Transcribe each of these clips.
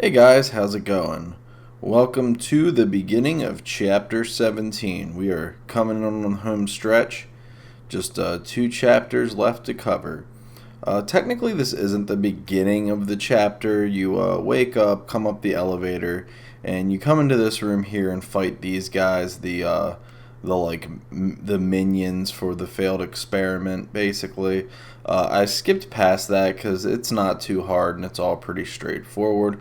Hey guys, how's it going? Welcome to the beginning of Chapter 17. We are coming on the home stretch. Just two chapters left to cover. Technically, this isn't the beginning of the chapter. You wake up, come up the elevator, and you come into this room here and fight these guys, the minions for the failed experiment, basically. I skipped past that because it's not too hard and it's all pretty straightforward.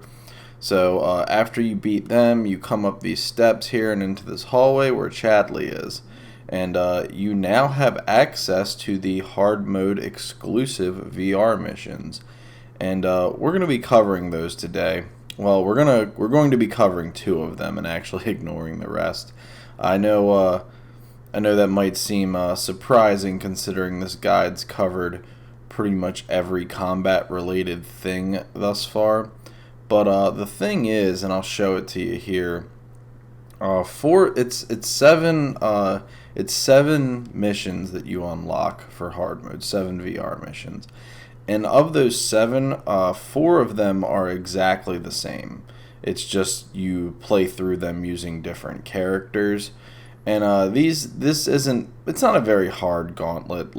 So after you beat them, you come up these steps here and into this hallway where Chadley is. And you now have access to the hard mode exclusive VR missions. And we're going to be covering those today. Well, we're going to be covering two of them and actually ignoring the rest. I know that might seem surprising considering this guide's covered pretty much every combat related thing thus far. But the thing is, and I'll show it to you here. It's seven missions that you unlock for hard mode, 7 VR missions, and of those 7, 4 of them are exactly the same. It's just you play through them using different characters. And it's not a very hard gauntlet.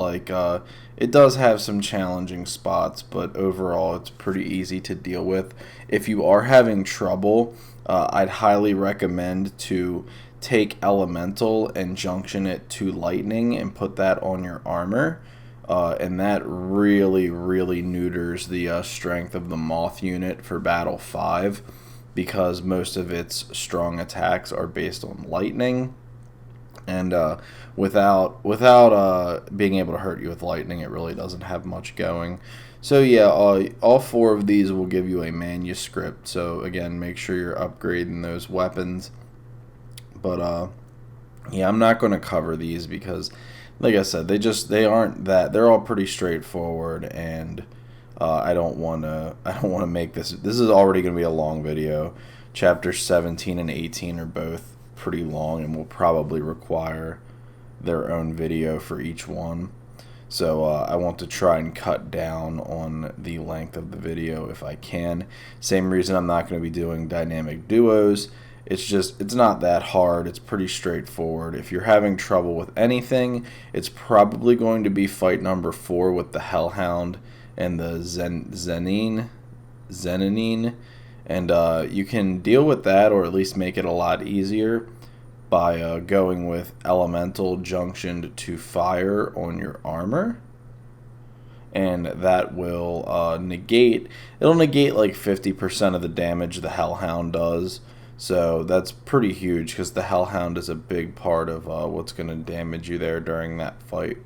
It does have some challenging spots, but overall it's pretty easy to deal with. If you are having trouble, I'd highly recommend to take Elemental and junction it to Lightning and put that on your armor. And that really, really neuters the strength of the Moth unit for Battle 5, because most of its strong attacks are based on Lightning. And without being able to hurt you with lightning, it really doesn't have much going. So yeah, all 4 of these will give you a manuscript. So again, make sure you're upgrading those weapons. But yeah, I'm not going to cover these because, like I said, they aren't that. They're all pretty straightforward, and I don't want to make this. This is already going to be a long video. Chapters 17 and 18 are both pretty long and will probably require their own video for each one. So I want to try and cut down on the length of the video if I can. Same reason I'm not going to be doing dynamic duos. It's not that hard. It's pretty straightforward. If you're having trouble with anything, it's probably going to be fight number 4 with the Hellhound and the Zenine. And you can deal with that, or at least make it a lot easier, by going with Elemental junctioned to fire on your armor. And that will negate like 50% of the damage the Hellhound does. So that's pretty huge, because the Hellhound is a big part of what's going to damage you there during that fight.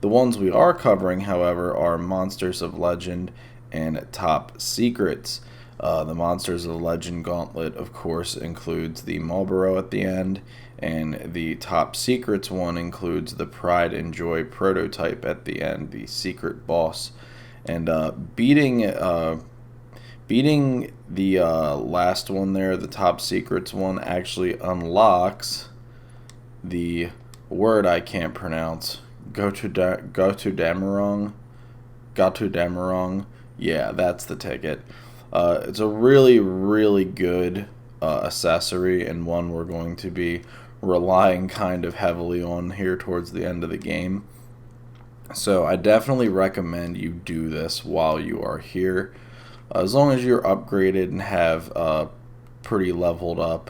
The ones we are covering, however, are Monsters of Legend and Top Secrets. The Monsters of Legend Gauntlet, of course, includes the Malboro at the end, and the Top Secrets one includes the Pride and Joy prototype at the end, the secret boss. And beating the last one there, the Top Secrets one, actually unlocks the word I can't pronounce. Gotudamarong. Yeah, that's the ticket. It's a really, really good accessory, and one we're going to be relying kind of heavily on here towards the end of the game. So I definitely recommend you do this while you are here. As long as you're upgraded and have pretty leveled up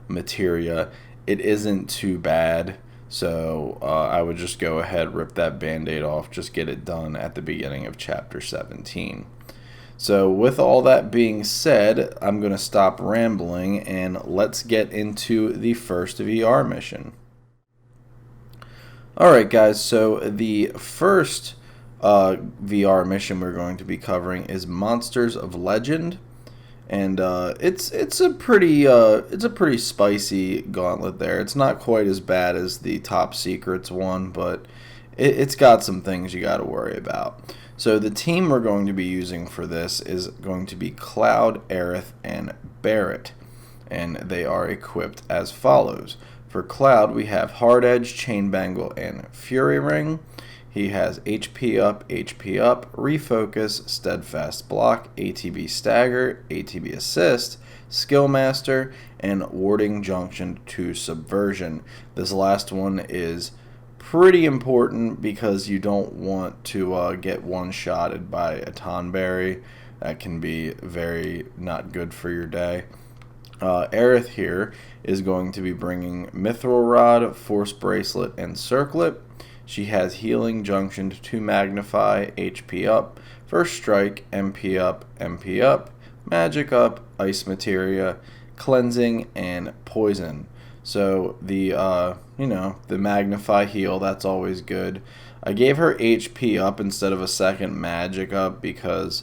materia, it isn't too bad. So I would just go ahead, rip that band-aid off, just get it done at the beginning of Chapter 17. So with all that being said, I'm going to stop rambling and let's get into the first VR mission. Alright guys, so the first VR mission we're going to be covering is Monsters of Legend. And it's a pretty spicy gauntlet there. It's not quite as bad as the Top Secrets one, but it's got some things you got to worry about. So the team we're going to be using for this is going to be Cloud, Aerith, and Barrett, and they are equipped as follows. For Cloud, we have Hard Edge, Chain Bangle, and Fury Ring. He has HP up, refocus, steadfast block, ATB stagger, ATB assist, skill master, and warding junction to subversion. This last one is pretty important because you don't want to get one-shotted by a Tonberry. That can be very not good for your day. Aerith here is going to be bringing Mithril Rod, Force Bracelet, and Circlet. She has Healing Junctioned to Magnify, HP up, First Strike, MP up, Magic up, Ice Materia, Cleansing, and Poison. So the the Magnify heal, that's always good. I gave her HP up instead of a second Magic up because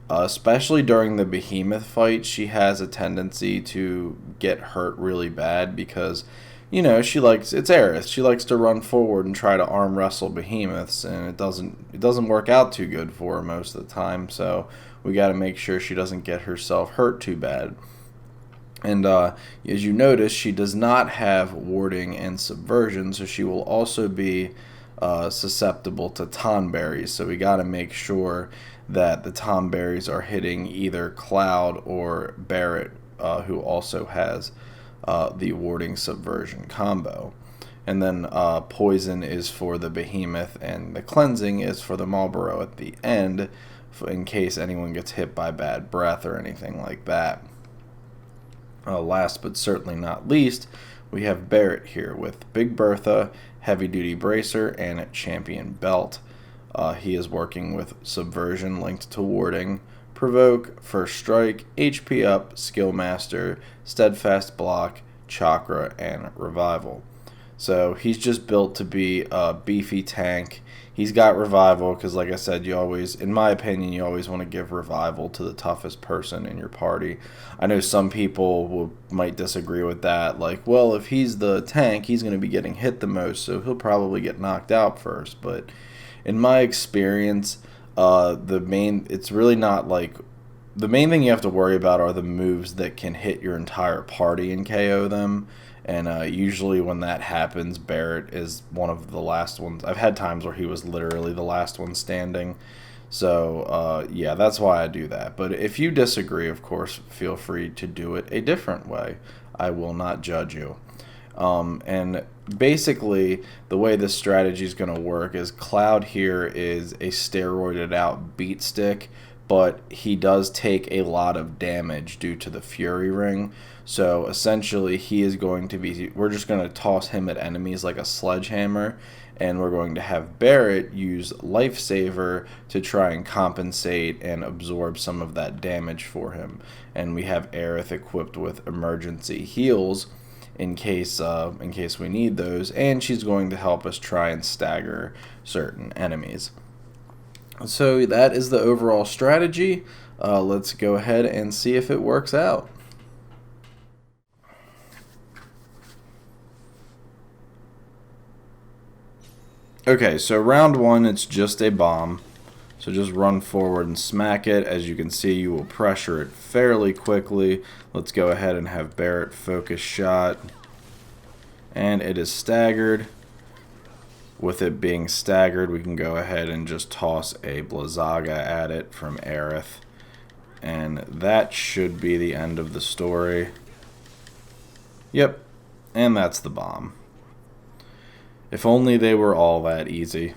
especially during the Behemoth fight, she has a tendency to get hurt really bad because, it's Aerith. She likes to run forward and try to arm wrestle Behemoths, and it doesn't work out too good for her most of the time. So we got to make sure she doesn't get herself hurt too bad. And as you notice, she does not have warding and subversion, so she will also be susceptible to Tonberries. So we got to make sure that the Tonberries are hitting either Cloud or Barrett, who also has the warding subversion combo. And then Poison is for the Behemoth, and the Cleansing is for the Malboro at the end, in case anyone gets hit by bad breath or anything like that. Last but certainly not least, we have Barrett here with Big Bertha, Heavy Duty Bracer, and Champion Belt. He is working with Subversion linked to Warding, Provoke, First Strike, HP up, Skill Master, Steadfast Block, Chakra, and Revival. So he's just built to be a beefy tank. He's got Revival because, like I said, in my opinion, you always want to give Revival to the toughest person in your party. I know some people might disagree with that. Like, well, if he's the tank, he's going to be getting hit the most, so he'll probably get knocked out first. But in my experience, it's really not like the main thing you have to worry about are the moves that can hit your entire party and KO them. And usually when that happens, Barrett is one of the last ones. I've had times where he was literally the last one standing. So, yeah, that's why I do that. But if you disagree, of course, feel free to do it a different way. I will not judge you. And basically, the way this strategy is going to work is Cloud here is a steroided out beat stick, but he does take a lot of damage due to the Fury Ring. So essentially, we're just going to toss him at enemies like a sledgehammer, and we're going to have Barrett use Lifesaver to try and compensate and absorb some of that damage for him. And we have Aerith equipped with emergency heals in case we need those, and she's going to help us try and stagger certain enemies. So that is the overall strategy. Let's go ahead and see if it works out. Okay, so round one, it's just a bomb. So just run forward and smack it. As you can see, you will pressure it fairly quickly. Let's go ahead and have Barrett focus shot. And it is staggered. With it being staggered, we can go ahead and just toss a Blizzaga at it from Aerith. And that should be the end of the story. Yep, and that's the bomb. If only they were all that easy.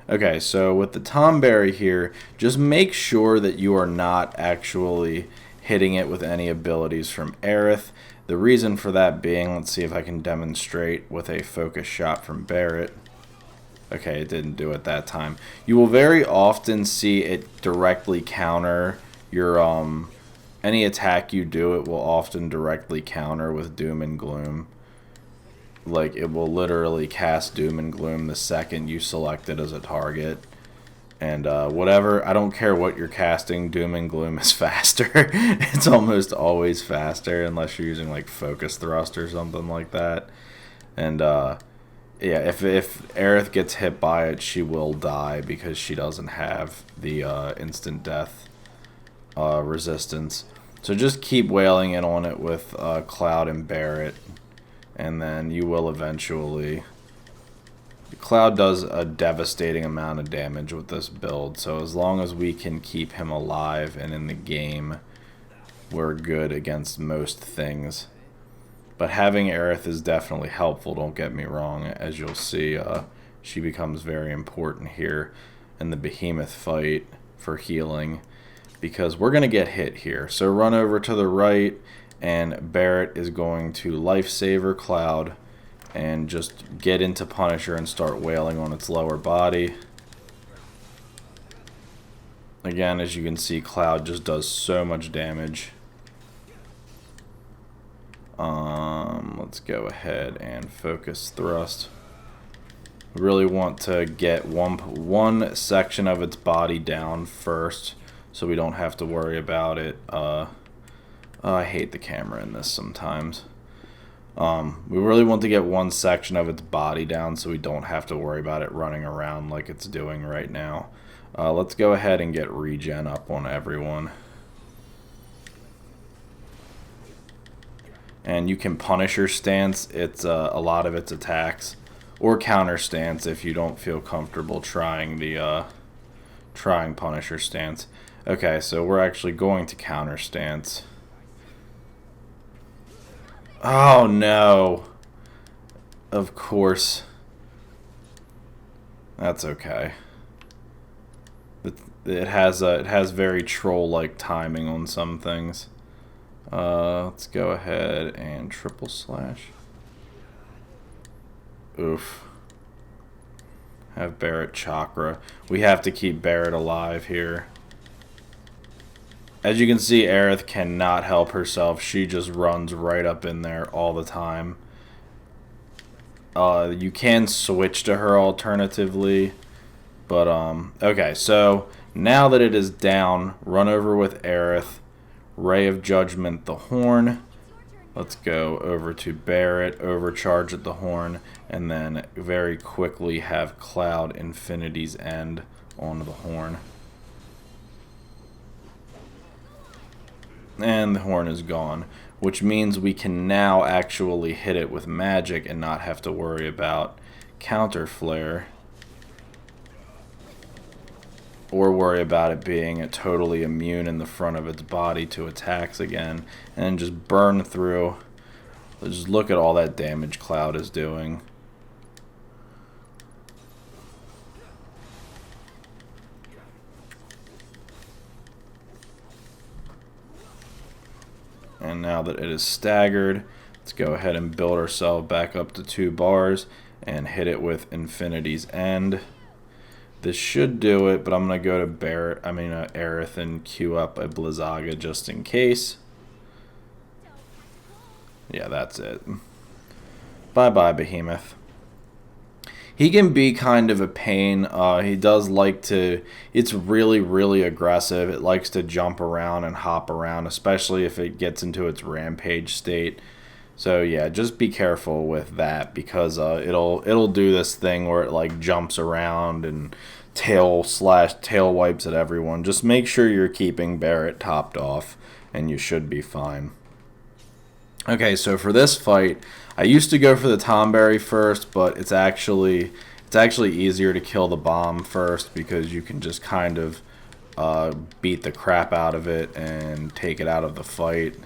Okay, so with the Tonberry here, just make sure that you are not actually hitting it with any abilities from Aerith. The reason for that being, let's see if I can demonstrate with a focus shot from Barrett. Okay, it didn't do it that time. You will very often see it directly counter your any attack you do. It will often directly counter with Doom and Gloom. Like, it will literally cast Doom and Gloom the second you select it as a target. And whatever, I don't care what you're casting, Doom and Gloom is faster. It's almost always faster unless you're using like Focus Thrust or something like that. And yeah, if Aerith gets hit by it, she will die because she doesn't have the instant death resistance. So just keep wailing it on it with Cloud and Barrett, and then you will eventually Cloud does a devastating amount of damage with this build, so as long as we can keep him alive and in the game, we're good against most things. But having Aerith is definitely helpful, don't get me wrong. As you'll see, she becomes very important here in the Behemoth fight for healing, because we're going to get hit here. So run over to the right, and Barret is going to Lifesaver Cloud and just get into Punisher and start wailing on its lower body. Again, as you can see, Cloud just does so much damage. Let's go ahead and focus thrust. We really want to get one section of its body down first, so we don't have to worry about it. I hate the camera in this sometimes. We really want to get one section of its body down so we don't have to worry about it running around like it's doing right now. Let's go ahead and get regen up on everyone. And you can Punisher stance a lot of its attacks, or counter stance if you don't feel comfortable trying the Punisher stance. Okay, so we're actually going to counter stance. Oh no! Of course. That's okay. It has very troll-like timing on some things. Let's go ahead and triple slash. Oof. Have Barret chakra. We have to keep Barret alive here. As you can see, Aerith cannot help herself. She just runs right up in there all the time. You can switch to her alternatively. But, okay, so now that it is down, run over with Aerith. Ray of Judgment the Horn. Let's go over to Barret, overcharge at the Horn, and then very quickly have Cloud Infinity's End on the Horn. And the Horn is gone, which means we can now actually hit it with magic and not have to worry about counter flare, or worry about it being totally immune in the front of its body to attacks again, and just burn through. Just look at all that damage Cloud is doing. And now that it is staggered, let's go ahead and build ourselves back up to 2 bars and hit it with Infinity's End. This should do it, but I'm going to go to Aerith and queue up a Blizzaga just in case. Yeah, that's it. Bye-bye, Behemoth. He can be kind of a pain. He does like to... It's really, really aggressive. It likes to jump around and hop around, especially if it gets into its rampage state. So yeah, just be careful with that, because it'll do this thing where it like jumps around and tail wipes at everyone. Just make sure you're keeping Barret topped off, and you should be fine. Okay, so for this fight, I used to go for the Tomberry first, but it's actually easier to kill the bomb first, because you can just kind of beat the crap out of it and take it out of the fight,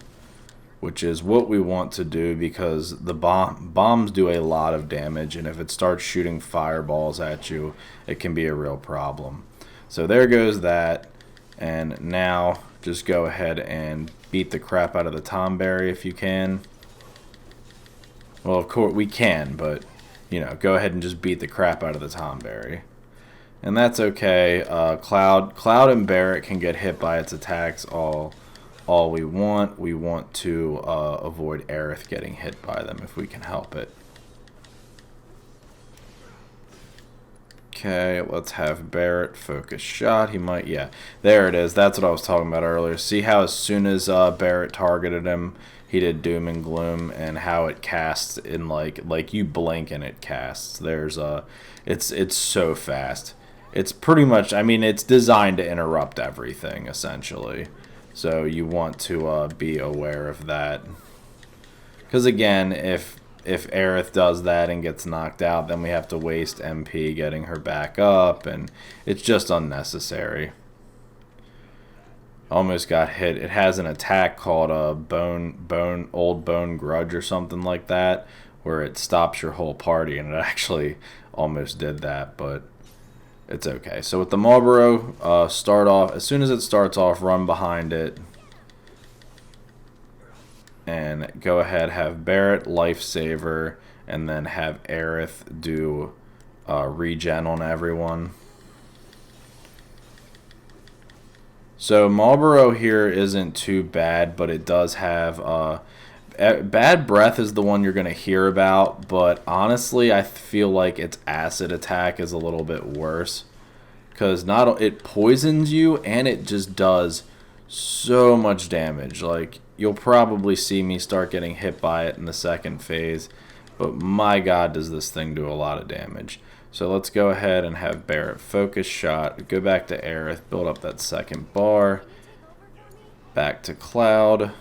which is what we want to do, because the bombs do a lot of damage, and if it starts shooting fireballs at you, it can be a real problem. So there goes that, and now just go ahead and beat the crap out of the Tomberry if you can. Well, of course we can, but you know, go ahead and just beat the crap out of the Tomberry. And that's okay. Cloud and Barret can get hit by its attacks all we want. We want to avoid Aerith getting hit by them if we can help it. Okay, let's have Barret focus shot. He might, yeah, there it is. That's what I was talking about earlier. See how as soon as Barret targeted him, he did Doom and Gloom, and how it casts in like you blink and it casts. There's it's so fast. It's pretty much, I mean, it's designed to interrupt everything essentially. So you want to be aware of that. Because again, if if Aerith does that and gets knocked out, then we have to waste MP getting her back up, and it's just unnecessary. Almost got hit. It has an attack called a old bone grudge or something like that, where it stops your whole party, and it actually almost did that, but it's okay. So with the Malboro, start off, as soon as it starts off, run behind it, and go ahead, have Barret Lifesaver, and then have Aerith do regen on everyone. So Malboro here isn't too bad, but it does have Bad Breath is the one you're going to hear about, but honestly I feel like its acid attack is a little bit worse, because it poisons you and it just does so much damage. Like, you'll probably see me start getting hit by it in the second phase, but my god does this thing do a lot of damage. So let's go ahead and have Barret focus shot, go back to Aerith, build up that second bar, back to Cloud.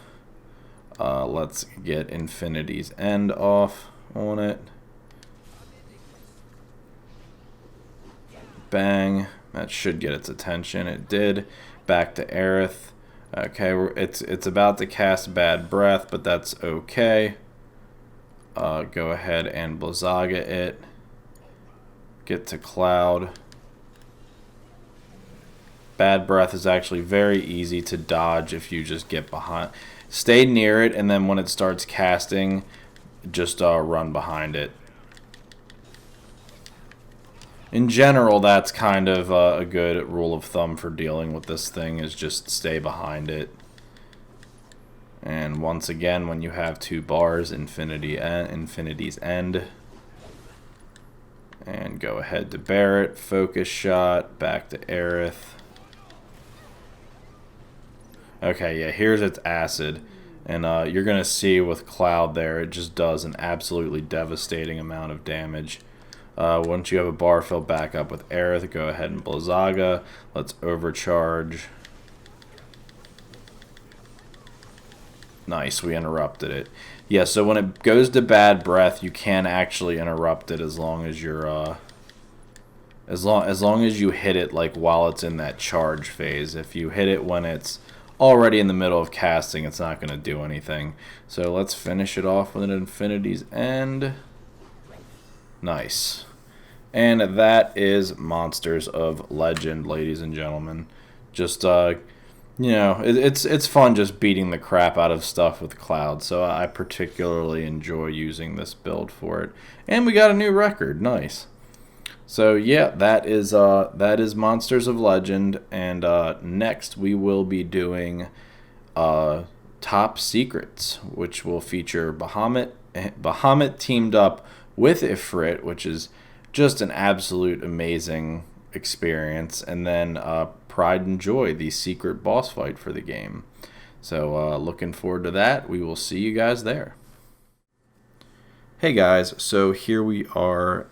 Let's get Infinity's End off on it. Bang, that should get its attention, it did. Back to Aerith. Okay, it's about to cast Bad Breath, but that's okay. Go ahead and Blizzaga it. Get to Cloud. Bad Breath is actually very easy to dodge if you just get behind. Stay near it, and then when it starts casting, just run behind it. In general, that's kind of a good rule of thumb for dealing with this thing, is just stay behind it. And once again, when you have 2 bars, Infinity's End. And go ahead to Barret, focus shot, back to Aerith. Okay, yeah, here's its acid. And you're going to see with Cloud there, it just does an absolutely devastating amount of damage. Once you have a bar filled back up with Aerith, go ahead and Blizzaga. Let's overcharge. Nice, we interrupted it. Yeah, so when it goes to Bad Breath, you can actually interrupt it as long as you're as long as you hit it like while it's in that charge phase. If you hit it when it's already in the middle of casting, it's not going to do anything. So let's finish it off with an Infinity's End. Nice. And that is Monsters of Legend, ladies and gentlemen. Just you know, it's fun just beating the crap out of stuff with Cloud, so I particularly enjoy using this build for it. And we got a new record, nice. So yeah, that is Monsters of Legend, and next we will be doing Top Secrets, which will feature Bahamut teamed up with Ifrit, which is just an absolute amazing experience, and then Pride and Joy, the secret boss fight for the game. So looking forward to that. We will see you guys there. Hey guys, so here we are.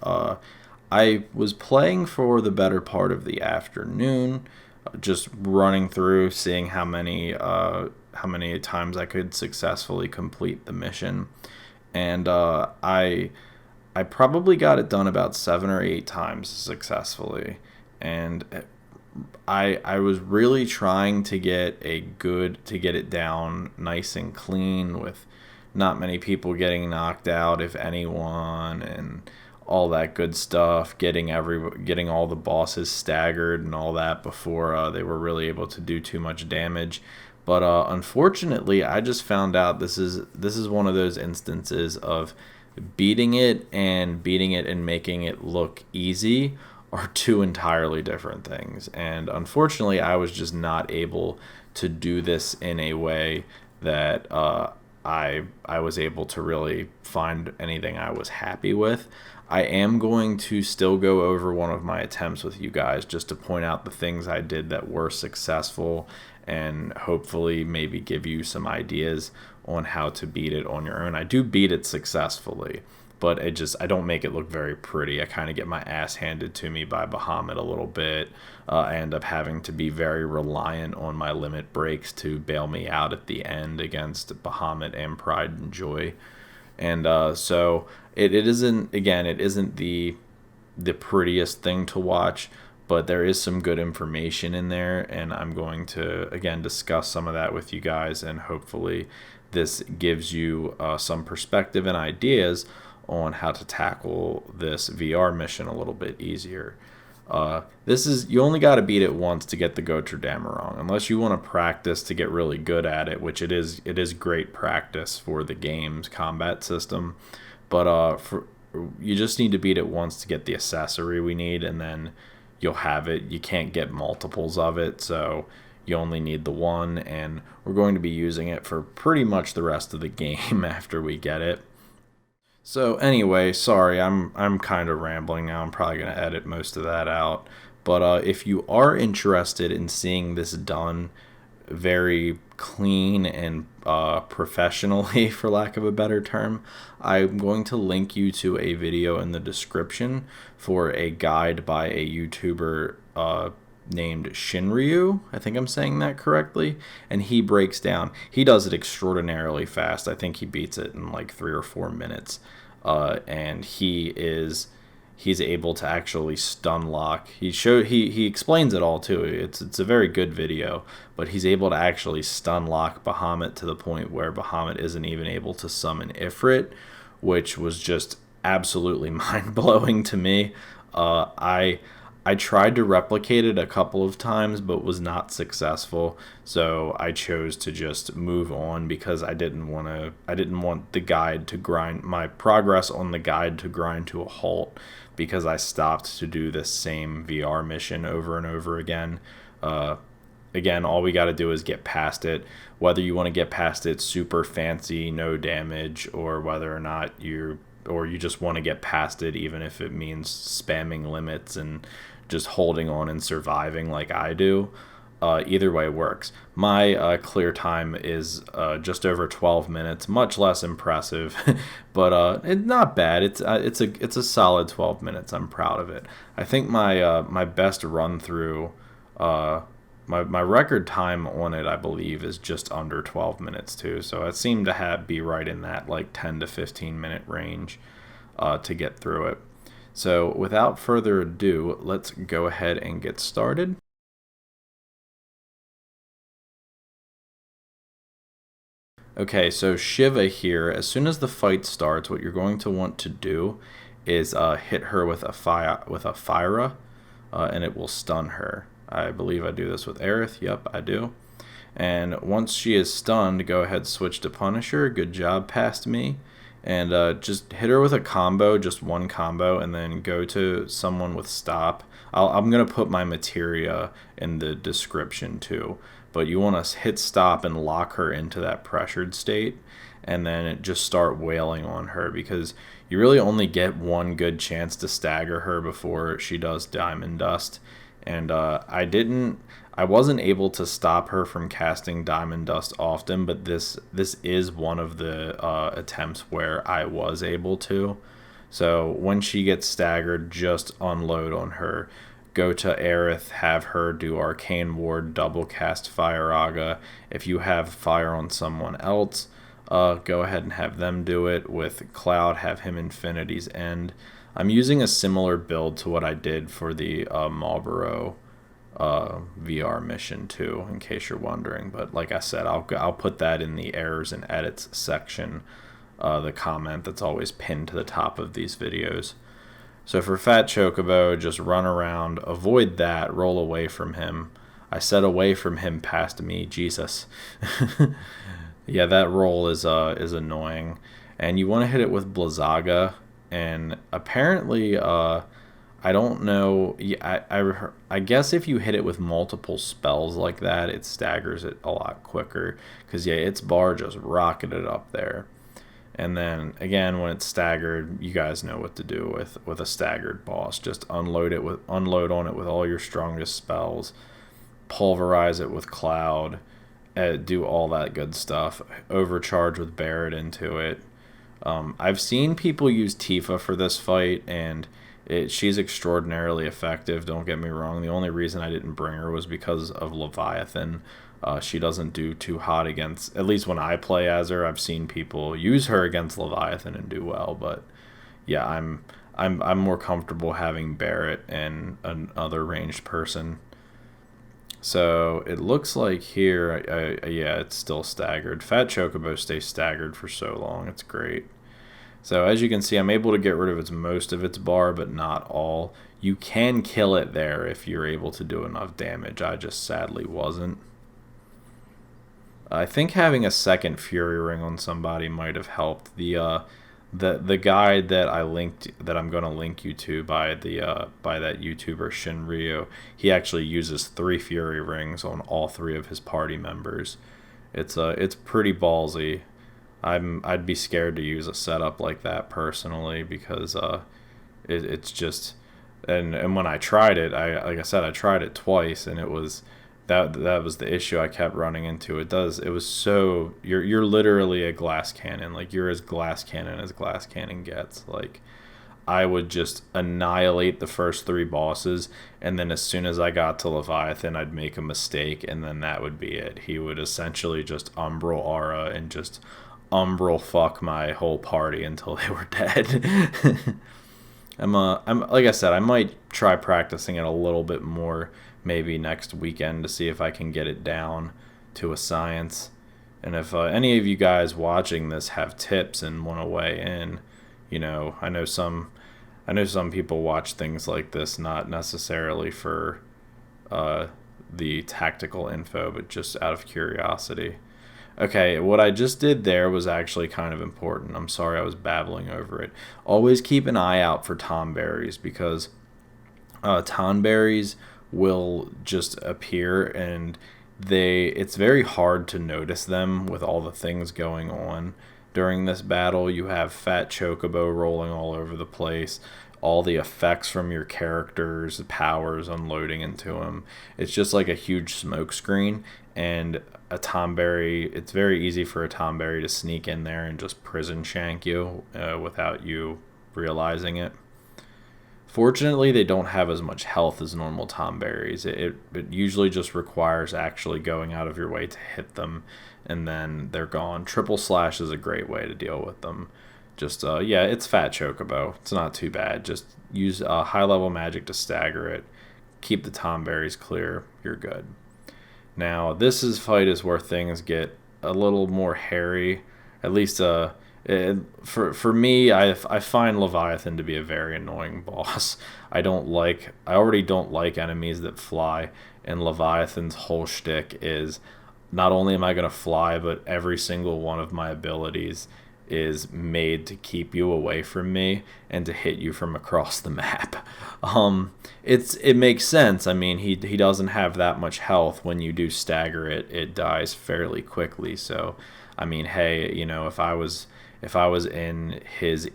I was playing for the better part of the afternoon, just running through, seeing how many times I could successfully complete the mission, and I probably got it done about 7 or 8 times successfully, and I was really trying to get it down nice and clean, with not many people getting knocked out, if anyone, and all that good stuff, getting all the bosses staggered and all that before they were really able to do too much damage. But unfortunately, I just found out this is one of those instances of beating it and making it look easy are 2 entirely different things. And unfortunately, I was just not able to do this in a way that I was able to really find anything I was happy with. I am going to still go over one of my attempts with you guys, just to point out the things I did that were successful, and hopefully maybe give you some ideas on how to beat it on your own. I do beat it successfully, but I don't make it look very pretty. I kind of get my ass handed to me by Bahamut a little bit. I end up having to be very reliant on my limit breaks to bail me out at the end against Bahamut and Pride and Joy. And so it isn't, again, it isn't the prettiest thing to watch, but there is some good information in there, and I'm going to again discuss some of that with you guys, and hopefully this gives you some perspective and ideas on how to tackle this VR mission a little bit easier. This is, you only got to beat it once to get the Gotterdammerung, unless you want to practice to get really good at it, which it is great practice for the game's combat system. But you just need to beat it once to get the accessory we need, and then you'll have it. You can't get multiples of it, so you only need the one, and we're going to be using it for pretty much the rest of the game after we get it. So anyway, sorry, I'm kind of rambling now. I'm probably going to edit most of that out. But if you are interested in seeing this done very clean and professionally, for lack of a better term, I'm going to link you to a video in the description for a guide by a YouTuber named Shinryu. I think I'm saying that correctly. And he breaks down, he does it extraordinarily fast. I think he beats it in like 3 or 4 minutes. And he's able to actually stun lock. He explains it all too. It's a very good video, but he's able to actually stun lock Bahamut to the point where Bahamut isn't even able to summon Ifrit, which was just absolutely mind-blowing to me. I tried to replicate it a couple of times, but was not successful. So I chose to just move on because I didn't want the guide to grind, my progress on the guide to grind to a halt, because I stopped to do this same VR mission over and over again. Again, all we got to do is get past it. Whether you want to get past it super fancy, no damage, or whether or not you just want to get past it, even if it means spamming limits and just holding on and surviving like I do. Either way works. My clear time is just over 12 minutes, much less impressive, but it's not bad. It's a solid 12 minutes. I'm proud of it. I think my best run through, my record time on it, I believe, is just under 12 minutes too. So I seem to be right in that like 10 to 15 minute range to get through it. So without further ado, let's go ahead and get started. Okay, so Shiva here, as soon as the fight starts, what you're going to want to do is hit her with a Phyra, and it will stun her. I believe I do this with Aerith. Yep, I do. And once she is stunned, go ahead, switch to Punisher. Good job, past me. And just hit her with a combo, just one combo, and then go to someone with stop. I'm going to put my materia in the description too, but you want to hit stop and lock her into that pressured state, and then just start wailing on her, because you really only get one good chance to stagger her before she does Diamond Dust. And I wasn't able to stop her from casting Diamond Dust often, but this is one of the attempts where I was able to. So when she gets staggered, just unload on her. Go to Aerith, have her do Arcane Ward, double cast Fire. If you have fire on someone else, go ahead and have them do it. With Cloud, have him Infinity's End. I'm using a similar build to what I did for the Malboro VR mission too, in case you're wondering. But like I said, I'll put that in the errors and edits section, the comment that's always pinned to the top of these videos. So for Fat Chocobo, just run around, avoid that, roll away from him. I said away from him, past me, Jesus. Yeah, that roll is annoying. And you want to hit it with Blizzaga. And apparently, I don't know, I guess if you hit it with multiple spells like that, it staggers it a lot quicker. Because, yeah, its bar just rocketed up there. And then, again, when it's staggered, you guys know what to do with a staggered boss. Just unload on it with all your strongest spells. Pulverize it with Cloud. Do all that good stuff. Overcharge with Barret into it. I've seen people use Tifa for this fight, and She's extraordinarily effective, don't get me wrong. The only reason I didn't bring her was because of Leviathan. She doesn't do too hot against, at least when I play as her. I've seen people use her against Leviathan and do well, but yeah, I'm more comfortable having Barrett and another ranged person. So it looks like here, yeah, it's still staggered. Fat Chocobo stays staggered for so long. It's great. So as you can see, I'm able to get rid of most of its bar, but not all. You can kill it there if you're able to do enough damage. I just sadly wasn't. I think having a second Fury Ring on somebody might have helped. The guide that I'm gonna link you to by that YouTuber Shinryu, he actually uses 3 Fury Rings on all 3 of his party members. It's pretty ballsy. I'd be scared to use a setup like that personally, because it's just, and when I tried it, like I said, I tried it twice, and it was that was the issue I kept running into. It was so, you're literally a glass cannon. Like, you're as glass cannon gets. Like, I would just annihilate the first 3 bosses, and then as soon as I got to Leviathan, I'd make a mistake, and then that would be it. He would essentially just umbral aura and just umbral fuck my whole party until they were dead. I'm like I said, I might try practicing it a little bit more, maybe next weekend, to see if I can get it down to a science. And if any of you guys watching this have tips and want to weigh in, I know some people watch things like this not necessarily for the tactical info, but just out of curiosity. Okay, what I just did there was actually kind of important. I'm sorry I was babbling over it. Always keep an eye out for Tonberries, because Tonberries will just appear, and it's very hard to notice them with all the things going on during this battle. You have Fat Chocobo rolling all over the place, all the effects from your characters, powers unloading into them. It's just like a huge smoke screen, and a Tonberry, it's very easy for a Tonberry to sneak in there and just prison shank you without you realizing it. Fortunately, they don't have as much health as normal Tonberries. It usually just requires actually going out of your way to hit them, and then they're gone. Triple Slash is a great way to deal with them. Just, yeah, it's Fat Chocobo. It's not too bad. Just use high-level magic to stagger it. Keep the Tonberries clear. You're good. Now, this fight is where things get a little more hairy. At least, for me, I find Leviathan to be a very annoying boss. I already don't like enemies that fly, and Leviathan's whole shtick is, not only am I going to fly, but every single one of my abilities is made to keep you away from me and to hit you from across the map. It makes sense. I mean, he doesn't have that much health. When you do stagger it, it dies fairly quickly. So, I mean, hey, if I was in his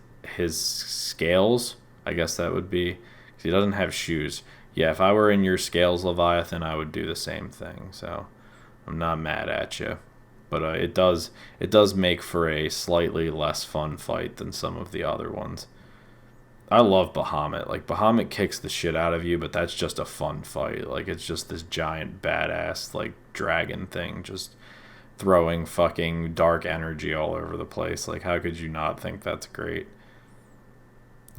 scales, I guess that would be, 'cause he doesn't have shoes. Yeah, if I were in your scales, Leviathan, I would do the same thing. So, I'm not mad at you. But it does make for a slightly less fun fight than some of the other ones. I love Bahamut. Like, Bahamut kicks the shit out of you, but that's just a fun fight. Like, it's just this giant badass, like, dragon thing just throwing fucking dark energy all over the place. Like, how could you not think that's great?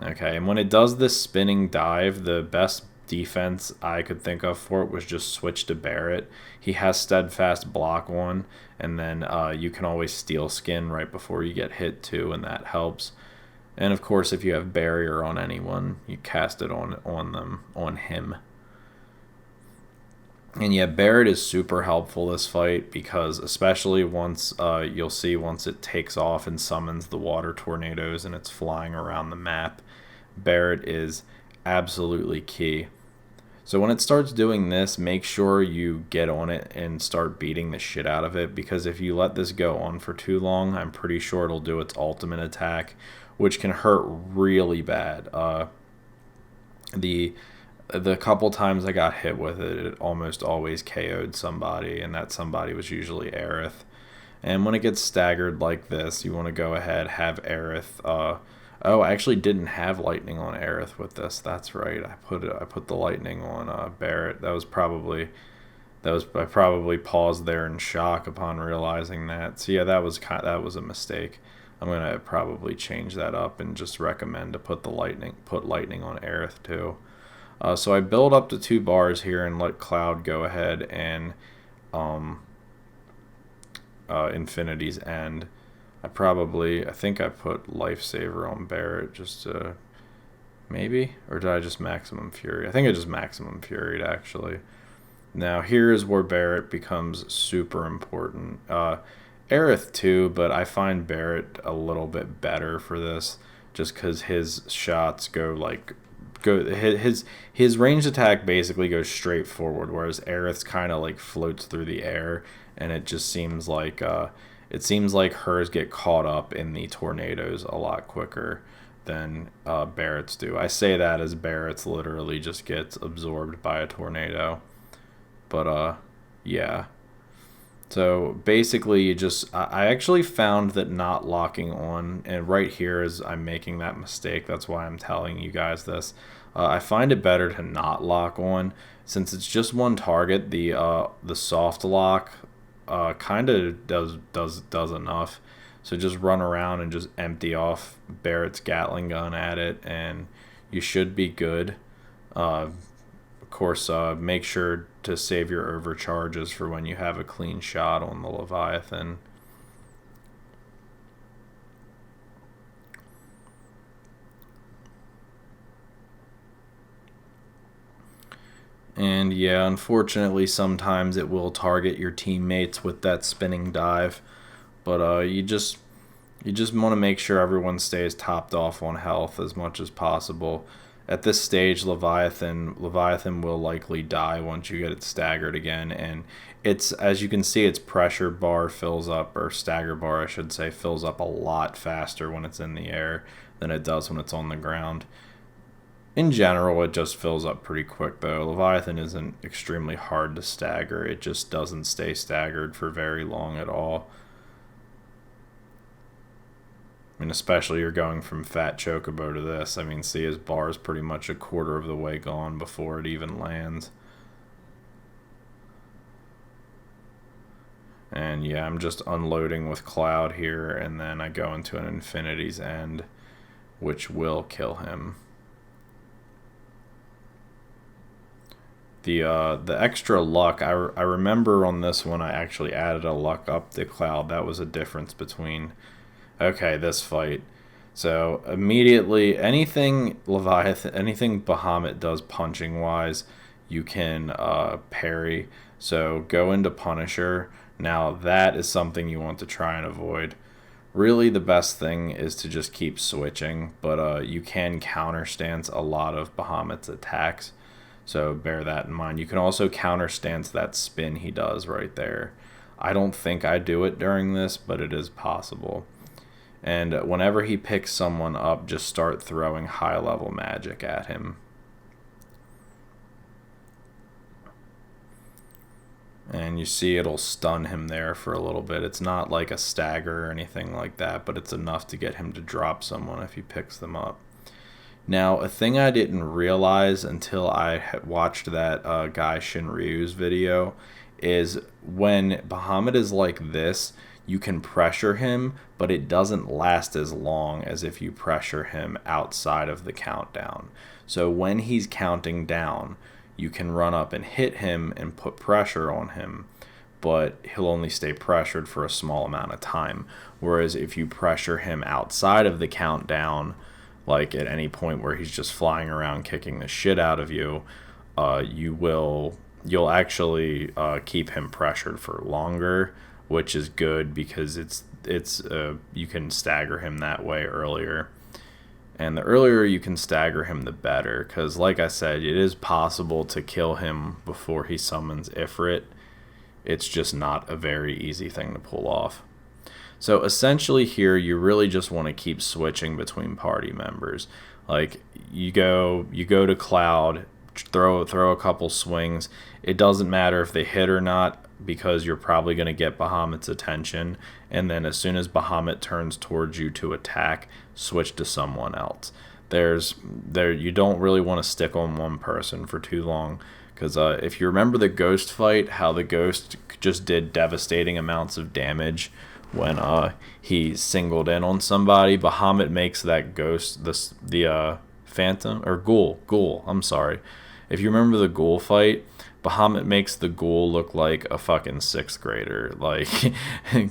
Okay, and when it does this spinning dive, the best defense I could think of for it was just switch to Barrett. He has steadfast block on, and then you can always steal skin right before you get hit too, and that helps. And of course, if you have barrier on anyone, you cast it on him. And yeah, Barrett is super helpful this fight, because especially once you'll see once it takes off and summons the water tornadoes and it's flying around the map, Barrett is absolutely key. So when it starts doing this, make sure you get on it and start beating the shit out of it, because if you let this go on for too long, I'm pretty sure it'll do its ultimate attack, which can hurt really bad. The couple times I got hit with it, it almost always KO'd somebody, and that somebody was usually Aerith. And when it gets staggered like this, you want to go ahead, have Aerith Oh, I actually didn't have lightning on Aerith with this. That's right. I put the lightning on Barrett. I probably paused there in shock upon realizing that. So yeah, that was a mistake. I'm gonna probably change that up and just recommend to put lightning on Aerith too. So I build up to 2 bars here and let Cloud go ahead and um, Infinity's End. I think I put Lifesaver on Barrett just to, maybe? Or did I just Maximum Fury? I think I just Maximum Furied, actually. Now, here is where Barrett becomes super important. Aerith too, but I find Barrett a little bit better for this, just because his shots his ranged attack basically goes straight forward, whereas Aerith's kind of like floats through the air, and it just seems like hers get caught up in the tornadoes a lot quicker than Barrett's do. I say that as Barrett's literally just gets absorbed by a tornado. But yeah. So basically, I actually found that not locking on, and right here is I'm making that mistake. That's why I'm telling you guys this. I find it better to not lock on, since it's just one target. The soft lock kind of does enough. So just run around and just empty off Barrett's Gatling gun at it, and you should be good. Of course, make sure to save your overcharges for when you have a clean shot on the Leviathan. And yeah, unfortunately, sometimes it will target your teammates with that spinning dive, but you just want to make sure everyone stays topped off on health as much as possible. At this stage, Leviathan will likely die once you get it staggered again, and it's, as you can see, its pressure bar fills up, or stagger bar I should say, fills up a lot faster when it's in the air than it does when it's on the ground. In general, it just fills up pretty quick though. Leviathan isn't extremely hard to stagger, it just doesn't stay staggered for very long at all. I mean, especially you're going from Fat Chocobo to this. I mean, see, his bar is pretty much a quarter of the way gone before it even lands. And yeah, I'm just unloading with Cloud here, and then I go into an Infinity's End, which will kill him. The extra luck, I remember on this one I actually added a luck up to Cloud. That was a difference between... Okay, this fight. So immediately, anything Bahamut does punching wise, you can parry. So go into Punisher. Now that is something you want to try and avoid. Really, the best thing is to just keep switching, but you can counterstance a lot of Bahamut's attacks. So bear that in mind. You can also counterstance that spin he does right there. I don't think I do it during this, but it is possible. And whenever he picks someone up, just start throwing high-level magic at him. And you see it'll stun him there for a little bit. It's not like a stagger or anything like that, but it's enough to get him to drop someone if he picks them up. Now, a thing I didn't realize until I had watched that guy Shinryu's video is when Bahamut is like this, you can pressure him, but it doesn't last as long as if you pressure him outside of the countdown. So when he's counting down, you can run up and hit him and put pressure on him, but he'll only stay pressured for a small amount of time. Whereas if you pressure him outside of the countdown, like at any point where he's just flying around kicking the shit out of you, you'll actually keep him pressured for longer, which is good because you can stagger him that way earlier. And the earlier you can stagger him, the better, because like I said, it is possible to kill him before he summons Ifrit. It's just not a very easy thing to pull off. So essentially here, you really just want to keep switching between party members. Like, you go to Cloud, throw a couple swings. It doesn't matter if they hit or not, because you're probably going to get Bahamut's attention, and then as soon as Bahamut turns towards you to attack, switch to someone else. You don't really want to stick on one person for too long, because if you remember the ghost fight, how the ghost just did devastating amounts of damage when he singled in on somebody, Bahamut makes that ghost, the phantom or ghoul, I'm sorry. If you remember the ghoul fight, Bahamut makes the ghoul look like a fucking 6th grader. Like,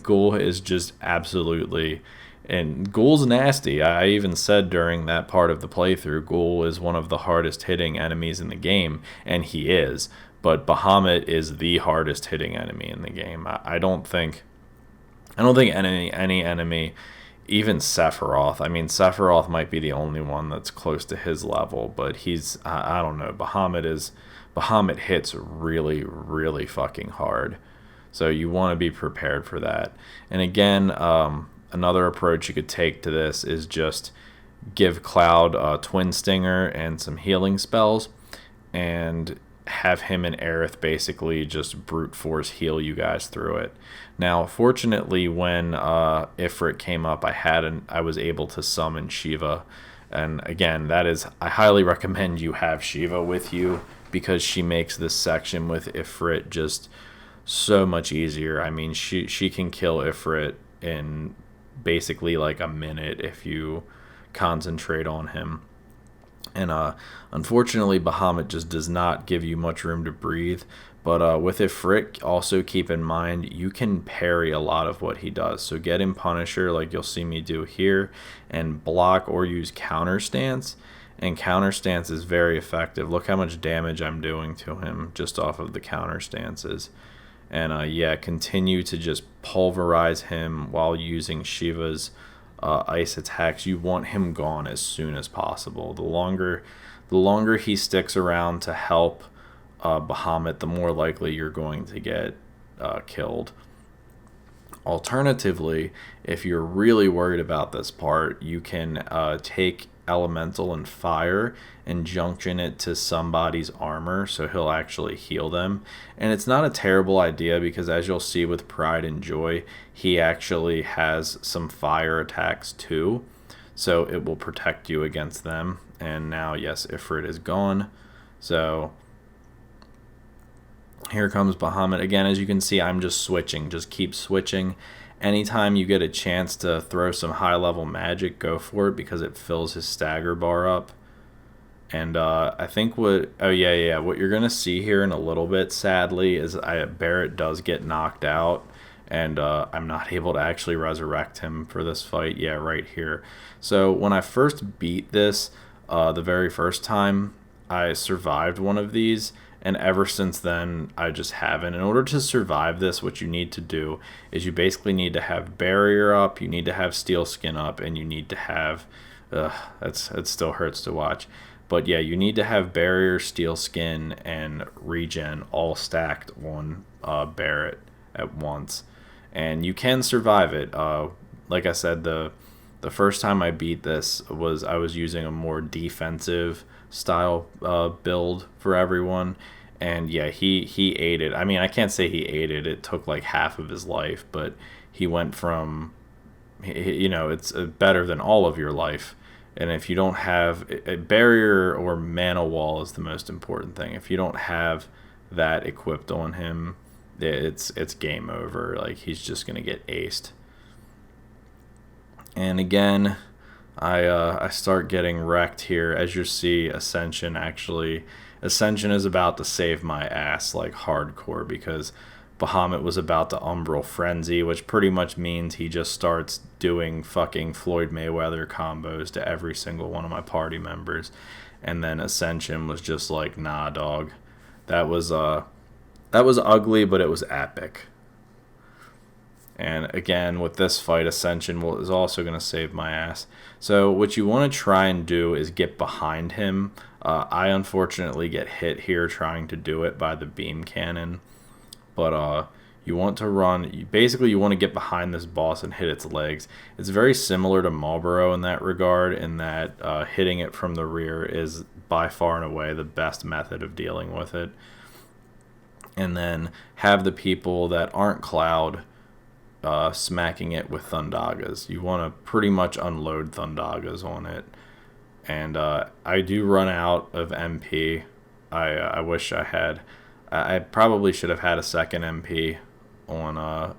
ghoul is just absolutely... And ghoul's nasty. I even said during that part of the playthrough, ghoul is one of the hardest hitting enemies in the game, and he is. But Bahamut is the hardest hitting enemy in the game. I don't think any enemy, even Sephiroth. I mean, Sephiroth might be the only one that's close to his level, but I don't know. Bahamut hits really, really fucking hard. So you want to be prepared for that. And again, another approach you could take to this is just give Cloud a Twin Stinger and some healing spells, and have him and Aerith basically just brute force heal you guys through it. Now, fortunately, when Ifrit came up, I was able to summon Shiva. And again, I highly recommend you have Shiva with you, because she makes this section with Ifrit just so much easier. I mean, she can kill Ifrit in basically like a minute if you concentrate on him. And unfortunately, Bahamut just does not give you much room to breathe. But with Ifrit, also keep in mind, you can parry a lot of what he does. So get him Punisher, like you'll see me do here, and block or use Counter Stance. And Counter Stance is very effective. Look how much damage I'm doing to him just off of the Counter Stances. And continue to just pulverize him while using Shiva's ice attacks. You want him gone as soon as possible. The longer he sticks around to help Bahamut, the more likely you're going to get killed. Alternatively, if you're really worried about this part, you can take Elemental and Fire and junction it to somebody's armor, so he'll actually heal them. And it's not a terrible idea, because as you'll see with Pride and Joy, he actually has some fire attacks too, so it will protect you against them. And now, yes, Ifrit is gone. So here comes Bahamut. Again, as you can see, I'm just switching. Just keep switching. Anytime you get a chance to throw some high-level magic, go for it, because it fills his stagger bar up. And I think what you're going to see here in a little bit, sadly, is Barrett does get knocked out, and I'm not able to actually resurrect him for this fight. Yeah, right here. So when I first beat this, the very first time, I survived one of these, and ever since then, I just haven't. In order to survive this, what you need to do is you basically need to have Barrier up, you need to have Steel Skin up, and you need to have... it still hurts to watch. But yeah, you need to have Barrier, Steel Skin, and Regen all stacked on Barrett at once. And you can survive it. Like I said, the first time I beat this I was using a more defensive style build for everyone, and yeah, he ate it. I mean, I can't say he ate it. It took like half of his life, but he went from, it's better than all of your life. And if you don't have a barrier or mana wall is the most important thing. If you don't have that equipped on him, it's game over. Like, he's just gonna get aced. And again, I start getting wrecked here. As you see, Ascension is about to save my ass, like, hardcore, because Bahamut was about to Umbral Frenzy, which pretty much means he just starts doing fucking Floyd Mayweather combos to every single one of my party members. And then Ascension was just like, nah, dog. That was ugly, but it was epic. And again, with this fight, Ascension is also going to save my ass. So what you want to try and do is get behind him. I unfortunately get hit here trying to do it by the beam cannon. But you want to run... Basically, you want to get behind this boss and hit its legs. It's very similar to Malboro in that regard, in that hitting it from the rear is by far and away the best method of dealing with it. And then have the people that aren't Cloud smacking it with Thundagas. You want to pretty much unload Thundagas on it. And I do run out of MP. I wish I had. I probably should have had a second MP on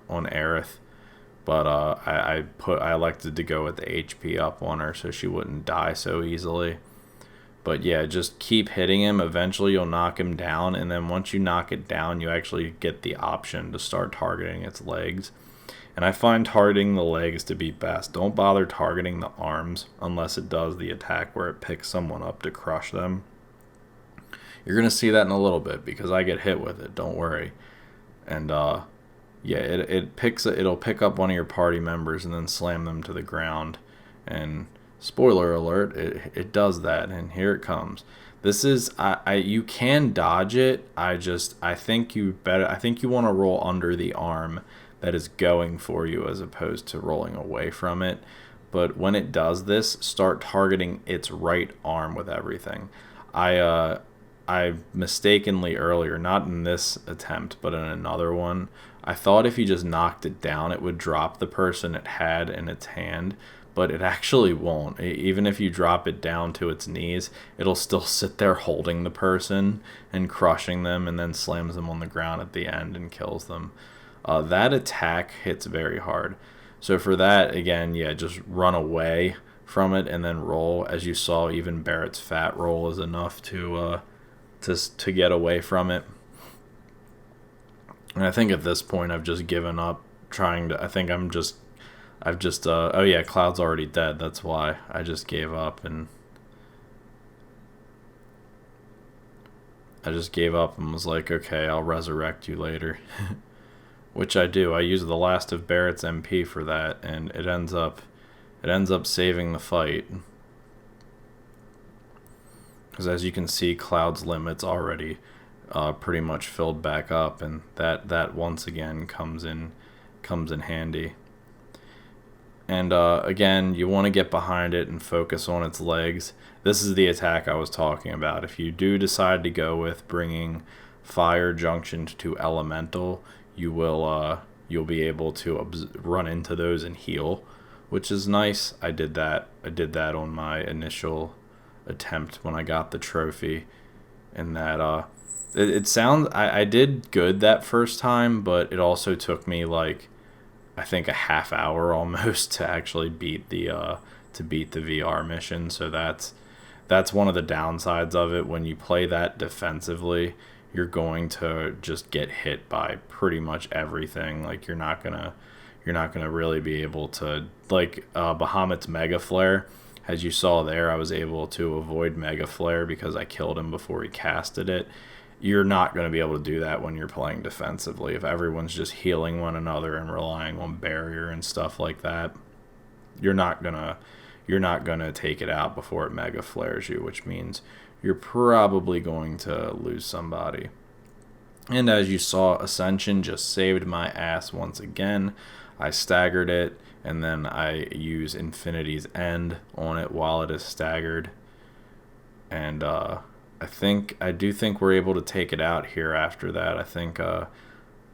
Aerith, but I elected to go with the HP up on her so she wouldn't die so easily. But yeah, just keep hitting him. Eventually you'll knock him down, and then once you knock it down, you actually get the option to start targeting its legs. And I find targeting the legs to be best. Don't bother targeting the arms unless it does the attack where it picks someone up to crush them. You're going to see that in a little bit because I get hit with it, don't worry. And yeah, it'll pick up one of your party members and then slam them to the ground. And spoiler alert, it does that, and here it comes. This is you can dodge it. I think you want to roll under the arm that is going for you as opposed to rolling away from it. But when it does this, start targeting its right arm with everything. I mistakenly earlier, not in this attempt, but in another one, I thought if you just knocked it down, it would drop the person it had in its hand, but it actually won't. Even if you drop it down to its knees, it'll still sit there holding the person and crushing them, and then slams them on the ground at the end and kills them. That attack hits very hard. So for that, again, yeah, just run away from it and then roll. As you saw, even Barrett's fat roll is enough to get away from it. And I think at this point I've just given up trying to. Oh yeah, Cloud's already dead. That's why I just gave up and was like, okay, I'll resurrect you later. Which I do. I use the last of Barrett's MP for that, and it ends up saving the fight. Because as you can see, Cloud's limit's already pretty much filled back up, and that once again comes in handy. And again, you want to get behind it and focus on its legs. This is the attack I was talking about. If you do decide to go with bringing Fire junctioned to Elemental, you'll be able to run into those and heal, which is nice. I did that on my initial attempt when I got the trophy, and that it sounds I did good that first time, but it also took me like I think a half hour almost to actually beat the VR mission. So that's one of the downsides of it. When you play that defensively, you're going to just get hit by pretty much everything. Like you're not gonna really be able to, like Bahamut's Mega Flare. As you saw there, I was able to avoid Mega Flare because I killed him before he casted it. You're not going to be able to do that when you're playing defensively. If everyone's just healing one another and relying on barrier and stuff like that, you're not gonna take it out before it Mega Flares you, which means you're probably going to lose somebody. And as you saw, Ascension just saved my ass once again. I staggered it, and then I use Infinity's End on it while it is staggered. And I do think we're able to take it out here after that. I think, if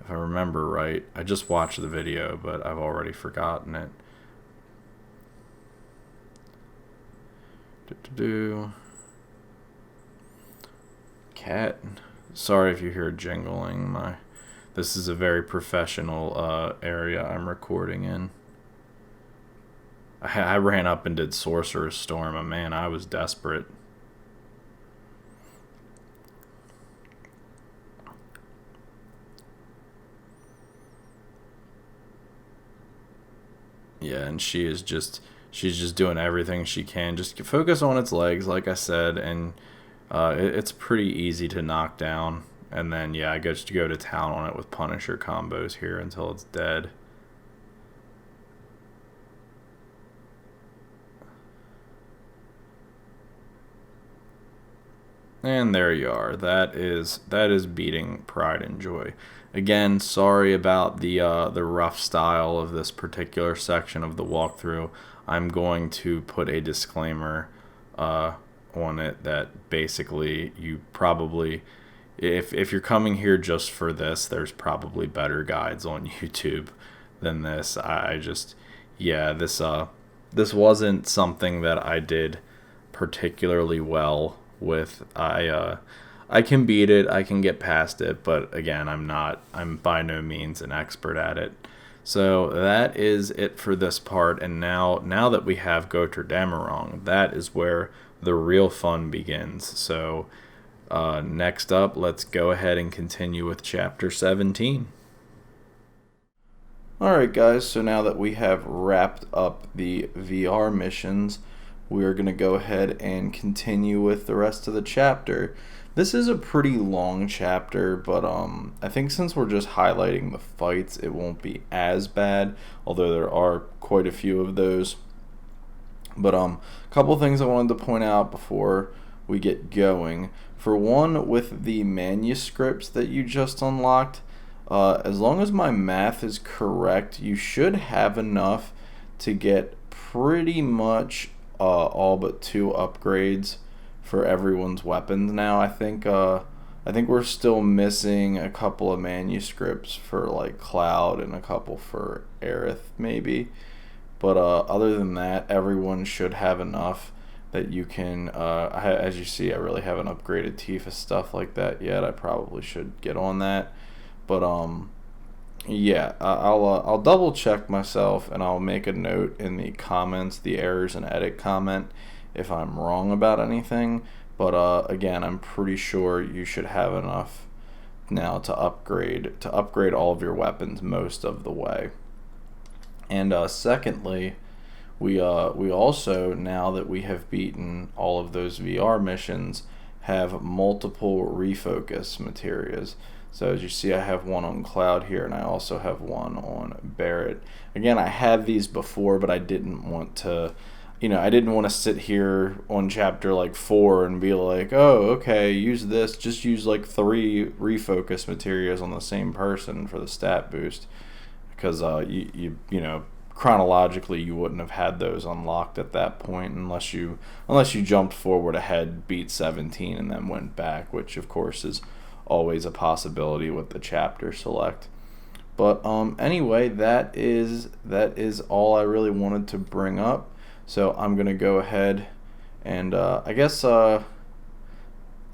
I remember right, I just watched the video, but I've already forgotten it. Cat. Sorry if you hear jingling. This is a very professional area I'm recording in. I ran up and did Sorcerer's Storm, and man, I was desperate. Yeah, and she's just doing everything she can. Just focus on its legs, like I said, and it's pretty easy to knock down. And then, yeah, I get to go to town on it with Punisher combos here until it's dead. And there you are. That is beating Pride and Joy. Again, sorry about the rough style of this particular section of the walkthrough. I'm going to put a disclaimer on it that basically you probably, if you're coming here just for this, there's probably better guides on YouTube than this. I just, yeah, this wasn't something that I did particularly well with. I can beat it, I can get past it, but again, I'm by no means an expert at it. So that is it for this part, and now that we have Götterdämmerung, that is where the real fun begins. So next up, let's go ahead and continue with Chapter 17. Alright guys, so now that we have wrapped up the VR missions, we are going to go ahead and continue with the rest of the chapter. This is a pretty long chapter, but I think since we're just highlighting the fights, it won't be as bad, although there are quite a few of those. But a couple things I wanted to point out before we get going. For one, with the manuscripts that you just unlocked, as long as my math is correct, you should have enough to get pretty much all but 2 upgrades for everyone's weapons now. I think we're still missing a couple of manuscripts for like Cloud and a couple for Aerith maybe. But other than that, everyone should have enough that you can, as you see, I really haven't upgraded Tifa stuff like that yet. I probably should get on that. But yeah, I'll double check myself, and I'll make a note in the comments, the errors and edit comment, if I'm wrong about anything. But again, I'm pretty sure you should have enough now to upgrade all of your weapons most of the way. And secondly, we also, now that we have beaten all of those VR missions, have multiple refocus materials. So as you see, I have one on Cloud here, and I also have one on Barrett. Again, I had these before, but I didn't want to, I didn't want to sit here on chapter like 4 and be like, oh, okay, use this. Just use like 3 refocus materials on the same person for the stat boost, because you chronologically you wouldn't have had those unlocked at that point unless you jumped forward ahead, beat 17, and then went back, which of course is always a possibility with the chapter select. But anyway, that is all I really wanted to bring up. So I'm gonna go ahead and I guess I'll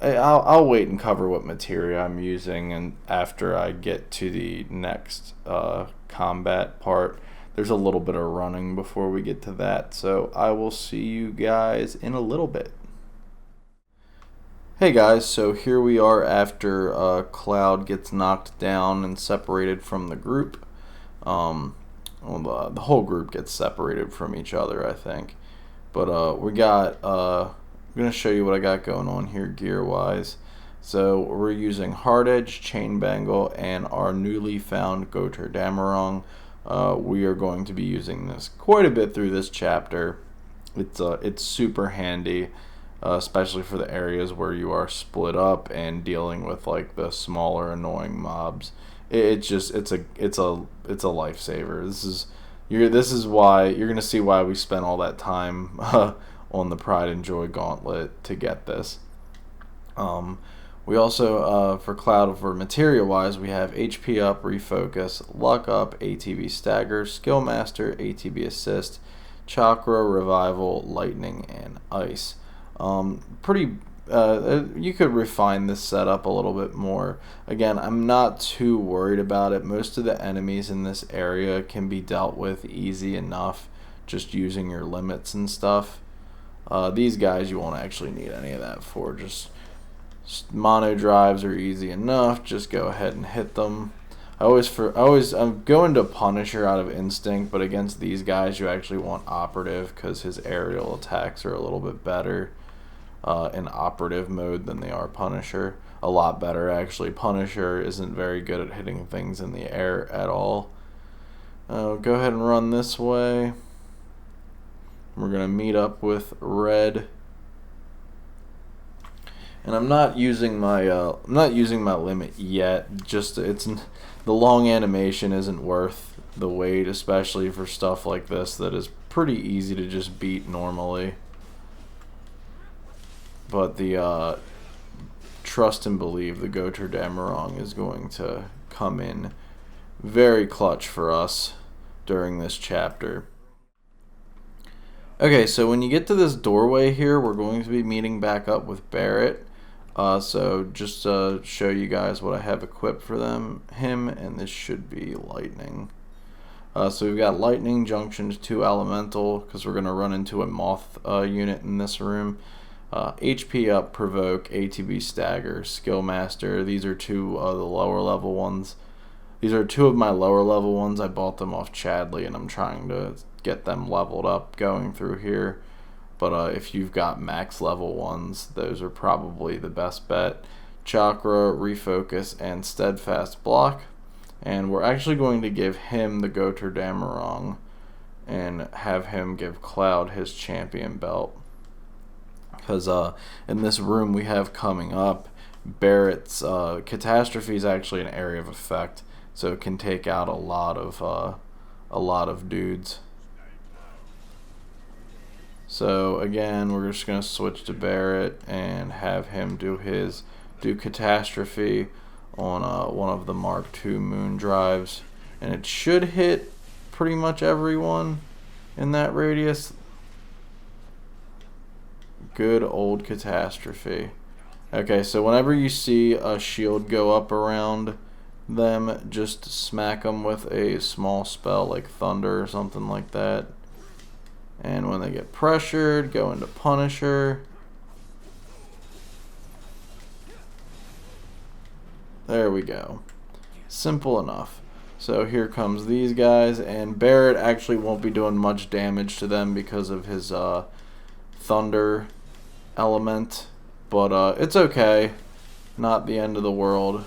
wait and cover what materia I'm using, and after I get to the next combat part. There's a little bit of running before we get to that, so I will see you guys in a little bit. Hey guys, so here we are after Cloud gets knocked down and separated from the group. The whole group gets separated from each other, I think. But I'm going to show you what I got going on here gear-wise. So we're using Hard Edge, Chain Bangle, and our newly found Götterdämmerung. We are going to be using this quite a bit through this chapter. It's super handy. Especially for the areas where you are split up and dealing with like the smaller annoying mobs. It's a lifesaver. This is why you're gonna see why we spent all that time on the Pride and Joy Gauntlet to get this. We also for Cloud, for materia wise, we have HP up, refocus, luck up, ATB stagger, skill master, ATB assist, chakra, revival, lightning, and ice. You could refine this setup a little bit more. Again, I'm not too worried about it. Most of the enemies in this area can be dealt with easy enough just using your limits and stuff. These guys you won't actually need any of that for. Just mono drives are easy enough. Just go ahead and hit them. I'm going to Punisher out of instinct, but against these guys you actually want Operative because his aerial attacks are a little bit better in Operative mode than they are Punisher. A lot better, actually. Punisher isn't very good at hitting things in the air at all. Go ahead and run this way. We're going to meet up with Red. And I'm not using my limit yet. Just the long animation isn't worth the wait, especially for stuff like this that is pretty easy to just beat normally. But the trust and believe the Götterdämmerung is going to come in very clutch for us during this chapter. Okay, so when you get to this doorway here, we're going to be meeting back up with Barrett. So just to show you guys what I have equipped for him, and this should be lightning. So we've got lightning junction to 2 elemental, because we're going to run into a moth unit in this room. HP up, provoke, ATB stagger, skill master. These are 2 of the lower level ones. These are 2 of my lower level ones. I bought them off Chadley, and I'm trying to get them leveled up going through here. But if you've got max level ones, those are probably the best bet. Chakra, refocus, and steadfast block. And we're actually going to give him the Götterdämmerung and have him give Cloud his champion belt. Because in this room we have coming up, Barrett's catastrophe is actually an area of effect, so it can take out a lot of dudes. So again, we're just gonna switch to Barrett and have him do catastrophe on one of the Mark II moon drives, and it should hit pretty much everyone in that radius. Good old catastrophe. Okay, so whenever you see a shield go up around them, just smack them with a small spell like thunder or something like that. And when they get pressured, go into Punisher. There we go. Simple enough. So here comes these guys, and Barrett actually won't be doing much damage to them because of his thunder element, but it's okay. Not the end of the world.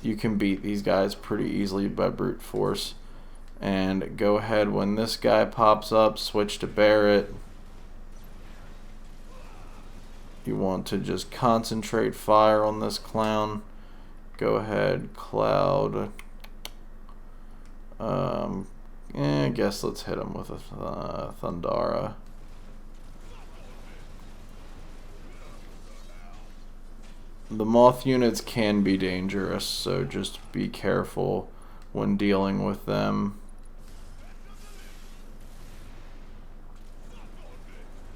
You can beat these guys pretty easily by brute force. And go ahead, when this guy pops up, switch to Barrett. You want to just concentrate fire on this clown. Go ahead, Cloud. I guess let's hit him with a Thundara. The moth units can be dangerous, so just be careful when dealing with them.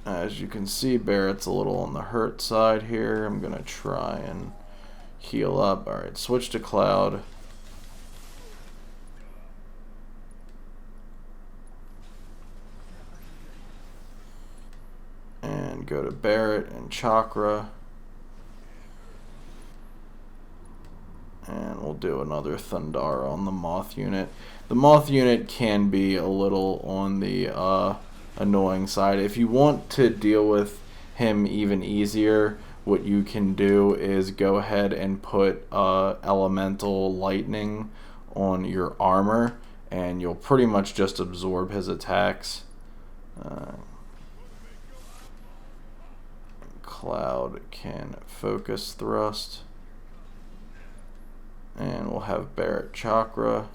As you can see, Barrett's a little on the hurt side here. I'm going to try and heal up. Alright, switch to Cloud. And go to Barrett and Chakra. And we'll do another Thundara on the Moth unit. The Moth unit can be a little on the annoying side. If you want to deal with him even easier, what you can do is go ahead and put elemental lightning on your armor, and you'll pretty much just absorb his attacks. Cloud can focus thrust, and we'll have Barrett Chakra.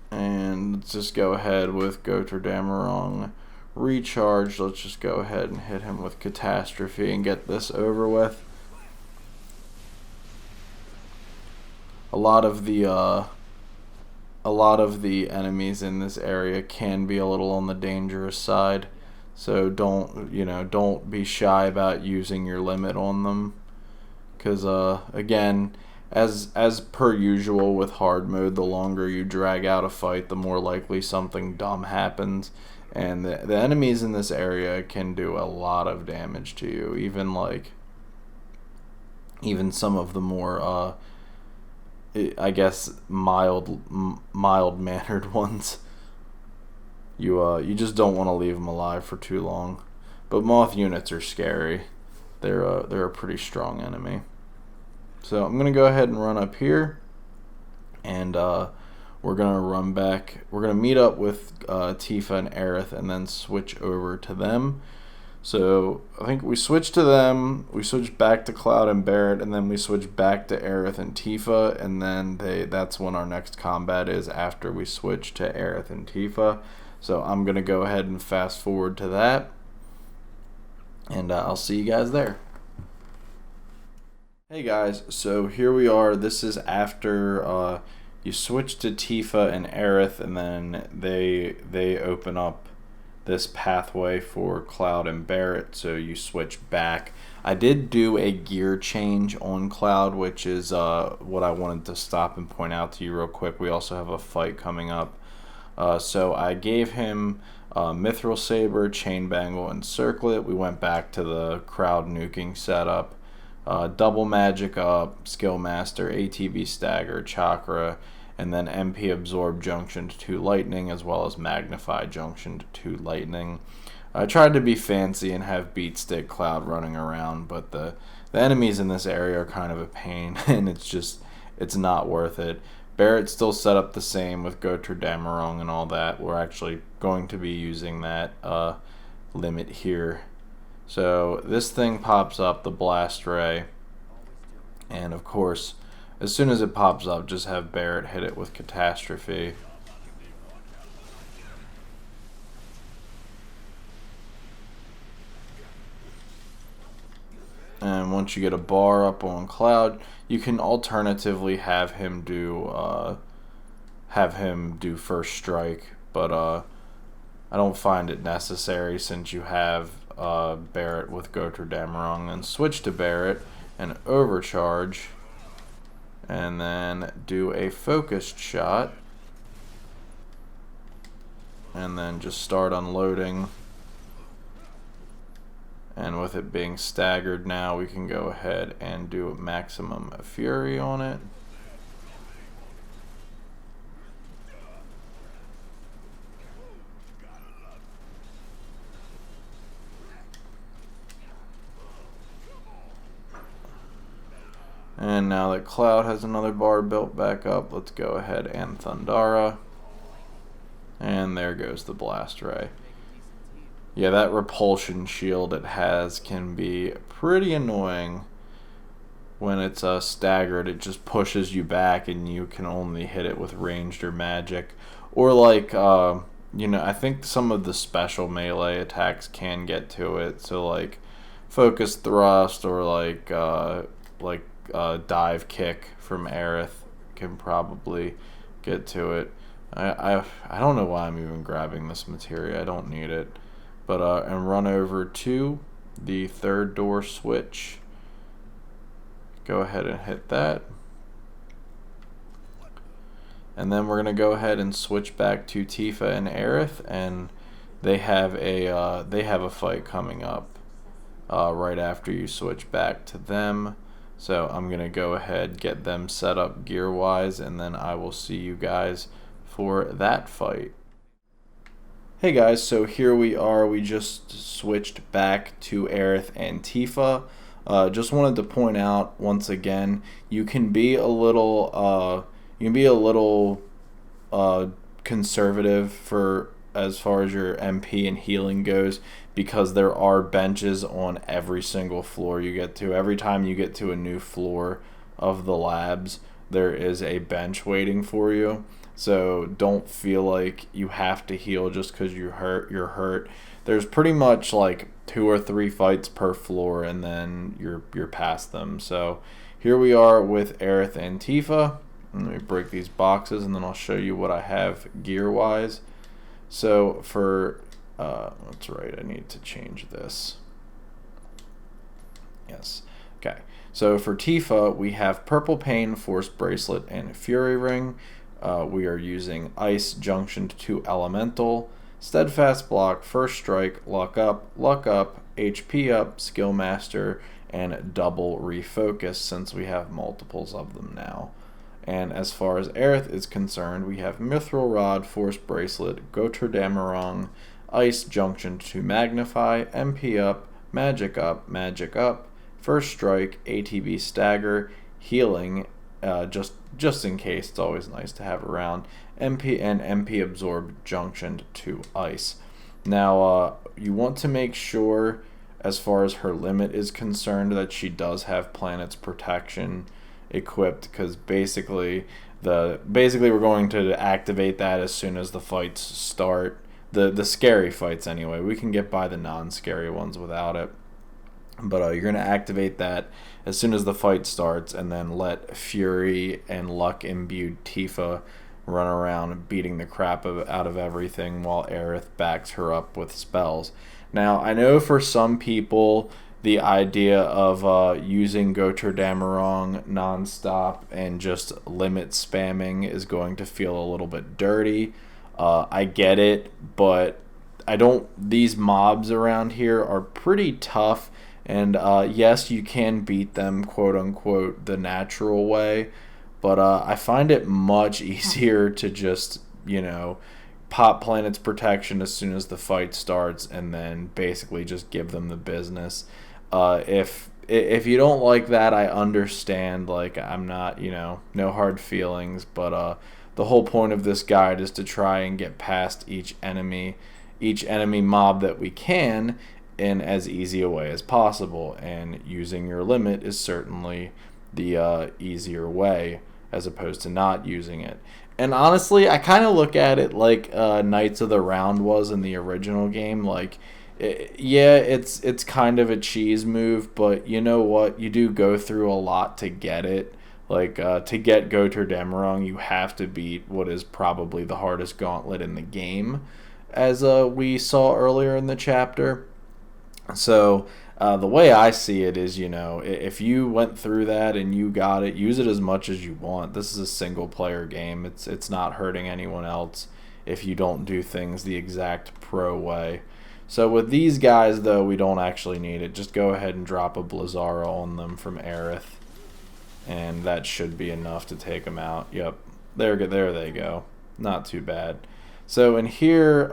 And let's just go ahead with Götterdämmerung recharge. Let's just go ahead and hit him with catastrophe and get this over with. A lot of the enemies in this area can be a little on the dangerous side, so don't be shy about using your limit on them, because again, as per usual with hard mode, the longer you drag out a fight, the more likely something dumb happens, and the enemies in this area can do a lot of damage to you, even some of the more I guess mild-mannered ones. You just don't want to leave them alive for too long. But moth units are scary. They're a pretty strong enemy. So I'm gonna go ahead and run up here, and we're gonna run back. We're gonna meet up with Tifa and Aerith, and then switch over to them. So I think we switched to them, we switched back to Cloud and Barrett, and then we switched back to Aerith and Tifa, and then that's when our next combat is, after we switch to Aerith and Tifa. So I'm going to go ahead and fast forward to that. and I'll see you guys there. Hey guys, so here we are. This is after you switch to Tifa and Aerith, and then they open up this pathway for Cloud and Barret, so you switch back. I did do a gear change on Cloud, which is what I wanted to stop and point out to you real quick. We also have a fight coming up. So I gave him Mithril Saber, Chain Bangle, and Circlet. We went back to the crowd nuking setup. Double Magic Up, Skill Master, ATB Stagger, Chakra, and then MP Absorb Junction to 2 Lightning, as well as Magnify Junction to 2 Lightning. I tried to be fancy and have Beat Stick Cloud running around, but the enemies in this area are kind of a pain, and it's not worth it. Barret's still set up the same with Goter Damarong and all that. We're actually going to be using that limit here. So this thing pops up, the Blast Ray, and of course, as soon as it pops up, just have Barret hit it with Catastrophe. And once you get a bar up on Cloud, you can alternatively have him do First Strike, but I don't find it necessary since you have Barret with Goter Damarong. And switch to Barret and overcharge, and then do a focused shot, and then just start unloading. And with it being staggered now, we can go ahead and do a maximum fury on it. And now that Cloud has another bar built back up, let's go ahead and Thundara. And there goes the Blast Ray. Yeah, that repulsion shield it has can be pretty annoying when it's staggered. It just pushes you back and you can only hit it with ranged or magic. Or like, I think some of the special melee attacks can get to it. So like Focus Thrust or like Dive Kick from Aerith can probably get to it. I don't know why I'm even grabbing this materia. I don't need it. But and run over to the third door switch. Go ahead and hit that. And then we're going to go ahead and switch back to Tifa and Aerith, and they have a fight coming up right after you switch back to them. So I'm going to go ahead, get them set up gear-wise, and then I will see you guys for that fight. Hey guys, so here we are. We just switched back to Aerith and Tifa. Just wanted to point out once again, you can be a little conservative for as far as your MP and healing goes, because there are benches on every single floor you get to. Every time you get to a new floor of the labs, there is a bench waiting for you. So don't feel like you have to heal just because you're hurt. There's pretty much like 2 or 3 fights per floor, and then you're past them. So here we are with Aerith and Tifa. Let me break these boxes, and then I'll show you what I have gear-wise. So for that's right, I need to change this. Yes. Okay. So for Tifa, we have Purple Pain, Force Bracelet, and Fury Ring. We are using Ice Junction to 2 Elemental, Steadfast Block, First Strike, Luck Up, HP Up, Skill Master, and Double Refocus, since we have multiples of them now. And as far as Aerith is concerned, we have Mithril Rod, Force Bracelet, Goter Damarong, Ice Junction to Magnify, MP Up, Magic Up, First Strike, ATB Stagger, Healing, just in case, it's always nice to have around, MP and MP Absorb Junction to Ice. Now, you want to make sure, as far as her limit is concerned, that she does have Planet's Protection equipped, because basically we're going to activate that as soon as the fights start. The scary fights anyway. We can get by the non-scary ones without it. But you're going to activate that as soon as the fight starts, and then let Fury and Luck imbued Tifa run around beating the crap out of everything while Aerith backs her up with spells. Now, I know for some people the idea of using Gotterdammerung nonstop and just limit spamming is going to feel a little bit dirty. I get it, but I don't. These mobs around here are pretty tough, and yes, you can beat them, quote unquote, the natural way, but I find it much easier to just, pop Planet's Protection as soon as the fight starts, and then basically just give them the business. If you don't like that, I understand. Like, I'm not, no hard feelings, but the whole point of this guide is to try and get past each enemy mob that we can in as easy a way as possible, and using your limit is certainly the easier way as opposed to not using it. And honestly, I kind of look at it like Knights of the Round was in the original game. Like, it's kind of a cheese move, but you know what? You do go through a lot to get it. Like, to get Gotterdammerung, you have to beat what is probably the hardest gauntlet in the game, as we saw earlier in the chapter. So, the way I see it is, if you went through that and you got it, use it as much as you want. This is a single-player game. It's not hurting anyone else if you don't do things the exact pro way. So with these guys, though, we don't actually need it. Just go ahead and drop a Blizzara on them from Aerith, and that should be enough to take them out. Yep, there they go. Not too bad. So in here,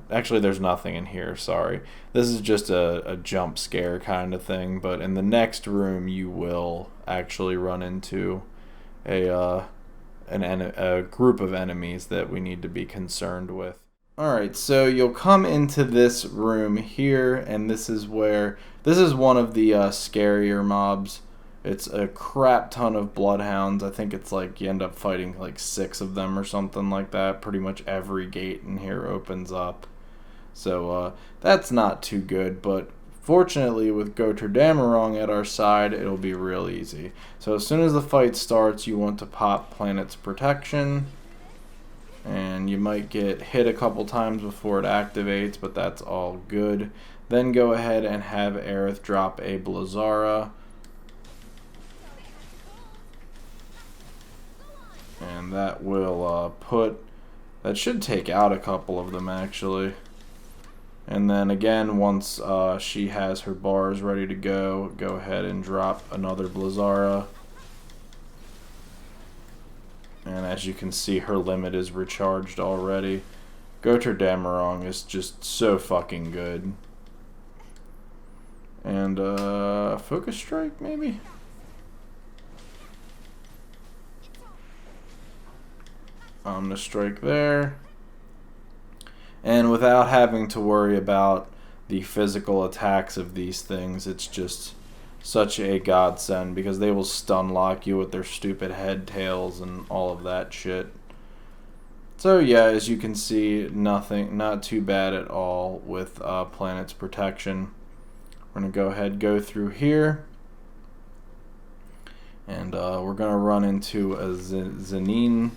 actually there's nothing in here, sorry. This is just a jump scare kind of thing, but in the next room you will actually run into a group of enemies that we need to be concerned with. Alright, so you'll come into this room here, and this is one of the scarier mobs. It's a crap ton of bloodhounds. I think it's like you end up fighting like 6 of them or something like that. Pretty much every gate in here opens up. So that's not too good, but fortunately with Gotterdammerung at our side, it'll be real easy. So as soon as the fight starts, you want to pop Planet's Protection, and you might get hit a couple times before it activates, but that's all good. Then go ahead and have Aerith drop a Blizzara. And that will that should take out a couple of them actually. And then again, once she has her bars ready to go ahead and drop another Blizzara. And as you can see, her limit is recharged already. Gotterdammerung is just so fucking good. And Focus Strike maybe? Strike there. And without having to worry about the physical attacks of these things, it's just such a godsend because they will stun lock you with their stupid head tails and all of that shit. So yeah, as you can see, not too bad at all with Planet's Protection. We're going to go ahead, go through here. And we're going to run into a Zanine,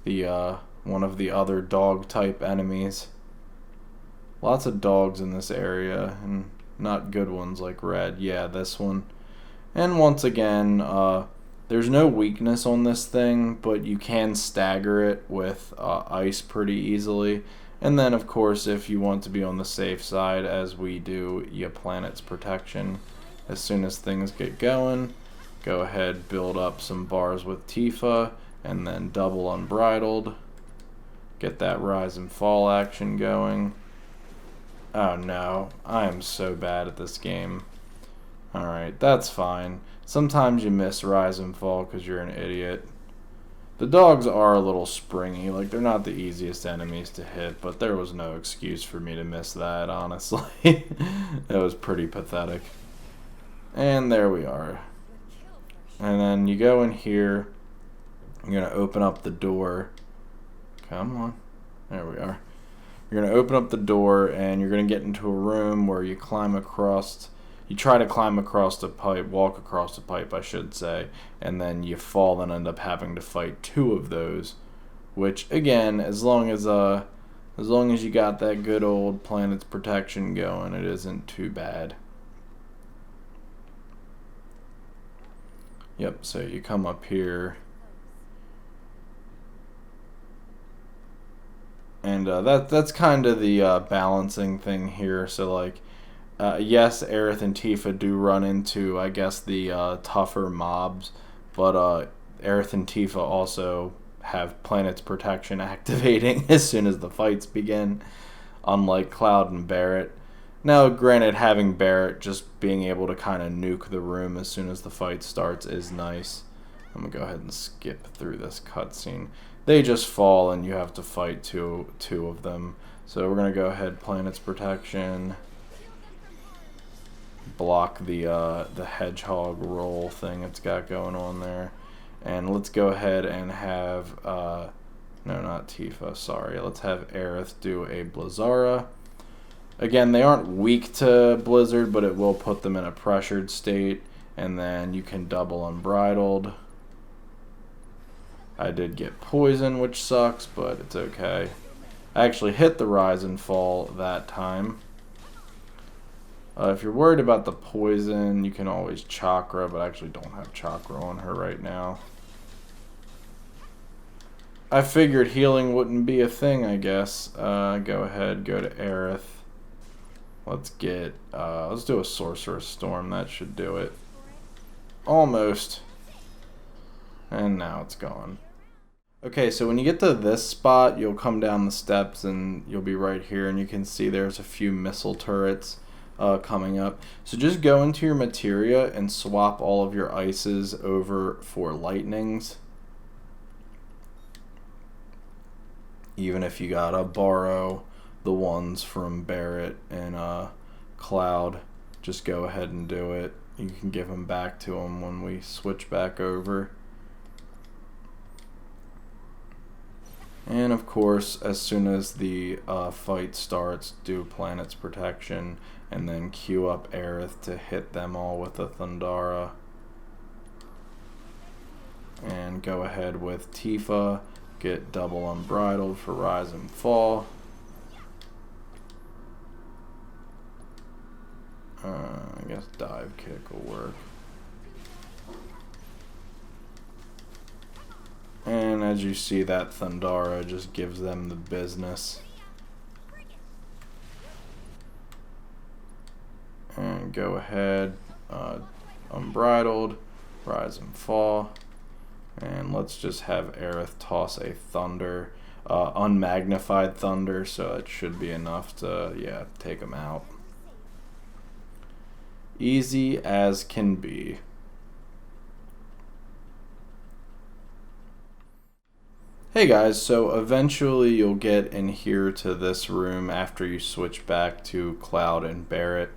the one of the other dog type enemies. Lots of dogs in this area, and not good ones like Red. Yeah, this one. And once again, there's no weakness on this thing, but you can stagger it with ice pretty easily. And then, of course, if you want to be on the safe side, as we do, you Planet's Protection. As soon as things get going, go ahead, build up some bars with Tifa, and then double Unbridled. Get that rise and fall action going. Oh no, I am so bad at this game. Alright, that's fine. Sometimes you miss rise and fall because you're an idiot. The dogs are a little springy, like they're not the easiest enemies to hit, but there was no excuse for me to miss that, honestly. It was pretty pathetic. And there we are. And then you go in here, you're going to open up the door. Come on. There we are. You're going to open up the door, and you're going to get into a room where you climb across. You try to climb across the pipe, walk across the pipe, I should say, and then you fall and end up having to fight 2 of those. Which, again, as long as you got that good old planet's protection going, it isn't too bad. Yep, so you come up here. And that's kind of the balancing thing here. So, like, yes, Aerith and Tifa do run into, I guess, the tougher mobs. But Aerith and Tifa also have Planet's Protection activating as soon as the fights begin, unlike Cloud and Barret. Now, granted, having Barret just being able to kind of nuke the room as soon as the fight starts is nice. I'm going to go ahead and skip through this cutscene. They just fall and you have to fight two of them. So we're going to go ahead, Planet's Protection. Block the hedgehog roll thing it's got going on there. And let's go ahead and have, no, not Tifa, sorry. Let's have Aerith do a Blizzara. Again, they aren't weak to Blizzard, but it will put them in a pressured state. And then you can double Unbridled. I did get poison, which sucks, but it's okay. I actually hit the rise and fall that time. If you're worried about the poison, you can always chakra, but I actually don't have chakra on her right now. I figured healing wouldn't be a thing, I guess. Go ahead, go to Aerith. Let's do a Sorcerer's Storm, that should do it. Almost. And now it's gone. Okay, so when you get to this spot, you'll come down the steps and you'll be right here, and you can see there's a few missile turrets coming up. So just go into your materia and swap all of your ices over for lightnings. Even if you gotta borrow the ones from Barret and Cloud, just go ahead and do it. You can give them back to them when we switch back over. And of course, as soon as the fight starts, do Planet's Protection, and then queue up Aerith to hit them all with a Thundara. And go ahead with Tifa, get double Unbridled for Rise and Fall. I guess Dive Kick will work. And as you see, that Thundara just gives them the business. And go ahead, Unbridled, Rise and Fall. And let's just have Aerith toss a Thunder, unmagnified Thunder, so it should be enough to, yeah, take them out. Easy as can be. Hey guys, so eventually you'll get in here to this room after you switch back to Cloud and Barret.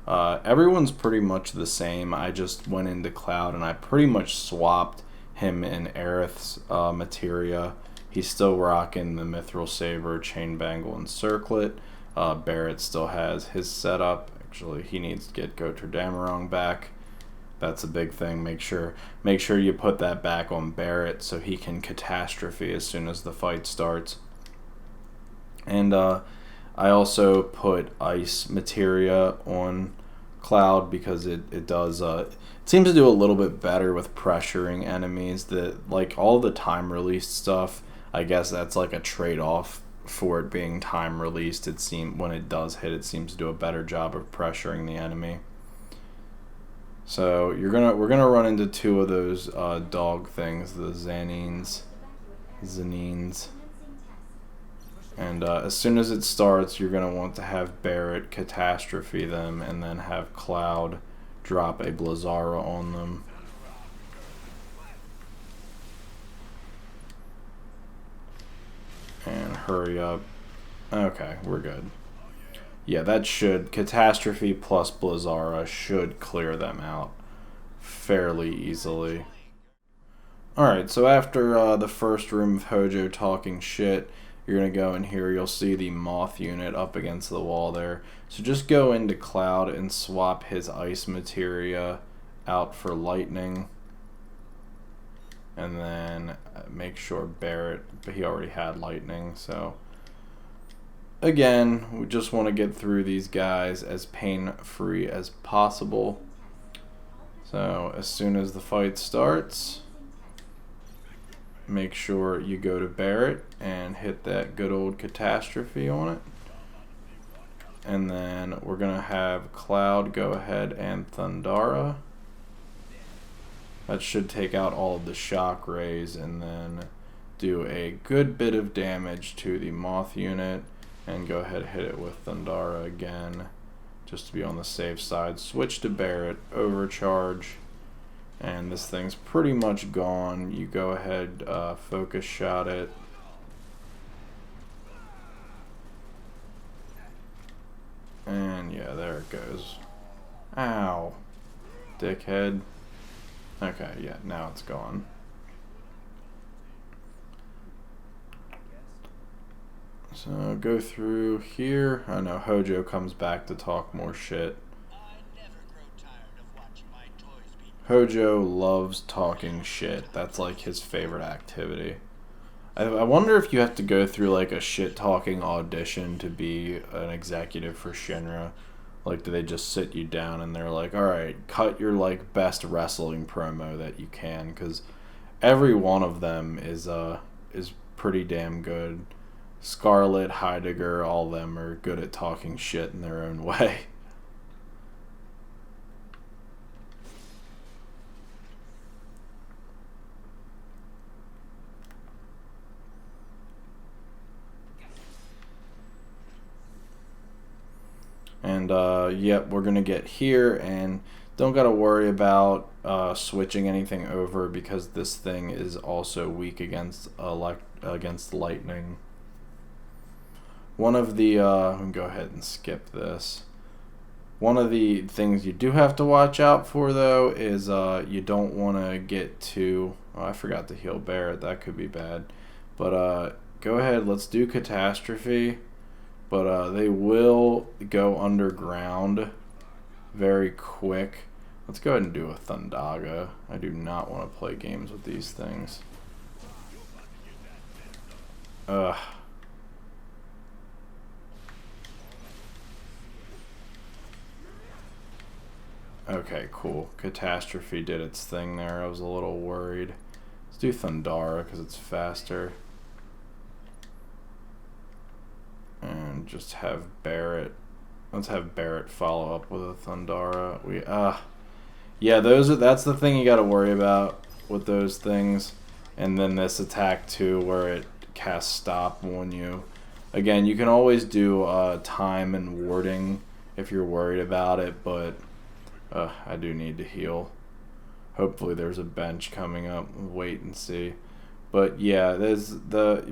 Everyone's pretty much the same. I just went into Cloud and I pretty much swapped him in Aerith's materia. He's still rocking the Mithril Saber, Chain Bangle, and Circlet. Barret still has his setup. Actually, he needs to get Gotra Damarong back. That's a big thing. Make sure you put that back on Barret so he can catastrophe as soon as the fight starts. And I also put ice materia on Cloud because it does it seems to do a little bit better with pressuring enemies. That, like, all the time released stuff, I guess that's like a trade-off for it being time released. It seems when it does hit, it seems to do a better job of pressuring the enemy. So we're gonna run into 2 of those dog things, the Zanines, and as soon as it starts, you're gonna want to have Barret catastrophe them, and then have Cloud drop a Blizzara on them. And hurry up. Okay, we're good. Yeah, that should, Catastrophe plus Blizzara should clear them out fairly easily. Alright, so after the first room of Hojo talking shit, you're going to go in here. You'll see the Moth unit up against the wall there. So just go into Cloud and swap his ice materia out for lightning. And then make sure Barret, but he already had lightning, so again, we just want to get through these guys as pain-free as possible. So as soon as the fight starts, make sure you go to Barret and hit that good old catastrophe on it. And then we're going to have Cloud go ahead and Thundara. That should take out all of the shock rays and then do a good bit of damage to the Moth unit. And go ahead and hit it with Thundara again, just to be on the safe side. Switch to Barret, overcharge, and this thing's pretty much gone. You go ahead, focus shot it. And yeah, there it goes. Ow. Dickhead. Okay, yeah, now it's gone. So go through here. I know Hojo comes back to talk more shit. Hojo loves talking shit. That's like his favorite activity. I wonder if you have to go through like a shit talking audition to be an executive for Shinra. Like, do they just sit you down and they're like, all right, cut your like best wrestling promo that you can, because every one of them is pretty damn good. Scarlet, Heidegger, all of them are good at talking shit in their own way. And yep, we're gonna get here, and don't gotta worry about switching anything over, because this thing is also weak against lightning. One of the I'm gonna go ahead and skip this. One of the things you do have to watch out for, though, is you don't want to get too... Oh, I forgot to heal Barret. That could be bad. But go ahead. Let's do Catastrophe. But they will go underground very quick. Let's go ahead and do a Thundaga. I do not want to play games with these things. Ugh. Okay, cool. Catastrophe did its thing there. I was a little worried. Let's do Thundara because it's faster. And just have Barret. Let's have Barret follow up with a Thundara. Yeah, that's the thing you got to worry about with those things. And then this attack too, where it casts stop on you. Again, you can always do time and warding if you're worried about it, but I do need to heal. Hopefully there's a bench coming up. Wait and see. But yeah,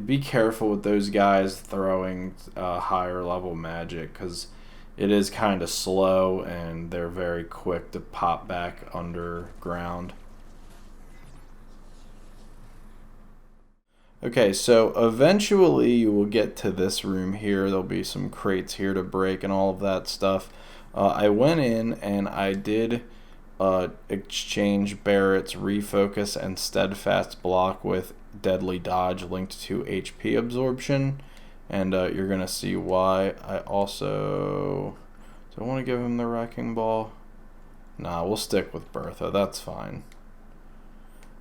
be careful with those guys throwing higher level magic, because it is kind of slow and they're very quick to pop back underground. Okay, so eventually you will get to this room here. There'll be some crates here to break and all of that stuff. I went in and I did exchange Barret's Refocus and Steadfast block with Deadly Dodge linked to HP absorption, and you're going to see why. I also... Do I want to give him the Wrecking Ball? Nah, we'll stick with Bertha. That's fine.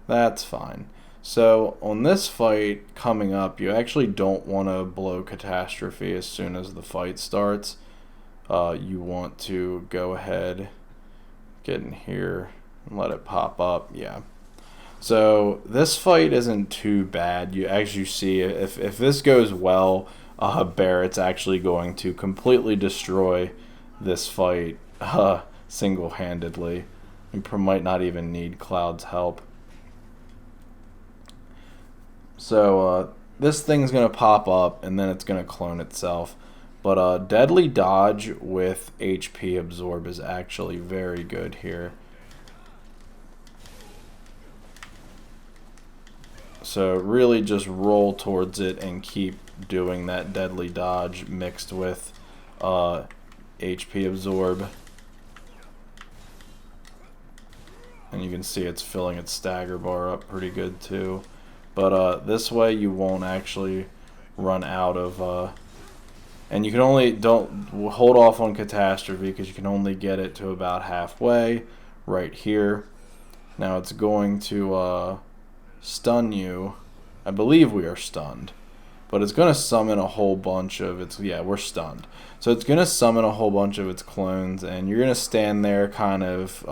That's fine. So on this fight coming up, you actually don't want to blow Catastrophe as soon as the fight starts. You want to go ahead, get in here, and let it pop up. Yeah. So this fight isn't too bad. You actually see if this goes well, Barret's actually going to completely destroy this fight single-handedly. You might not even need Cloud's help. So this thing's going to pop up, and then it's going to clone itself. But Deadly Dodge with HP Absorb is actually very good here. So really just roll towards it and keep doing that deadly dodge mixed with HP absorb. And you can see it's filling its stagger bar up pretty good too. But this way you won't actually run out of... and you can only... don't hold off on Catastrophe because you can only get it to about halfway right here. Now it's going to stun you. I believe we are stunned. But it's going to summon a whole bunch of its... yeah, we're stunned. So it's going to summon a whole bunch of its clones, and you're going to stand there kind of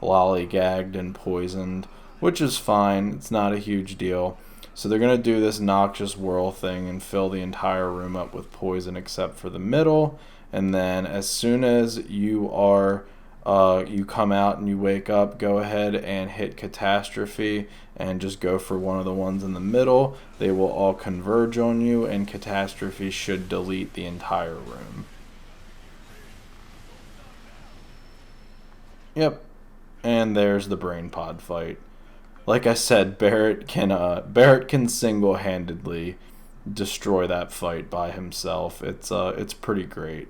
lollygagged and poisoned, which is fine. It's not a huge deal. So they're going to do this noxious whirl thing and fill the entire room up with poison except for the middle. And then as soon as you are... you come out and you wake up, go ahead and hit Catastrophe and just go for one of the ones in the middle. They will all converge on you, and Catastrophe should delete the entire room. Yep. And there's the brain pod fight. Like I said, Barrett can single-handedly destroy that fight by himself. It's pretty great.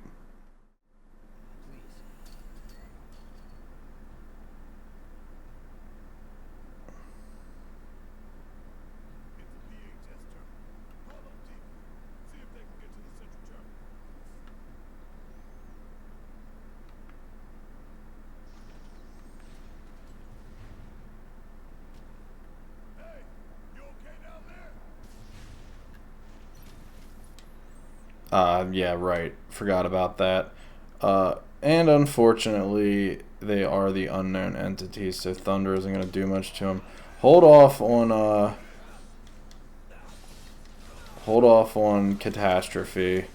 Yeah, right. Forgot about that. And unfortunately, they are the unknown entities, so Thunder isn't going to do much to them. Hold off on Catastrophe.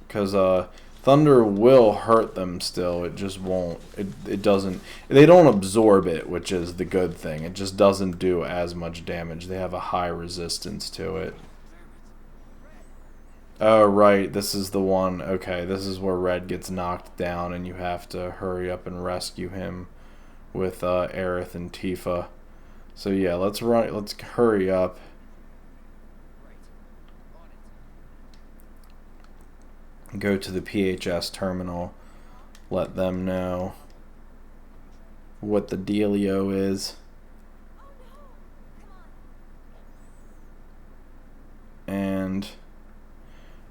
Because Thunder will hurt them still. It just won't. It doesn't. They don't absorb it, which is the good thing. It just doesn't do as much damage. They have a high resistance to it. Oh, right. This is the one. Okay, this is where Red gets knocked down, and you have to hurry up and rescue him with Aerith and Tifa. So yeah, let's hurry up. Go to the PHS terminal, let them know what the dealio is. And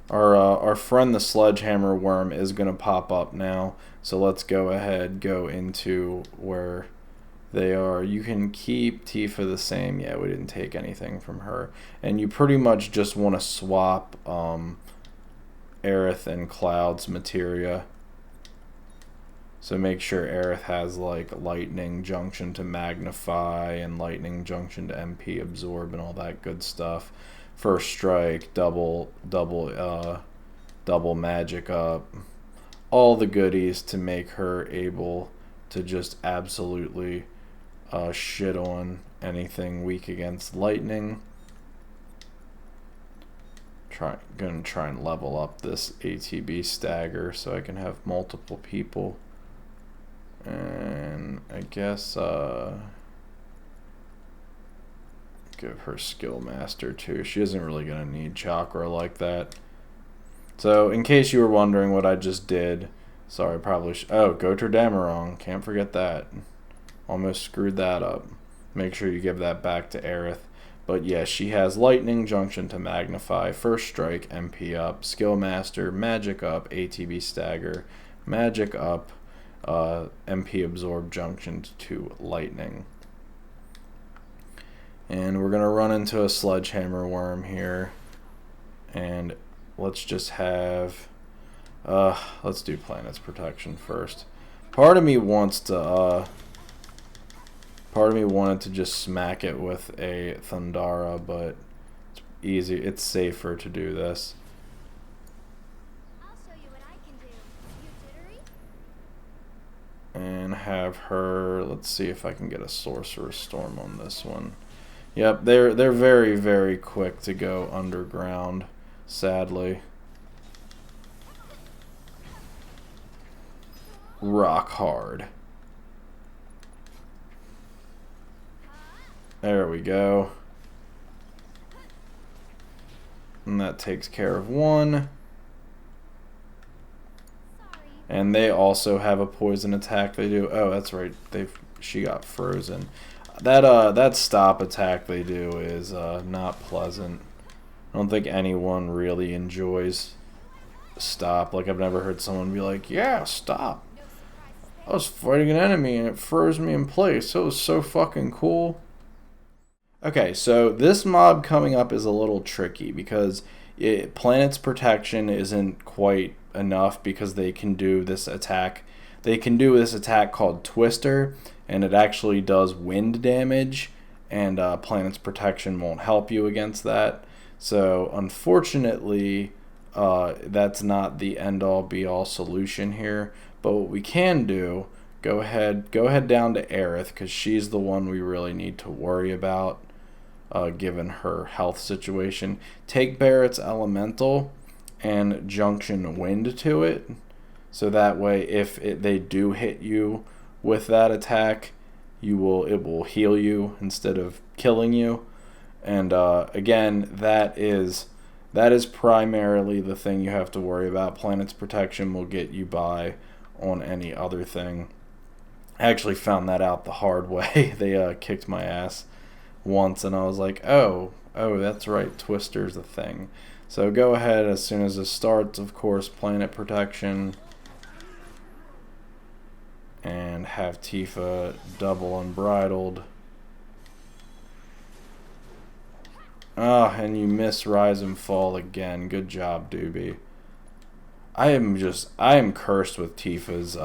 our friend the Sledgehammer Worm is going to pop up now. So let's go ahead, go into where they are. You can keep Tifa the same. Yeah, we didn't take anything from her. And you pretty much just want to swap... Aerith and Cloud's materia. So make sure Aerith has like lightning junction to magnify and lightning junction to MP absorb and all that good stuff. First strike, double magic up. All the goodies to make her able to just absolutely shit anything weak against lightning. Gonna try and level up this ATB stagger so I can have multiple people. And I guess give her skill master too. She isn't really gonna need chakra like that. So in case you were wondering what I just did, sorry, probably oh, Goter Damarong, can't forget that. Almost screwed that up. Make sure you give that back to Aerith. But yeah, she has lightning junction to magnify, first strike, MP up, skill master, magic up, ATB stagger, magic up, MP absorb junction to lightning. And we're gonna run into a Sledgehammer Worm here, and let's just have let's do Planet's Protection first. Part of me wanted to just smack it with a Thundara, but it's easy. It's safer to do this. I'll show you what I can do. You jittery? And have her. Let's see if I can get a Sorcerer's Storm on this one. Yep, they're very, very quick to go underground, sadly. Rock hard. There we go. And that takes care of one. And they also have a poison attack. They do. Oh, that's right. She got frozen. That stop attack they do is not pleasant. I don't think anyone really enjoys stop. Like, I've never heard someone be like, "Yeah, stop. I was fighting an enemy and it froze me in place. It was so fucking cool." Okay, so this mob coming up is a little tricky because Planet's protection isn't quite enough because they can do this attack. They can do this attack called Twister, and it actually does wind damage, and Planet's protection won't help you against that. So unfortunately, that's not the end-all be-all solution here. But what we can do, go ahead down to Aerith, because she's the one we really need to worry about. Given her health situation. Take Barrett's Elemental and Junction Wind to it, so that way if they do hit you with that attack, it will heal you instead of killing you. And again, that is primarily the thing you have to worry about. Planet's protection will get you by on any other thing. I actually found that out the hard way. They kicked my ass once, and I was like, oh, that's right, Twister's a thing. So go ahead, as soon as it starts, of course, Planet Protection, and have Tifa double unbridled. And you miss Rise and Fall again. Good job, Doobie. I am cursed with Tifa's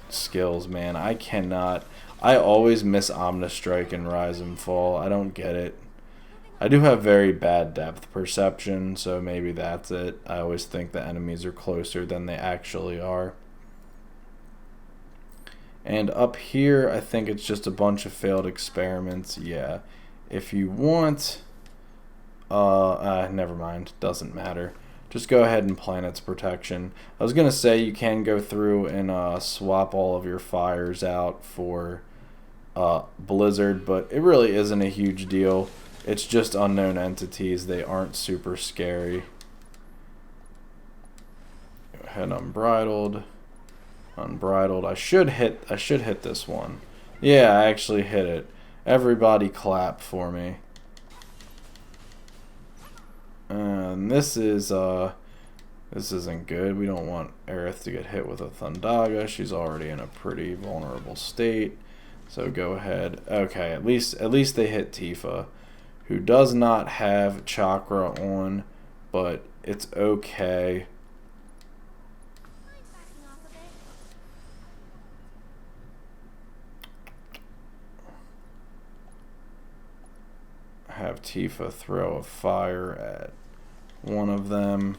skills, man. I always miss Omnistrike and Rise and Fall. I don't get it. I do have very bad depth perception, so maybe that's it. I always think the enemies are closer than they actually are. And up here, I think it's just a bunch of failed experiments. Yeah. If you want... never mind. Doesn't matter. Just go ahead and Planet's Protection. I was going to say you can go through and swap all of your fires out for Blizzard, but it really isn't a huge deal. It's just unknown entities. They aren't super scary. Go ahead, Unbridled. Unbridled. I should hit this one. Yeah, I actually hit it. Everybody clap for me. And this isn't good. We don't want Aerith to get hit with a Thundaga. She's already in a pretty vulnerable state. So go ahead. Okay, at least they hit Tifa, who does not have chakra on, but it's okay. Have Tifa throw a fire at one of them.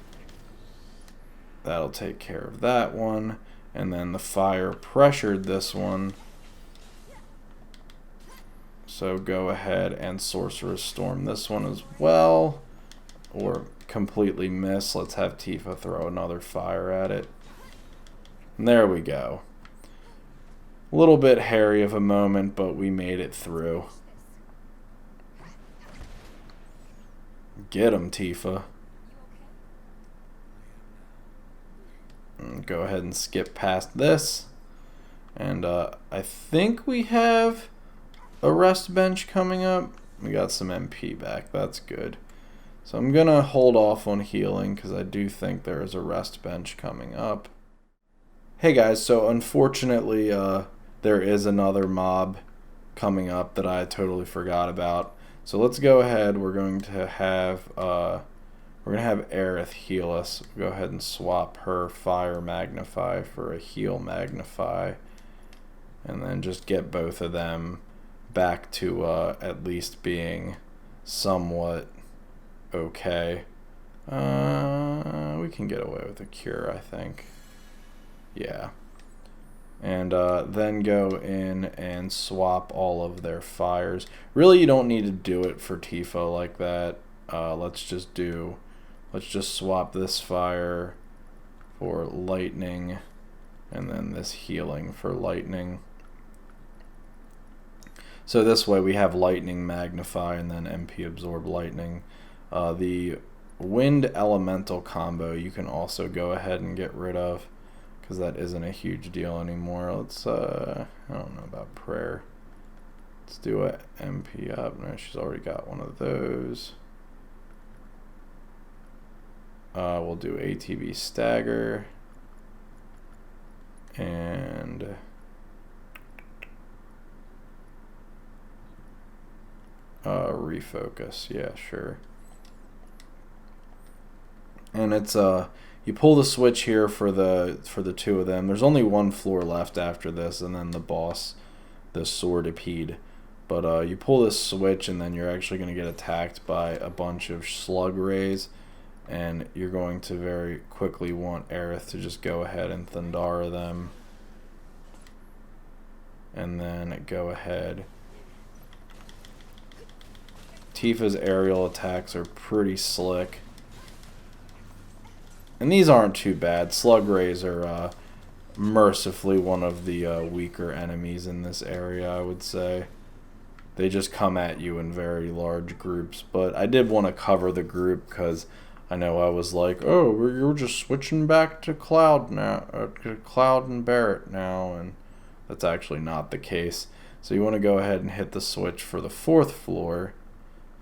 That'll take care of that one. And then the fire pressured this one. So go ahead and Sorcerer's Storm this one as well. Or completely miss. Let's have Tifa throw another fire at it. And there we go. A little bit hairy of a moment, but we made it through. Get him, Tifa. And go ahead and skip past this. And I think we have a rest bench coming up. We got some MP back. That's good. So I'm going to hold off on healing because I do think there is a rest bench coming up. Hey guys, so unfortunately there is another mob coming up that I totally forgot about. So let's go ahead. We're going to have Aerith heal us. Go ahead and swap her Fire Magnify for a Heal Magnify, and then just get both of them back to at least being somewhat okay. We can get away with a cure, I think. Yeah. And then go in and swap all of their fires. Really, you don't need to do it for Tifa like that. Let's just swap this fire for lightning, and then this healing for lightning. So this way we have lightning magnify and then MP absorb lightning. The wind elemental combo you can also go ahead and get rid of, because that isn't a huge deal anymore. Let's I don't know about prayer. Let's do a MP up. No, she's already got one of those. We'll do ATB stagger and refocus. Yeah, sure. And it's you pull the switch here for the two of them. There's only one floor left after this, and then the boss, the Swordipede. But you pull this switch, and then you're actually going to get attacked by a bunch of slug rays, and you're going to very quickly want Aerith to just go ahead and Thundara them, and then go ahead. Tifa's aerial attacks are pretty slick. And these aren't too bad. Slug rays are mercifully one of the weaker enemies in this area, I would say. They just come at you in very large groups. But I did want to cover the group because I know I was like, oh, we're just switching back to Cloud now, to Cloud and Barret now, and that's actually not the case. So you want to go ahead and hit the switch for the 4th floor,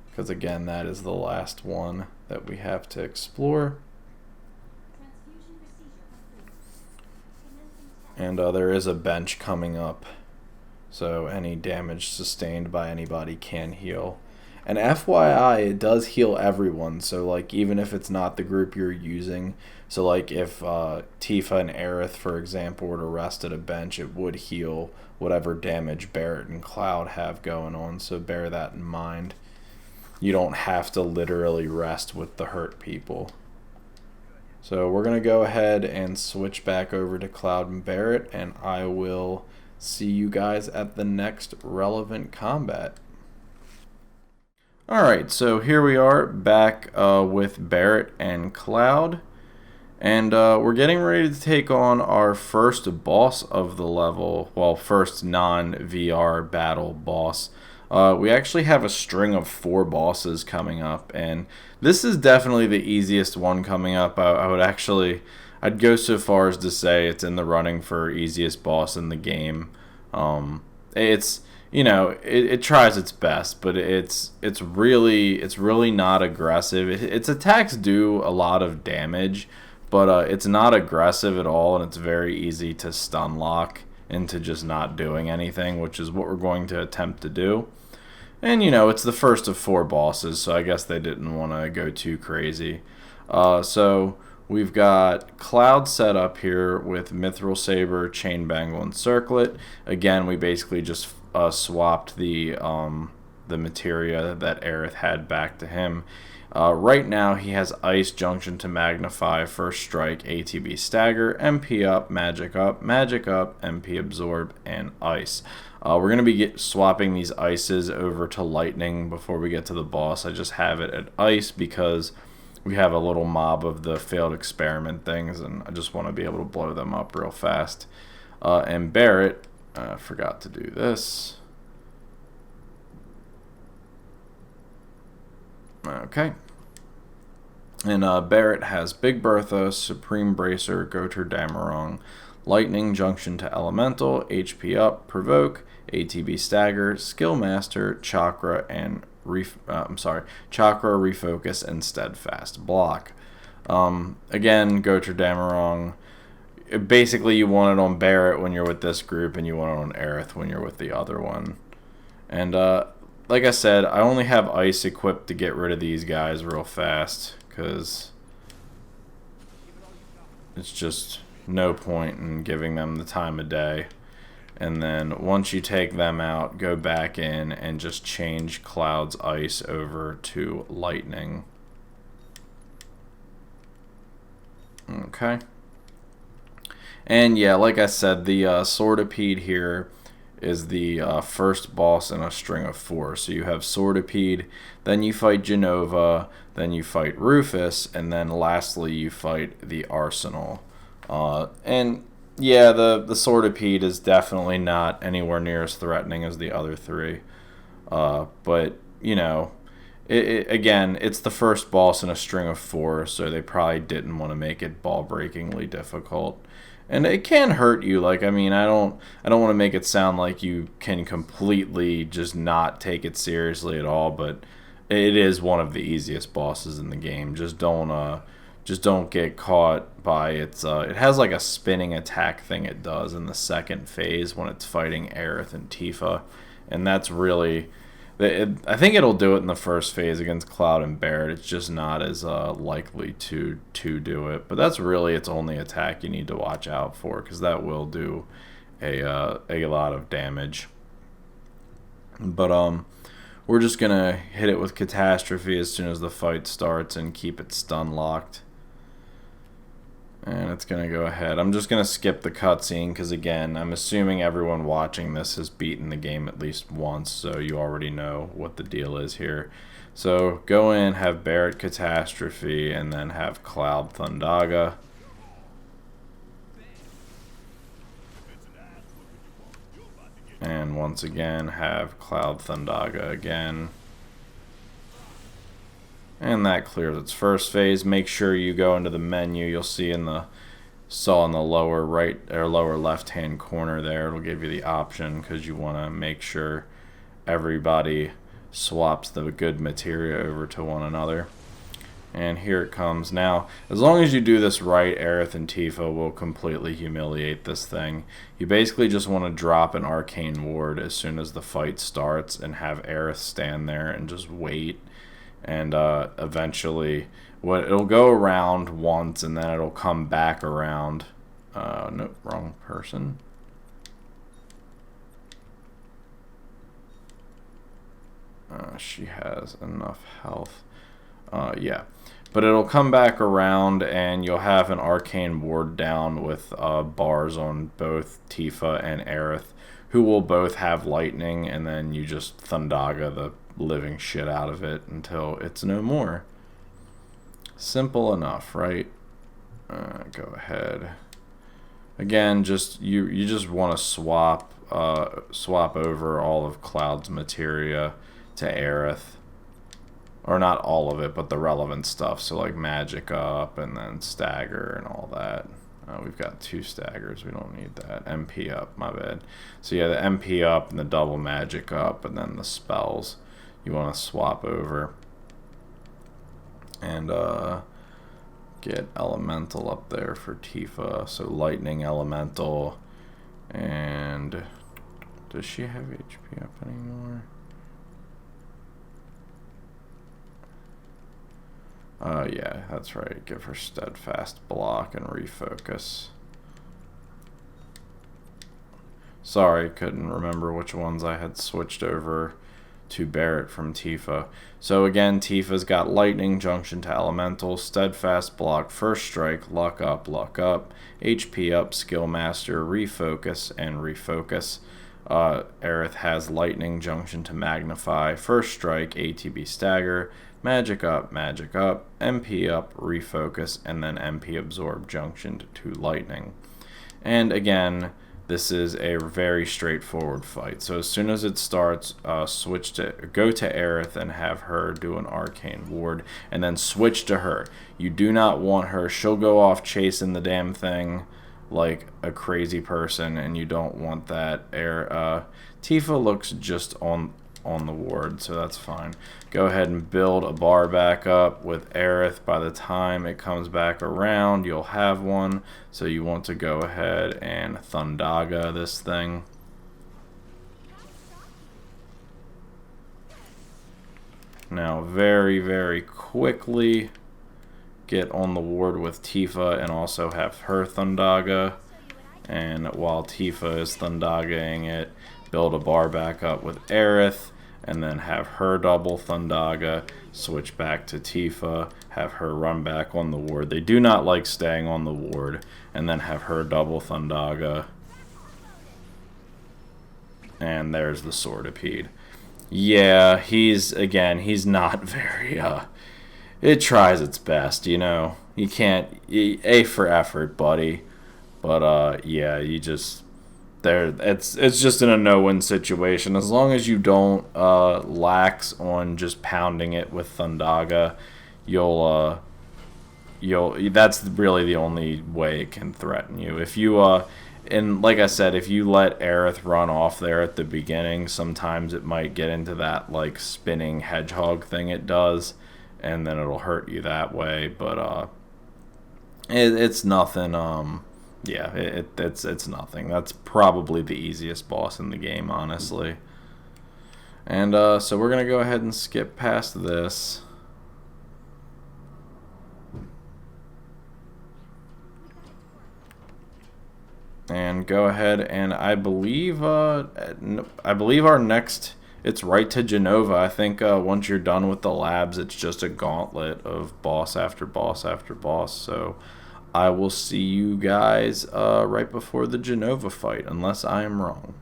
because again, that is the last one that we have to explore. And there is a bench coming up, so any damage sustained by anybody can heal. And FYI, it does heal everyone, so like even if it's not the group you're using, so like if Tifa and Aerith, for example, were to rest at a bench, it would heal whatever damage Barret and Cloud have going on, so bear that in mind. You don't have to literally rest with the hurt people. So we're going to go ahead and switch back over to Cloud and Barret, and I will see you guys at the next relevant combat. Alright, so here we are back with Barret and Cloud, and we're getting ready to take on our first boss of the level, well, first non-VR battle boss. We actually have a string of 4 bosses coming up, and this is definitely the easiest one coming up. I'd go so far as to say it's in the running for easiest boss in the game. It's, you know, it tries its best, but it's really not aggressive. Its attacks do a lot of damage, but it's not aggressive at all, and it's very easy to stun lock into just not doing anything, which is what we're going to attempt to do. And, you know, it's the first of 4 bosses, so I guess they didn't want to go too crazy. So we've got Cloud set up here with Mithril Saber, Chain Bangle, and Circlet. Again, we basically just swapped the materia that Aerith had back to him. Right now, he has Ice, Junction to Magnify, First Strike, ATB Stagger, MP up, Magic up, MP Absorb, and Ice. We're going to be swapping these ices over to lightning before we get to the boss. I just have it at ice because we have a little mob of the failed experiment things, and I just want to be able to blow them up real fast. And Barret, I forgot to do this. Okay. And Barret has Big Bertha, Supreme Bracer, Goter Damarong, Lightning, Junction to Elemental, HP up, Provoke, ATB Stagger, Skill Master, Chakra, and Chakra, Refocus, and Steadfast Block. Again, Goter Damarong. Basically, you want it on Barret when you're with this group, and you want it on Aerith when you're with the other one. And like I said, I only have Ice equipped to get rid of these guys real fast, because it's just no point in giving them the time of day. And then once you take them out, go back in and just change Cloud's Ice over to Lightning. Okay. And yeah, like I said, the Swordipede here is the first boss in a string of 4. So you have Swordipede, then you fight Jenova, then you fight Rufus, and then lastly you fight the Arsenal. And Yeah, the Swordipede is definitely not anywhere near as threatening as the other three. But you know, again, it's the first boss in a string of four, so they probably didn't want to make it ball-breakingly difficult. And it can hurt you. Like, I mean, I don't want to make it sound like you can completely just not take it seriously at all, but it is one of the easiest bosses in the game. Just don't get caught by its. It has like a spinning attack thing it does in the second phase when it's fighting Aerith and Tifa, and that's really. I think it'll do it in the first phase against Cloud and Barret. It's just not as likely to do it. But that's really its only attack you need to watch out for, because that will do a lot of damage. But we're just gonna hit it with Catastrophe as soon as the fight starts and keep it stun locked. And it's going to go ahead. I'm just going to skip the cutscene because, again, I'm assuming everyone watching this has beaten the game at least once, so you already know what the deal is here. So go in, have Barret Catastrophe, and then have Cloud Thundaga. And once again, have Cloud Thundaga again. And that clears its first phase. Make sure you go into the menu. You'll see in the lower right or lower left hand corner there, it'll give you the option because you want to make sure everybody swaps the good materia over to one another. And here it comes. Now, as long as you do this right, Aerith and Tifa will completely humiliate this thing. You basically just want to drop an arcane ward as soon as the fight starts and have Aerith stand there and just wait. And eventually, it'll go around once, and then it'll come back around. No, wrong person. She has enough health. Yeah, but it'll come back around, and you'll have an arcane ward down with bars on both Tifa and Aerith, who will both have lightning, and then you just Thundaga the living shit out of it until it's no more. Simple enough, right? Go ahead. Again, you just want to swap over all of Cloud's materia to Aerith, or not all of it, but the relevant stuff. So like magic up and then stagger and all that. We've got 2 staggers. We don't need that. MP up, my bad. So yeah, the MP up and the double magic up, and then the spells you want to swap over. And get elemental up there for Tifa. So lightning elemental. And does she have HP up anymore? Yeah, that's right. Give her steadfast block and refocus. Sorry, couldn't remember which ones I had switched over to Barret from Tifa. So again, Tifa's got lightning, junction to elemental, steadfast block, first strike, luck up, HP up, skill master, refocus, and refocus. Aerith has lightning, junction to magnify, first strike, ATB stagger, magic up, MP up, refocus, and then MP absorb, junction to lightning. And again, this is a very straightforward fight. So as soon as it starts, go to Aerith and have her do an arcane ward, and then switch to her. You do not want her. She'll go off chasing the damn thing like a crazy person, and you don't want that. Tifa looks just on the ward, so that's fine. Go ahead and build a bar back up with Aerith. By the time it comes back around, you'll have one, so you want to go ahead and Thundaga this thing. Now very, very quickly get on the ward with Tifa and also have her Thundaga. And while Tifa is Thundagaing it, build a bar back up with Aerith, and then have her double Thundaga, switch back to Tifa, have her run back on the ward. They do not like staying on the ward, and then have her double Thundaga. And there's the Swordipede. Yeah, he's not very, it tries its best, you know. You can't, A for effort, buddy. But yeah, you just there. It's just in a no-win situation. As long as you don't lax on just pounding it with Thundaga, you'll that's really the only way it can threaten you. If you and like I said, if you let Aerith run off there at the beginning, sometimes it might get into that like spinning hedgehog thing it does, and then it'll hurt you that way. But it's nothing. Yeah, it's nothing. That's probably the easiest boss in the game, honestly. And so we're gonna go ahead and skip past this. And go ahead and I believe our next, it's right to Jenova. I think once you're done with the labs, it's just a gauntlet of boss after boss after boss. So I will see you guys right before the Jenova fight, unless I am wrong.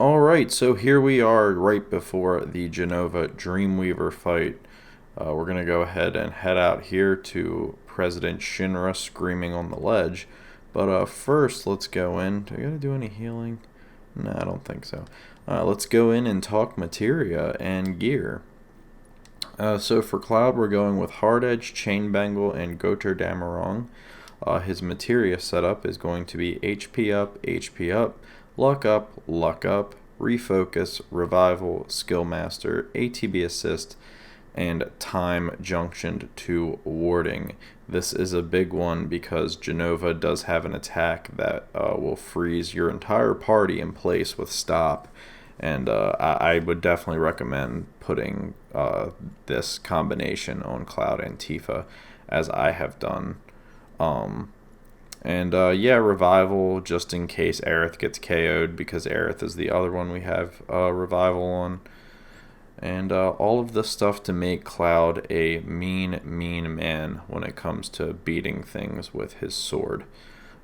Alright, so here we are right before the Jenova Dreamweaver fight. We're going to go ahead and head out here to President Shinra screaming on the ledge. But first, let's go in. Do I got to do any healing? No, I don't think so. Let's go in and talk materia and gear. So for Cloud, we're going with Hard Edge, Chain Bangle, and Goter Damarong. His materia setup is going to be HP up, Luck up, Refocus, Revival, Skill Master, ATB Assist, and Time Junctioned to Warding. This is a big one because Jenova does have an attack that will freeze your entire party in place with Stop. And I would definitely recommend putting this combination on Cloud and Tifa, as I have done. Yeah, Revival, just in case Aerith gets KO'd, because Aerith is the other one we have Revival on. And all of this stuff to make Cloud a mean man when it comes to beating things with his sword.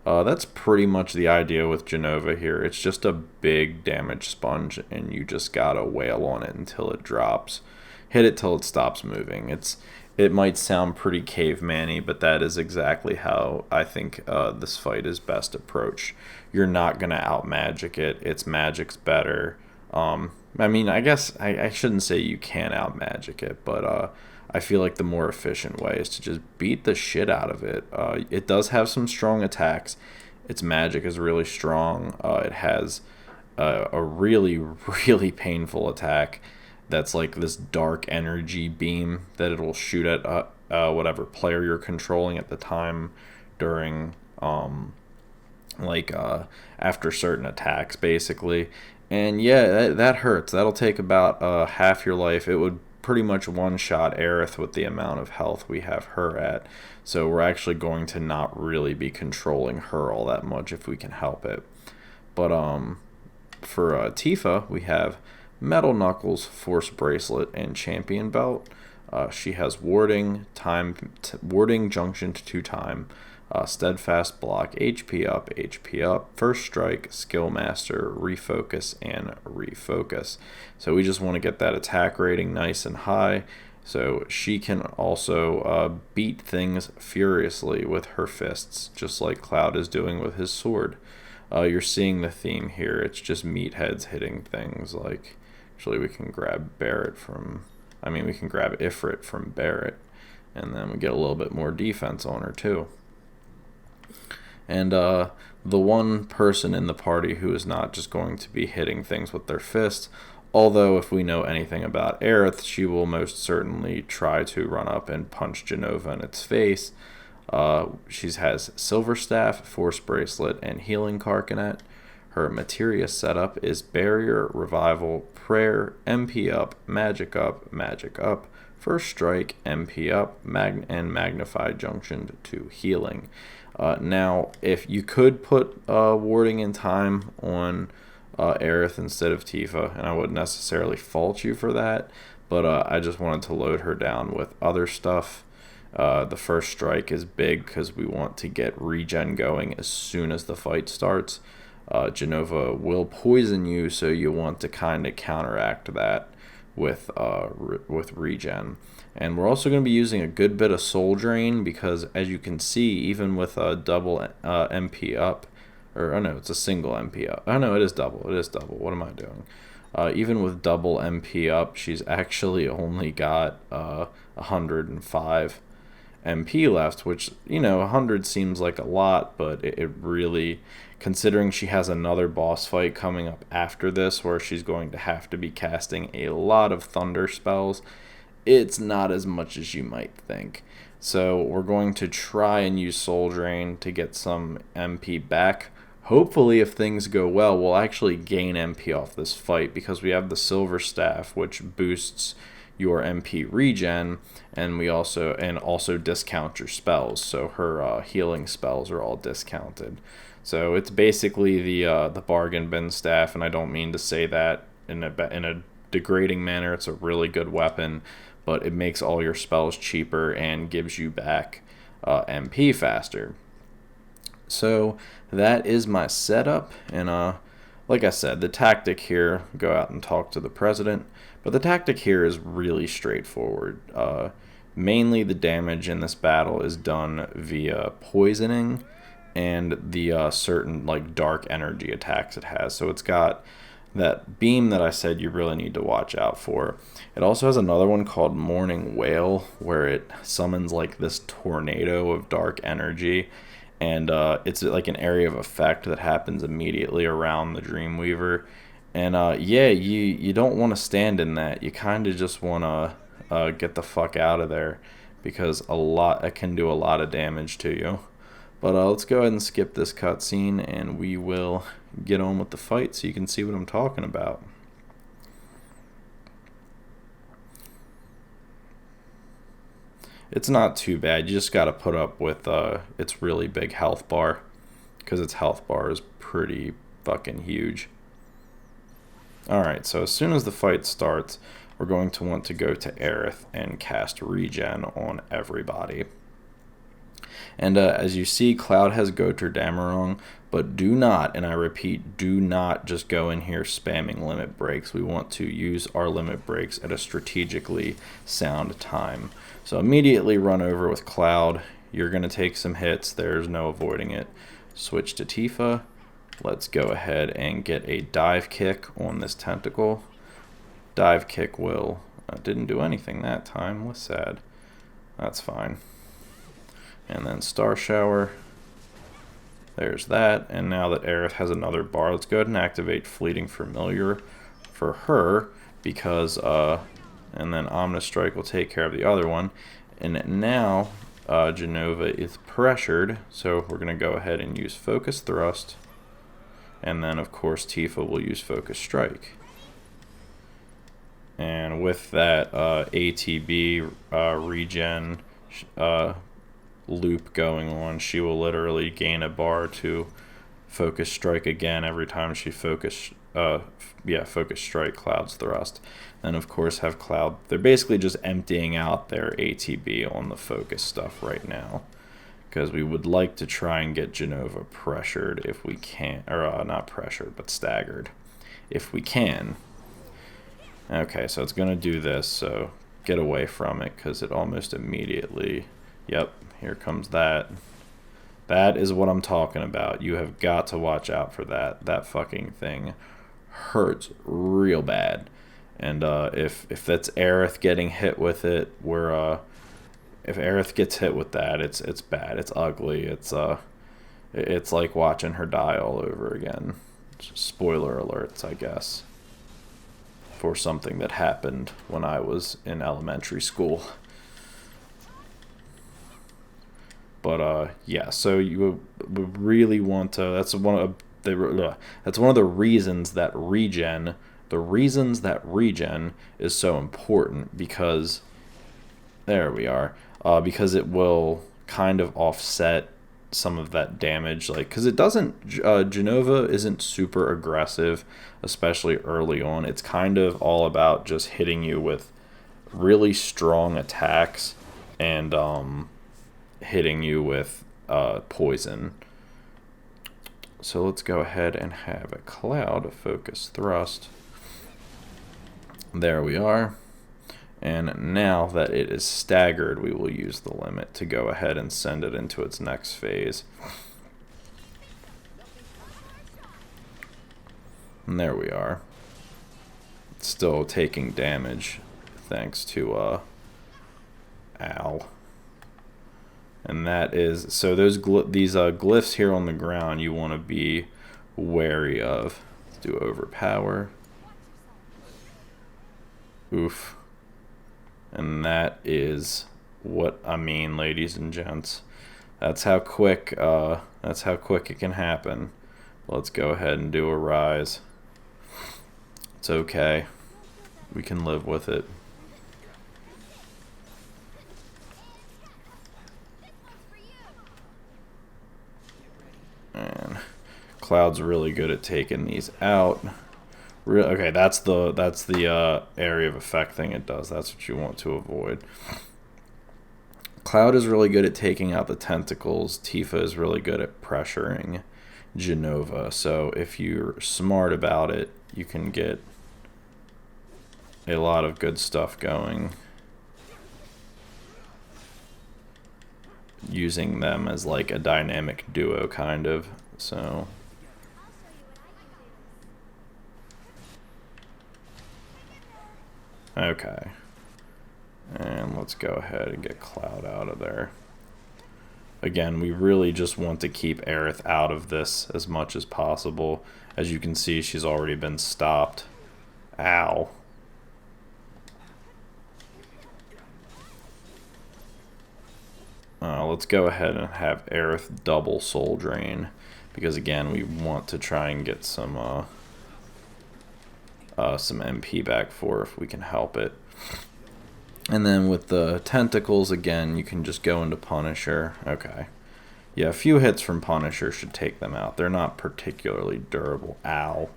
That's pretty much the idea with Jenova here. It's just a big damage sponge, and you just gotta wail on it until it drops. Hit it till it stops moving. It might sound pretty caveman-y, but that is exactly how I think this fight is best approached. You're not gonna out-magic it. Its magic's better. I mean, I guess I shouldn't say you can out-magic it, but I feel like the more efficient way is to just beat the shit out of it. It does have some strong attacks. Its magic is really strong. It has a really, really painful attack that's like this dark energy beam that it'll shoot at whatever player you're controlling at the time during after certain attacks, basically. And yeah, that hurts. That'll take about half your life. It would pretty much one-shot Aerith with the amount of health we have her at. So we're actually going to not really be controlling her all that much if we can help it. But for Tifa, we have Metal Knuckles, Force Bracelet, and Champion Belt. She has Warding, Warding Junctioned to Time, Steadfast Block, HP up, First Strike, Skill Master, Refocus, and Refocus. So we just want to get that attack rating nice and high, so she can also beat things furiously with her fists, just like Cloud is doing with his sword. You're seeing the theme here. It's just meatheads hitting things. Like, actually, we can grab we can grab Ifrit from Barret, and then we get a little bit more defense on her too. And the one person in the party who is not just going to be hitting things with their fists, although if we know anything about Aerith, she will most certainly try to run up and punch Jenova in its face. She has Silver Staff, Force Bracelet, and Healing Carcanet. Her materia setup is Barrier, Revival, Prayer, MP up, Magic up, First Strike, MP up, and Magnified Junctioned to Healing. Now, if you could put Warding in Time on Aerith instead of Tifa, and I wouldn't necessarily fault you for that, but I just wanted to load her down with other stuff. The First Strike is big because we want to get regen going as soon as the fight starts. Jenova will poison you, so you want to kind of counteract that with regen. And we're also going to be using a good bit of Soul Drain because, as you can see, even with a double MP up, or oh no, it's a single MP up. Oh no, it is double. It is double. What am I doing? Even with double MP up, she's actually only got 105 MP left, which, you know, 100 seems like a lot, but it really, considering she has another boss fight coming up after this where she's going to have to be casting a lot of thunder spells, it's not as much as you might think. So we're going to try and use Soul Drain to get some MP back. Hopefully, if things go well, we'll actually gain MP off this fight because we have the Silver Staff, which boosts your MP regen, and we also discount your spells. So her healing spells are all discounted. So it's basically the bargain bin staff, and I don't mean to say that in a degrading manner. It's a really good weapon, but it makes all your spells cheaper and gives you back MP faster. So that is my setup, and like I said, the tactic here, go out and talk to the president, but the tactic here is really straightforward. Mainly the damage in this battle is done via poisoning and the certain like dark energy attacks it has. So it's got that beam that I said you really need to watch out for. It also has another one called Morning Wail, where it summons like this tornado of dark energy, and it's like an area of effect that happens immediately around the Dreamweaver. And yeah, you don't want to stand in that. You kind of just want to get the fuck out of there, because it can do a lot of damage to you. But let's go ahead and skip this cutscene, and we will get on with the fight so you can see what I'm talking about. It's not too bad. You just got to put up with its really big health bar, because its health bar is pretty fucking huge. Alright, so as soon as the fight starts, we're going to want to go to Aerith and cast Regen on everybody. And as you see, Cloud has Goter Damarong, but do not, and I repeat, do not just go in here spamming limit breaks. We want to use our limit breaks at a strategically sound time. So immediately run over with Cloud. You're going to take some hits. There's no avoiding it. Switch to Tifa. Let's go ahead and get a dive kick on this tentacle. Dive kick will... didn't do anything that time. Was sad. That's fine. And then Star Shower. There's that. And now that Aerith has another bar, let's go ahead and activate Fleeting Familiar for her, because and then Omnis Strike will take care of the other one. And now Jenova is pressured, so we're going to go ahead and use Focus Thrust. And then, of course, Tifa will use Focus Strike. And with that ATB regen loop going on, she will literally gain a bar to Focus Strike again every time she Focus Strike Cloud's Thrust. And of course have Cloud, they're basically just emptying out their ATB on the focus stuff right now, because we would like to try and get Jenova pressured if we can, or not pressured, but staggered if we can. Okay, so it's going to do this, so get away from it, because it almost immediately, yep, here comes that. That is what I'm talking about. You have got to watch out for that. That fucking thing hurts real bad. And if that's Aerith getting hit with it, if Aerith gets hit with that, it's bad. It's ugly. It's like watching her die all over again. Spoiler alerts, I guess, for something that happened when I was in elementary school. But yeah, so you would really want to. That's one of the reasons that regen. The reasons that regen is so important, because there we are. Because it will kind of offset some of that damage, like, because it doesn't. Jenova isn't super aggressive, especially early on. It's kind of all about just hitting you with really strong attacks and hitting you with poison. So let's go ahead and have a Cloud Focus Thrust. There we are. And now that it is staggered, we will use the limit to go ahead and send it into its next phase. And there we are. It's still taking damage thanks to ow. And that is, so these glyphs here on the ground you want to be wary of. Let's do overpower. Oof. And that is what I mean, ladies and gents. That's how quick it can happen. Let's go ahead and do a rise. It's okay. We can live with it. And Cloud's really good at taking these out. Okay, that's the area of effect thing it does. That's what you want to avoid. Cloud is really good at taking out the tentacles. Tifa is really good at pressuring Jenova. So if you're smart about it, you can get a lot of good stuff going using them as like a dynamic duo kind of. So okay, and let's go ahead and get Cloud out of there. Again, we really just want to keep Aerith out of this as much as possible. As you can see, she's already been stopped. Ow. Let's go ahead and have Aerith double soul drain, because again, we want to try and get some MP back for her if we can help it. And then with the tentacles, again, you can just go into Punisher. Okay. Yeah, a few hits from Punisher should take them out. They're not particularly durable. Ow.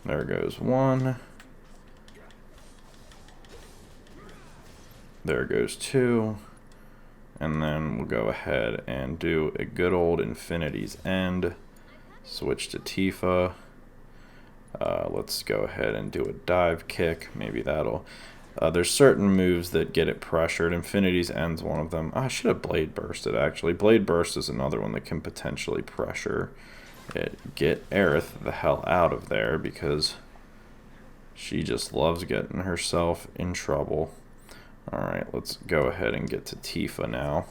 There goes one. There goes two. And then we'll go ahead and do a good old Infinity's End. Switch to Tifa. Let's go ahead and do a dive kick. Maybe that'll... there's certain moves that get it pressured. Infinity's End's one of them. I should have Blade Bursted, actually. Blade Burst is another one that can potentially pressure it. Get Aerith the hell out of there, because she just loves getting herself in trouble. Alright, let's go ahead and get to Tifa now.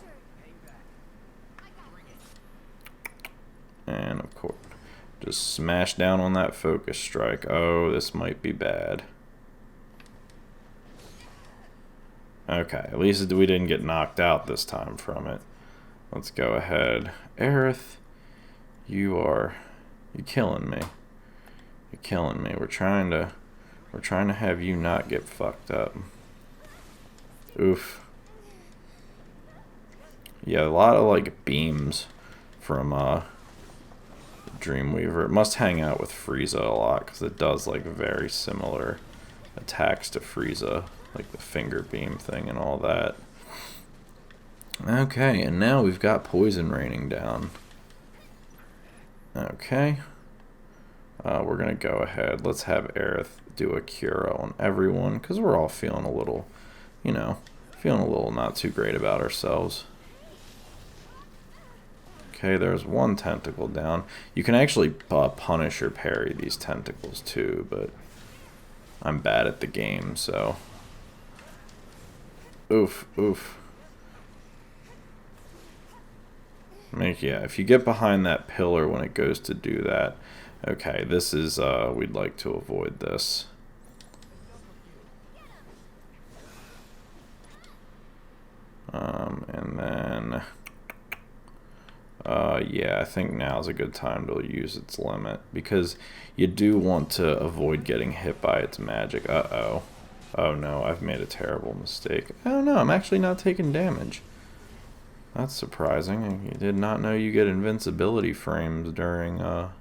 And of course, just smash down on that focus strike. Oh, this might be bad. Okay, at least we didn't get knocked out this time from it. Let's go ahead. Aerith, you're killing me. You're killing me. We're trying to have you not get fucked up. Oof. Yeah, a lot of like beams from Dreamweaver. It must hang out with Frieza a lot, because it does like very similar attacks to Frieza, like the finger beam thing and all that. Okay, and now we've got poison raining down. Okay. We're gonna go ahead. Let's have Aerith do a cure on everyone, because we're all feeling a little, you know, feeling a little not too great about ourselves. Okay, there's one tentacle down. You can actually punish or parry these tentacles too, but I'm bad at the game, so... Oof, oof. Yeah, if you get behind that pillar when it goes to do that... Okay, this is, we'd like to avoid this. And then... yeah, I think now's a good time to use its limit, because you do want to avoid getting hit by its magic. Uh-oh. Oh no, I've made a terrible mistake. Oh no, I'm actually not taking damage. That's surprising. You did not know you get invincibility frames during a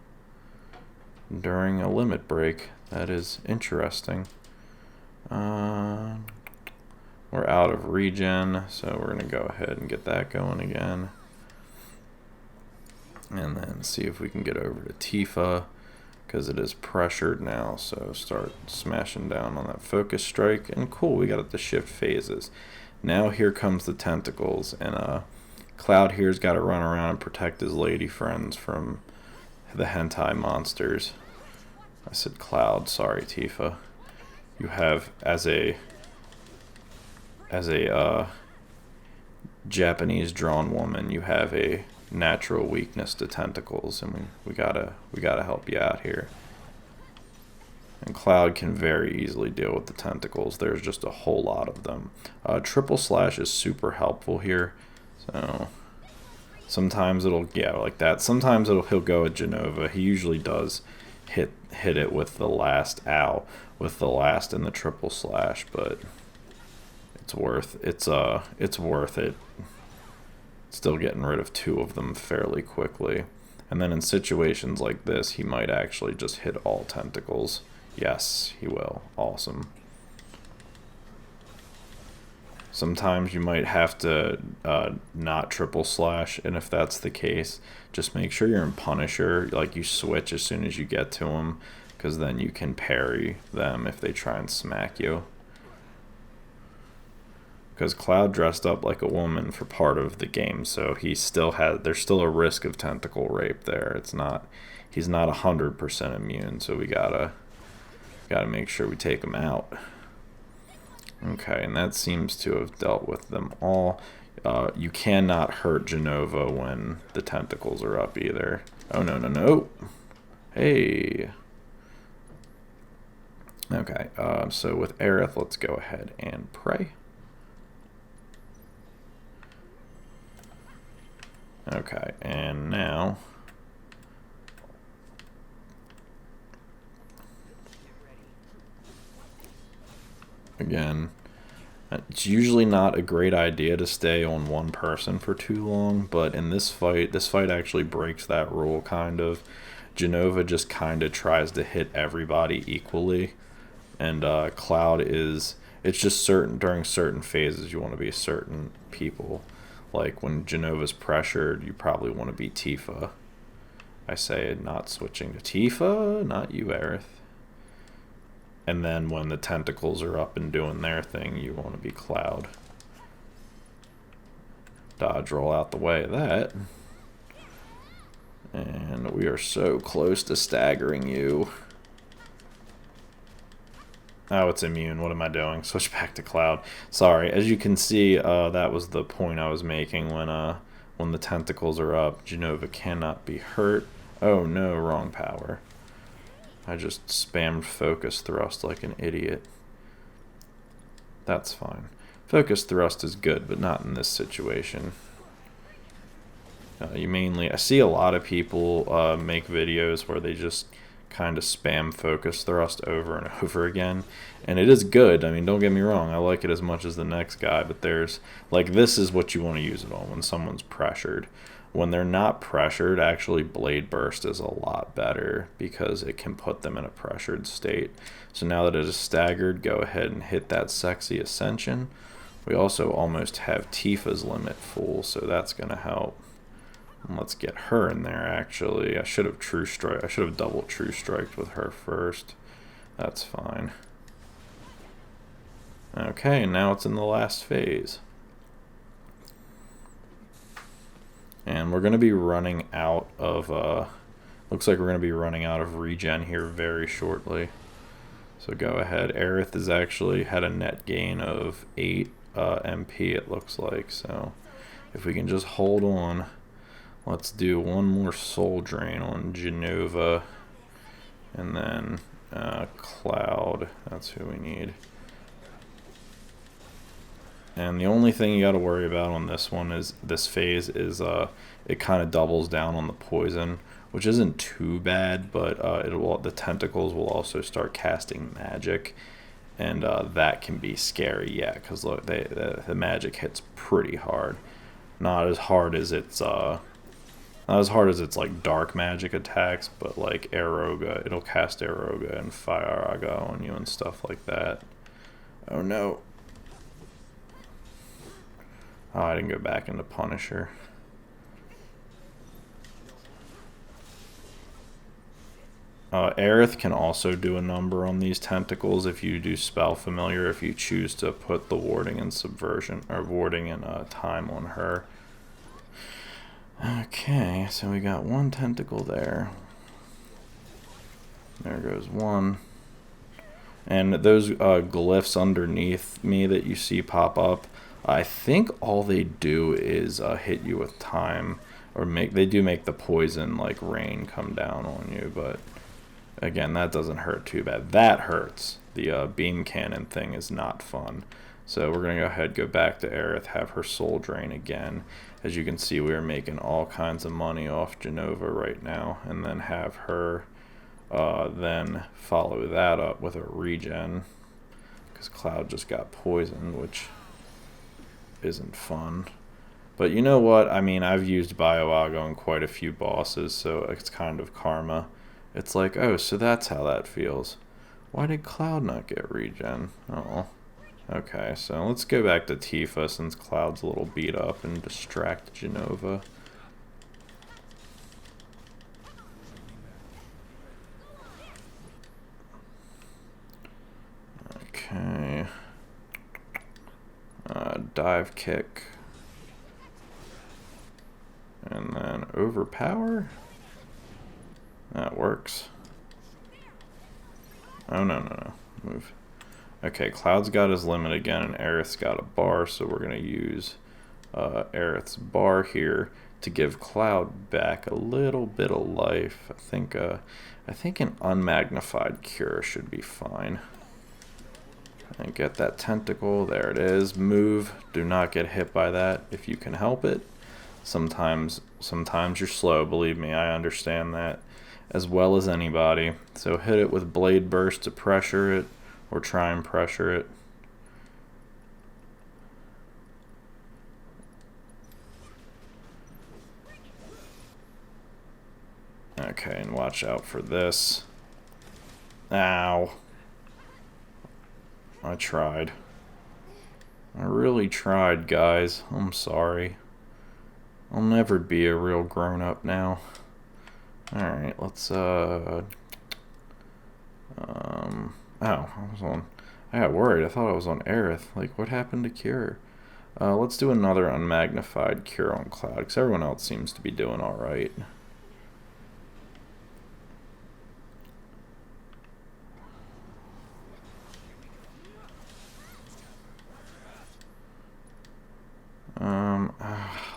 limit break. That is interesting. We're out of regen, so we're going to go ahead and get that going again. And then see if we can get over to Tifa. because it is pressured now. So start smashing down on that focus strike, and cool, we got it to shift phases. Now here comes the tentacles, and Cloud here's got to run around and protect his lady friends from the hentai monsters. I said Cloud, sorry Tifa. You have, as a Japanese drawn woman, you have a natural weakness to tentacles, and we gotta help you out here. And Cloud can very easily deal with the tentacles. There's just a whole lot of them. Triple slash is super helpful here. So sometimes it'll, yeah, like that. Sometimes he'll go at Jenova. He usually does hit it with the last with the last and the triple slash, but it's worth it. Still getting rid of 2 of them fairly quickly. And then in situations like this, he might actually just hit all tentacles. Yes, he will. Awesome. Sometimes you might have to not triple slash, and if that's the case, just make sure you're in Punisher, like you switch as soon as you get to them, because then you can parry them if they try and smack you. Because Cloud dressed up like a woman for part of the game, so there's still a risk of tentacle rape there. He's not 100% immune, so we gotta make sure we take him out. Okay, and that seems to have dealt with them all. You cannot hurt Jenova when the tentacles are up either. Oh, no. Hey. Okay, so with Aerith, let's go ahead and pray. Okay, and now again, it's usually not a great idea to stay on one person for too long, but in this fight actually breaks that rule, kind of. Jenova just kind of tries to hit everybody equally, and Cloud it's just during certain phases you want to be certain people. Like when Jenova's pressured, you probably want to be Tifa. I say not switching to Tifa, not you, Aerith. And then when the tentacles are up and doing their thing, you want to be Cloud. Dodge roll out the way of that. And we are so close to staggering you. Oh, it's immune. What am I doing? Switch back to Cloud. Sorry. As you can see, that was the point I was making when the tentacles are up. Jenova cannot be hurt. Oh no, wrong power. I just spammed focus thrust like an idiot. That's fine. Focus thrust is good, but not in this situation. I see a lot of people make videos where they just kind of spam focus thrust over and over again, and it is good. I mean, don't get me wrong, I like it as much as the next guy, but this is what you want to use it on when someone's pressured. When they're not pressured, actually Blade Burst is a lot better because it can put them in a pressured state. So now that it is staggered, go ahead and hit that sexy Ascension. We also almost have Tifa's limit full, so that's going to help. Let's get her in there, actually. I should have double True Striked with her first. That's fine. Okay, now it's in the last phase. And we're going to be running out of, looks like we're going to be running out of regen here very shortly. So go ahead. Aerith has actually had a net gain of 8 MP, it looks like. So if we can just hold on. Let's do one more soul drain on Jenova, and then Cloud. That's who we need. And the only thing you got to worry about on this phase is it kind of doubles down on the poison, which isn't too bad, but the tentacles will also start casting magic, and that can be scary. Yeah, because look, the magic hits pretty hard. Not as hard as its like dark magic attacks, but like Aeroga, it'll cast Aeroga and Firaga on you and stuff like that. Oh no. Oh, I didn't go back into Punisher. Aerith can also do a number on these tentacles if you do spell familiar, if you choose to put the warding and subversion, or warding and time on her. Okay, so we got one tentacle there. There goes one. And those glyphs underneath me that you see pop up, I think all they do is hit you with time, or they do make the poison like rain come down on you, but again, that doesn't hurt too bad. That hurts. The beam cannon thing is not fun. So we're going to go ahead, go back to Aerith, have her soul drain again. As you can see, we are making all kinds of money off Jenova right now, and then have her then follow that up with a regen, because Cloud just got poisoned, which isn't fun. But you know what? I mean, I've used Bioago on quite a few bosses, so it's kind of karma. It's like, oh, so that's how that feels. Why did Cloud not get regen? Oh. Okay, so let's go back to Tifa since Cloud's a little beat up and distract Jenova. Okay. Dive kick. And then overpower. That works. Oh, no. Move. Okay, Cloud's got his limit again, and Aerith's got a bar, so we're going to use Aerith's bar here to give Cloud back a little bit of life. I think an unmagnified cure should be fine. And get that tentacle. There it is. Move. Do not get hit by that if you can help it. Sometimes you're slow, believe me, I understand that as well as anybody. So hit it with Blade Burst to pressure it, or try and pressure it. Okay, and watch out for this. Ow. I tried. I really tried, guys. I'm sorry. I'll never be a real grown-up now. Alright, let's, oh, I got worried. I thought I was on Aerith. Like, what happened to Cure? Let's do another unmagnified Cure on Cloud, because everyone else seems to be doing alright.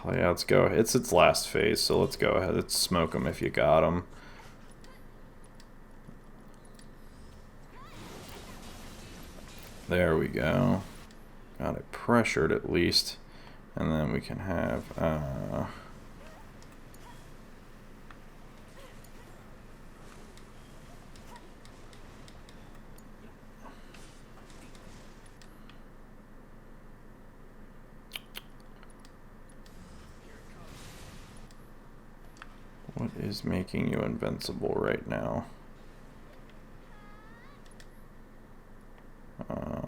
Yeah, let's go. It's its last phase, so let's go ahead. Let's smoke them if you got them. There we go. Got it pressured at least. And then we can have... what is making you invincible right now?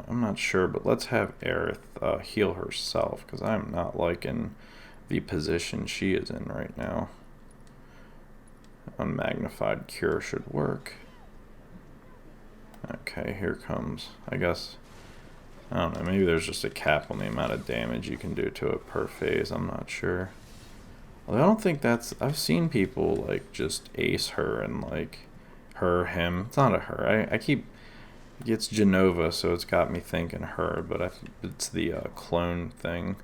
I'm not sure, but let's have Aerith heal herself, because I'm not liking the position she is in right now. Unmagnified Cure should work. Okay, here comes, I guess, I don't know, maybe there's just a cap on the amount of damage you can do to it per phase, I'm not sure. Well, I don't think that's... I've seen people, like, just ace her and, like, her, him. It's not a her. I keep... It's Jenova, so it's got me thinking her, but it's the clone thing.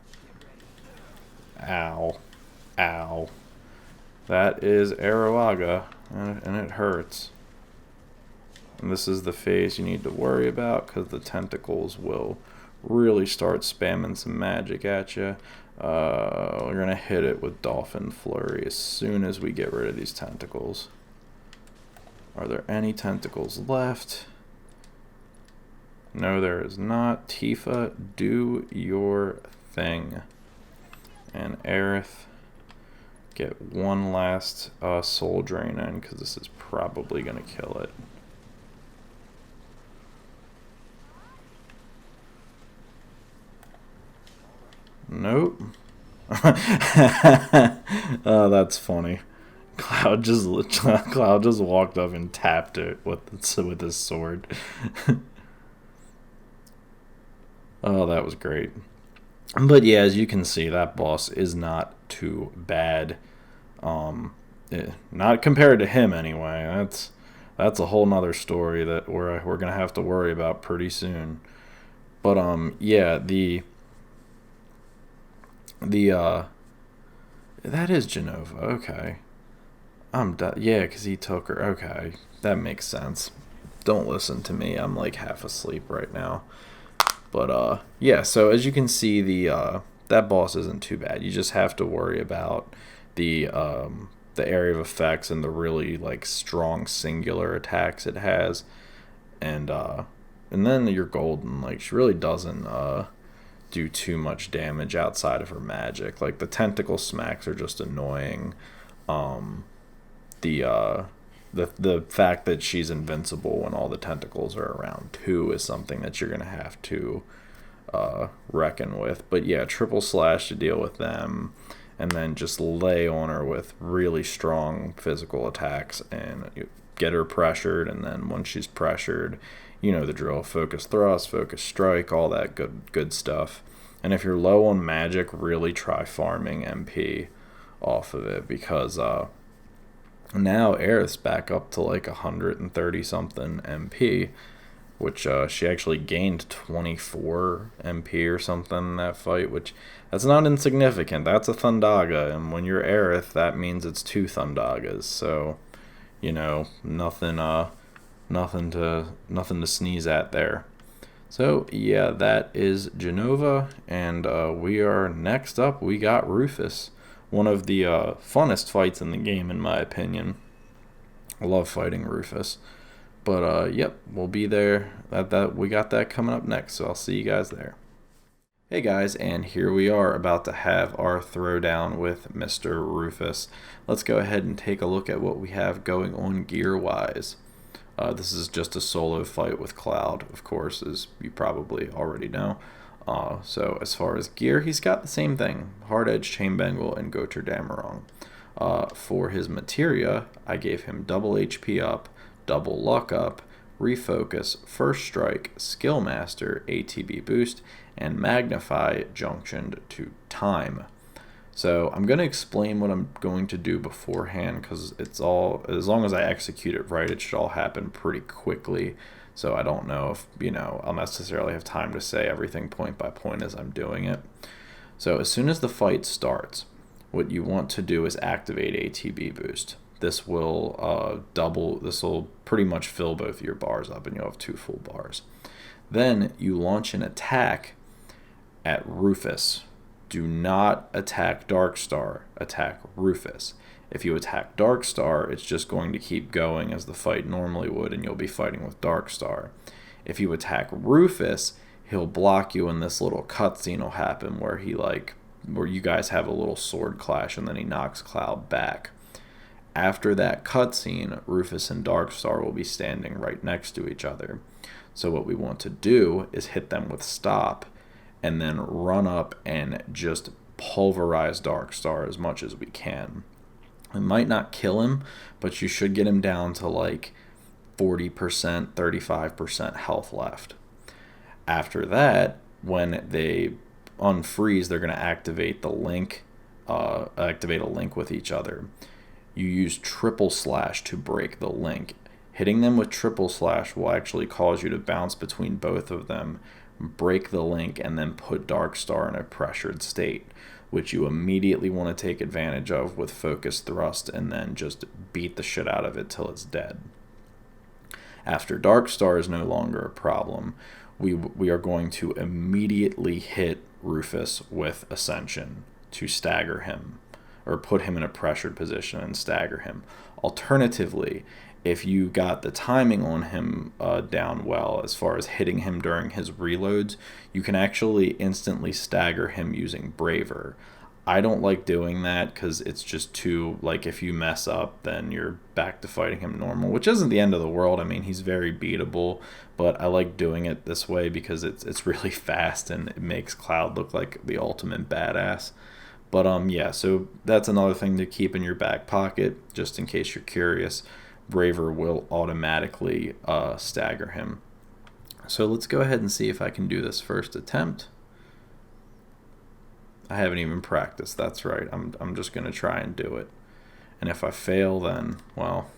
Ow. Ow. That is Aroaga, and it hurts. And this is the phase you need to worry about, because the tentacles will really start spamming some magic at you. We're going to hit it with Dolphin Flurry as soon as we get rid of these tentacles. Are there any tentacles left? No, there is not. Tifa, do your thing. And Aerith, get one last soul drain in, because this is probably going to kill it. Nope. Oh, that's funny. Cloud just walked up and tapped it with his sword. Oh, that was great. But yeah, as you can see, that boss is not too bad. Not compared to him anyway. That's a whole nother story that we're gonna have to worry about pretty soon. But yeah, the that is Jenova. Okay, I'm done. Yeah, because he took her. Okay, that makes sense. Don't listen to me. I'm like half asleep right now. But yeah. So as you can see, the that boss isn't too bad. You just have to worry about the area of effects and the really like strong singular attacks it has, and then you're golden. Like she really doesn't do too much damage outside of her magic. Like the tentacle smacks are just annoying. The the fact that she's invincible when all the tentacles are around too is something that you're gonna have to reckon with. But yeah, triple slash to deal with them, and then just lay on her with really strong physical attacks and get her pressured. And then once she's pressured, you know the drill: focus thrust, focus strike, all that good stuff. And if you're low on magic, really try farming MP off of it, because now Aerith's back up to like 130 something MP, which she actually gained 24 MP or something in that fight, which that's not insignificant. That's a Thundaga, and when you're Aerith, that means it's 2 Thundagas. So, you know, nothing to sneeze at there. So yeah, that is Jenova, and we are next up. We got Rufus, one of the funnest fights in the game, in my opinion. I love fighting Rufus. But yep, we'll be there. We got that coming up next, so I'll see you guys there. Hey guys, and here we are about to have our throwdown with Mr. Rufus. Let's go ahead and take a look at what we have going on gear-wise. This is just a solo fight with Cloud, of course, as you probably already know. So as far as gear, he's got the same thing: Hard Edge, Chain Bengal, and Goter Damarong. For his materia, I gave him double HP up, double luck up, refocus, first strike, skill master, ATB boost, and magnify junctioned to time. So I'm going to explain what I'm going to do beforehand, because it's all, as long as I execute it right, it should all happen pretty quickly. So I don't know if, I'll necessarily have time to say everything point by point as I'm doing it. So as soon as the fight starts, what you want to do is activate ATB boost. This will this will pretty much fill both of your bars up, and you'll have 2 full bars. Then you launch an attack at Rufus. Do not attack Darkstar, attack Rufus. If you attack Darkstar, it's just going to keep going as the fight normally would, and you'll be fighting with Darkstar. If you attack Rufus, he'll block you, and this little cutscene will happen where where you guys have a little sword clash, and then he knocks Cloud back. After that cutscene, Rufus and Darkstar will be standing right next to each other. So what we want to do is hit them with stop, and then run up and just pulverize Darkstar as much as we can. It might not kill him, but you should get him down to like 40%, 35% health left. After that, when they unfreeze, they're going to activate the link, activate a link with each other. You use triple slash to break the link. Hitting them with triple slash will actually cause you to bounce between both of them, break the link, and then put Darkstar in a pressured state, which you immediately want to take advantage of with focus thrust, and then just beat the shit out of it till it's dead. After Darkstar is no longer a problem, we are going to immediately hit Rufus with Ascension to stagger him, or put him in a pressured position and stagger him. Alternatively, if you got the timing on him down well, as far as hitting him during his reloads, you can actually instantly stagger him using Braver. I don't like doing that because it's just too, like, if you mess up, then you're back to fighting him normal, which isn't the end of the world. I mean, he's very beatable, but I like doing it this way because it's really fast, and it makes Cloud look like the ultimate badass. But yeah, so that's another thing to keep in your back pocket, just in case you're curious. Braver will automatically stagger him. So let's go ahead and see if I can do this first attempt. I haven't even practiced, that's right. I'm just going to try and do it. And if I fail, then, well,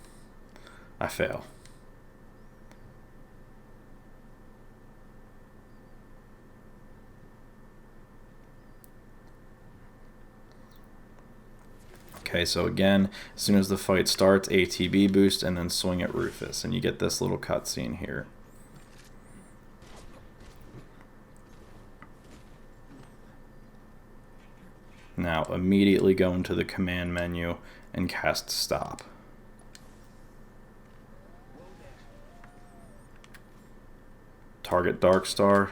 I fail. Okay, so again, as soon as the fight starts, ATB boost, and then swing at Rufus, and you get this little cutscene here. Now, immediately go into the command menu and cast stop. Target Darkstar.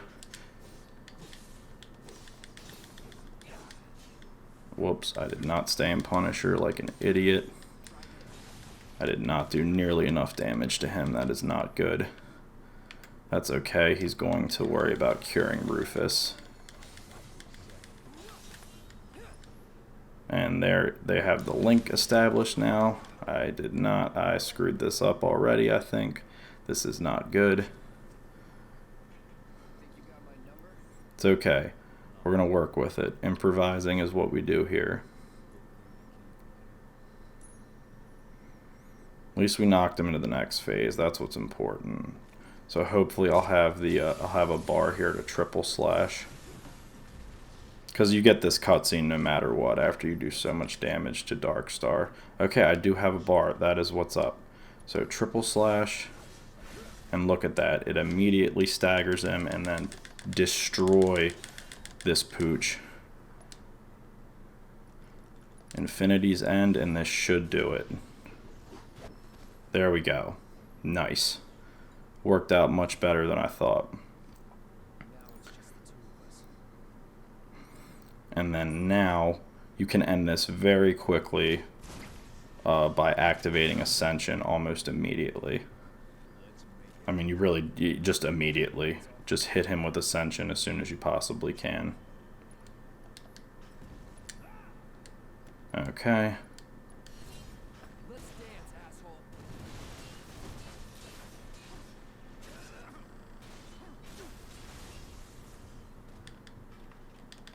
Whoops, I did not stay in Punisher like an idiot. I did not do nearly enough damage to him. That is not good. That's okay. He's going to worry about curing Rufus. And there they have the link established now. I did not. I screwed this up already, I think. This is not good. It's okay. We're going to work with it. Improvising is what we do here. At least we knocked him into the next phase. That's what's important. So hopefully I'll have a bar here to triple slash. Because you get this cutscene no matter what after you do so much damage to Darkstar. Okay, I do have a bar. That is what's up. So triple slash. And look at that. It immediately staggers him and then destroy this pooch. Infinity's End, and this should do it. There we go. Nice. Worked out much better than I thought. And then now you can end this very quickly by activating Ascension almost immediately. I mean, you just immediately. Just hit him with Ascension as soon as you possibly can. Okay.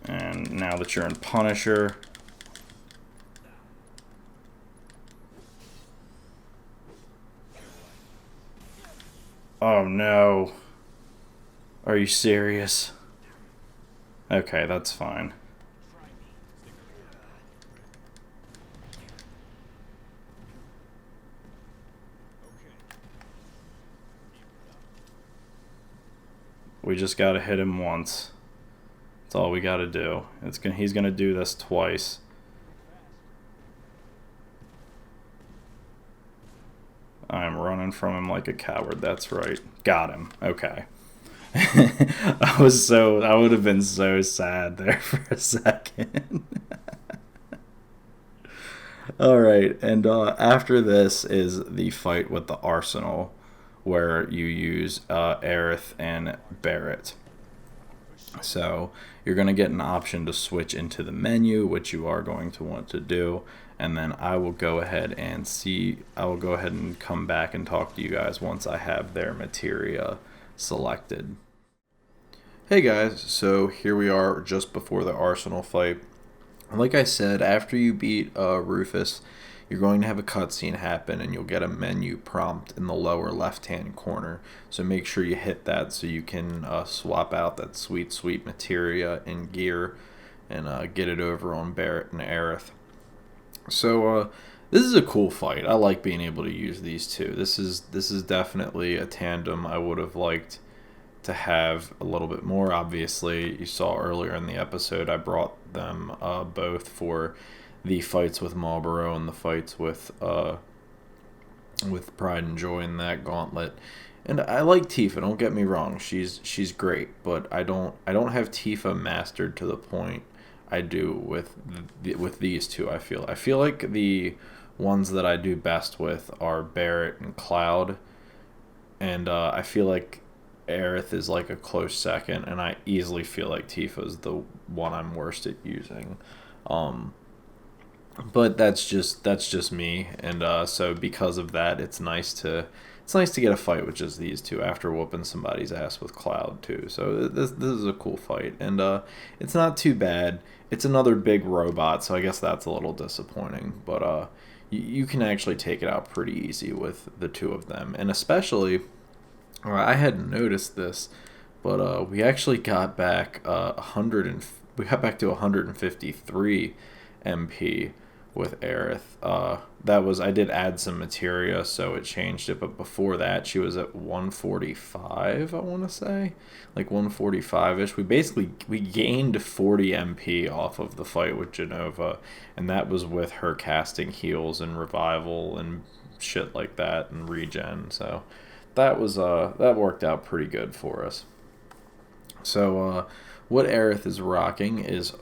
And now that you're in Punisher, oh no. Are you serious? Okay, that's fine. We just gotta hit him once. That's all we gotta do. He's gonna do this twice. I'm running from him like a coward, that's right. Got him. Okay. I would have been so sad there for a second. Alright, and after this is the fight with the Arsenal, where you use Aerith and Barret. So you're going to get an option to switch into the menu, which you are going to want to do, and then I will go ahead and come back and talk to you guys once I have their materia selected. Hey guys, so here we are just before the Arsenal fight. Like I said, after you beat Rufus, you're going to have a cutscene happen and you'll get a menu prompt in the lower left hand corner. So make sure you hit that so you can swap out that sweet materia and gear and get it over on Barret and Aerith. So this is a cool fight. I like being able to use these two. This is definitely a tandem I would have liked to have a little bit more. Obviously, you saw earlier in the episode I brought them both for the fights with Malboro and the fights with Pride and Joy in that gauntlet. And I like Tifa, don't get me wrong, she's great, but I don't have Tifa mastered to the point I do with these two. I feel like the ones that I do best with are Barret and Cloud, and I feel like Aerith is like a close second, and I easily feel like Tifa's the one I'm worst at using. But that's just me, and so because of that, it's nice to get a fight with just these two after whooping somebody's ass with Cloud too. So this is a cool fight, and it's not too bad. It's another big robot, so I guess that's a little disappointing. But you can actually take it out pretty easy with the two of them, and especially I hadn't noticed this, but we actually got back we got back to 153 MP with Aerith. That was I did add some materia, so it changed it. But before that, she was at 145. I want to say, like 145 ish. We gained 40 MP off of the fight with Jenova, and that was with her casting heals and revival and shit like that and regen. So that worked out pretty good for us. So what Aerith is rocking is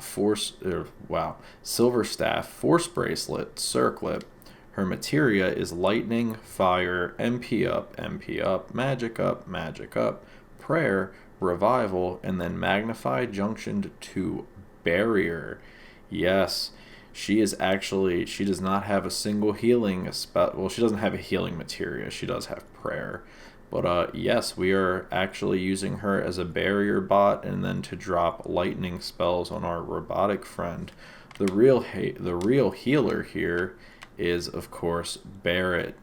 Silver Staff, Force Bracelet, Circlet. Her materia is Lightning, Fire, MP up, Magic up, Prayer, Revival, and then Magnify junctioned to Barrier. Yes, she does not have a single healing spell. Well, she doesn't have a healing materia. She does have Prayer. But yes, we are actually using her as a barrier bot, and then to drop lightning spells on our robotic friend. The real healer here is, of course, Barret.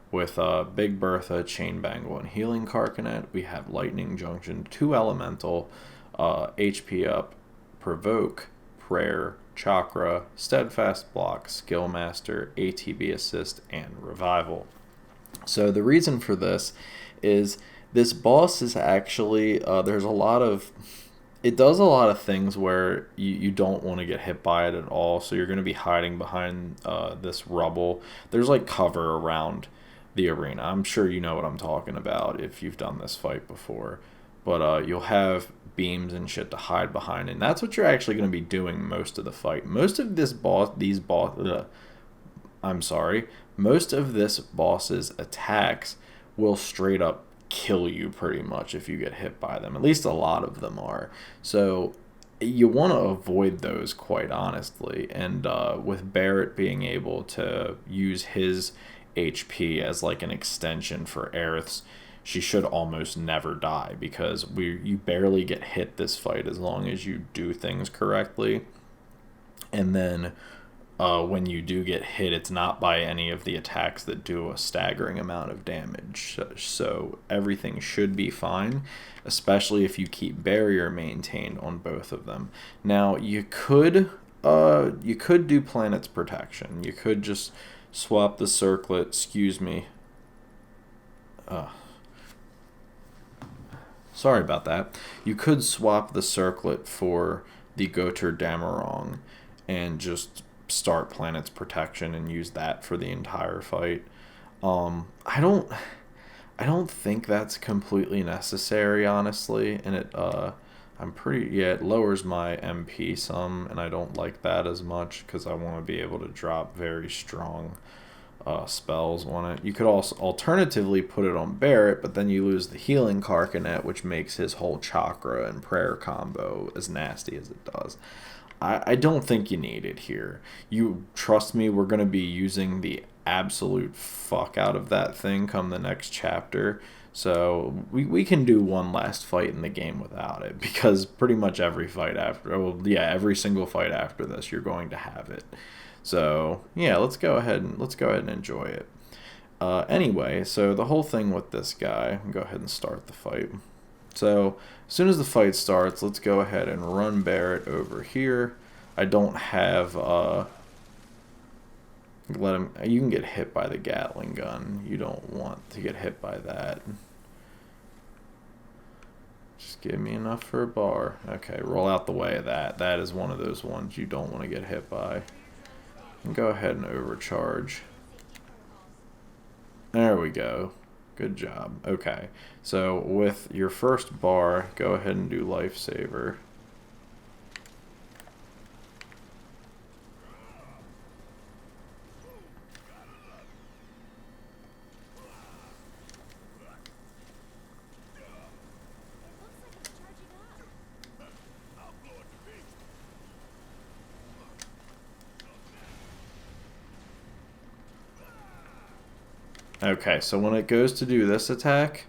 With Big Bertha, Chain Bangle, and Healing Carcanet, we have Lightning Junction, 2 Elemental, HP up, Provoke, Prayer, Chakra, Steadfast Block, Skill Master, ATB Assist, and Revival. So the reason for this is this boss is actually there's a lot of it does a lot of things where you don't want to get hit by it at all, so you're going to be hiding behind this rubble. There's like cover around the arena. I'm sure you know what I'm talking about if you've done this fight before, but you'll have beams and shit to hide behind, and that's what you're actually going to be doing most of the fight. Most of this boss's attacks will straight up kill you pretty much if you get hit by them. At least a lot of them are. So you want to avoid those, quite honestly. And with Barret being able to use his HP as like an extension for Aerith's, she should almost never die because you barely get hit this fight as long as you do things correctly. And then when you do get hit, it's not by any of the attacks that do a staggering amount of damage. So everything should be fine, especially if you keep barrier maintained on both of them. Now, you could do Planet's Protection. You could just swap the circlet, sorry about that. You could swap the circlet for the Goter Damarong and just start Planet's Protection and use that for the entire fight. I don't think that's completely necessary, honestly, and it lowers my MP some, and I don't like that as much because I want to be able to drop very strong spells on it. You could also alternatively put it on Barret, but then you lose the healing Carcanet, which makes his whole chakra and prayer combo as nasty as it does. I don't think you need it here. You trust me, we're going to be using the absolute fuck out of that thing come the next chapter. So we can do one last fight in the game without it, because pretty much every single fight after this, you're going to have it. So yeah, let's go ahead and enjoy it. Anyway, so the whole thing with this guy, go ahead and start the fight. So as soon as the fight starts, let's go ahead and run Barret over here. I don't have you can get hit by the Gatling gun. You don't want to get hit by that. Just give me enough for a bar. Okay, roll out the way of that. That is one of those ones you don't want to get hit by. And go ahead and overcharge. There we go. Good job. Okay, so with your first bar, go ahead and do Lifesaver. Okay, so when it goes to do this attack,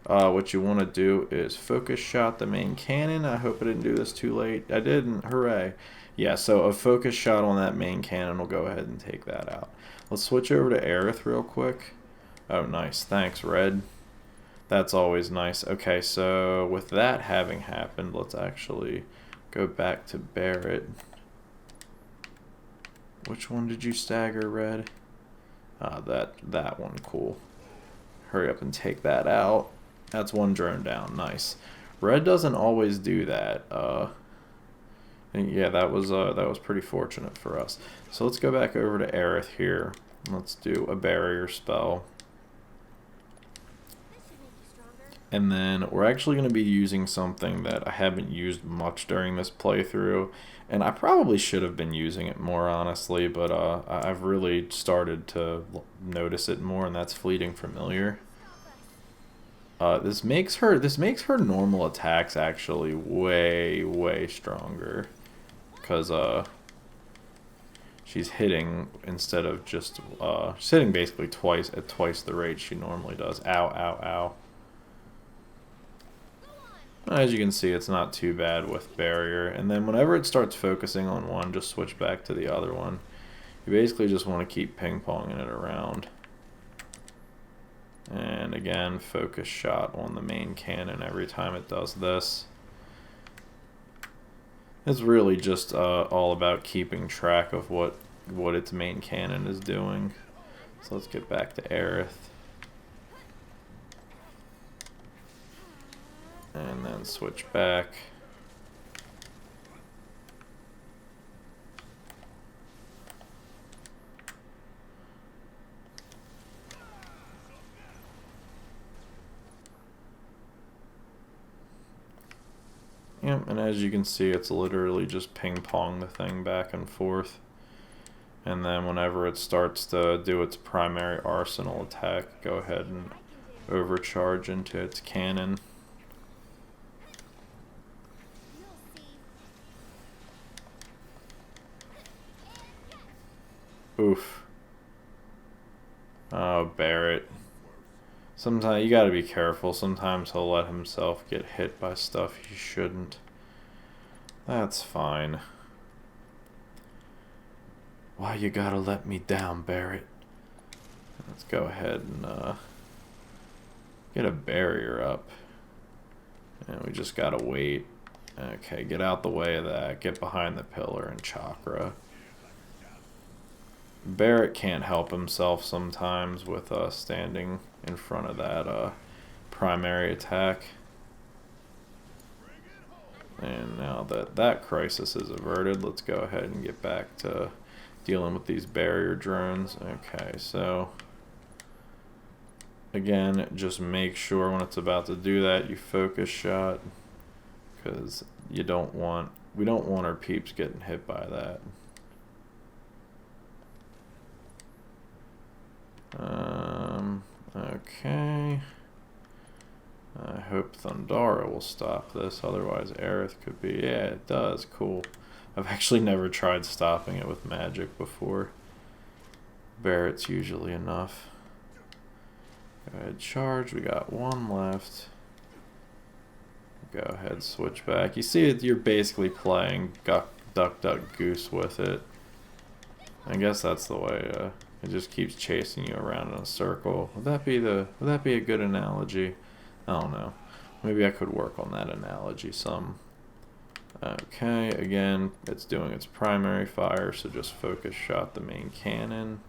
what you want to do is focus shot the main cannon. I hope I didn't do this too late. I didn't. Hooray. Yeah, so a focus shot on that main cannon will go ahead and take that out. Let's switch over to Aerith real quick. Oh, nice. Thanks, Red. That's always nice. Okay, so with that having happened, let's actually go back to Barret. Which one did you stagger, Red? That one. Cool. Hurry up and take that out. That's one drone down. Nice. Red doesn't always do that. And yeah, that was pretty fortunate for us. So let's go back over to Aerith here. Let's do a barrier spell. And then we're actually going to be using something that I haven't used much during this playthrough. And I probably should have been using it more, honestly. But I've really started to notice it more, and that's Fleeting Familiar. This makes her normal attacks actually way stronger. Because she's hitting instead of just... she's hitting basically at twice the rate she normally does. Ow, ow, ow. As you can see, it's not too bad with barrier. And then whenever it starts focusing on one, just switch back to the other one. You basically just want to keep ping-ponging it around. And again, focus shot on the main cannon every time it does this. It's really just all about keeping track of what its main cannon is doing. So let's get back to Aerith. And then switch back. Yep, and as you can see, it's literally just ping-pong the thing back and forth. And then whenever it starts to do its primary arsenal attack, go ahead and overcharge into its cannon. Oof. Oh, Barret. Sometimes you gotta be careful. Sometimes he'll let himself get hit by stuff he shouldn't. That's fine. Why you gotta let me down, Barret? Let's go ahead and get a barrier up. And we just gotta wait. Okay, get out the way of that. Get behind the pillar and chakra. Barret can't help himself sometimes with standing in front of that primary attack. And now that that crisis is averted, let's go ahead and get back to dealing with these barrier drones. Okay, so again, just make sure when it's about to do that you focus shot, because we don't want our peeps getting hit by that. Okay. I hope Thundara will stop this, otherwise Aerith could be... Yeah, it does. Cool. I've actually never tried stopping it with magic before. Barret's usually enough. Go ahead, charge. We got one left. Go ahead, switch back. You see, you're basically playing Duck, Duck, Goose with it. I guess that's the way... it just keeps chasing you around in a circle. Would that be a good analogy? I don't know. Maybe I could work on that analogy some. Okay, again, it's doing its primary fire, so just focus shot the main cannon.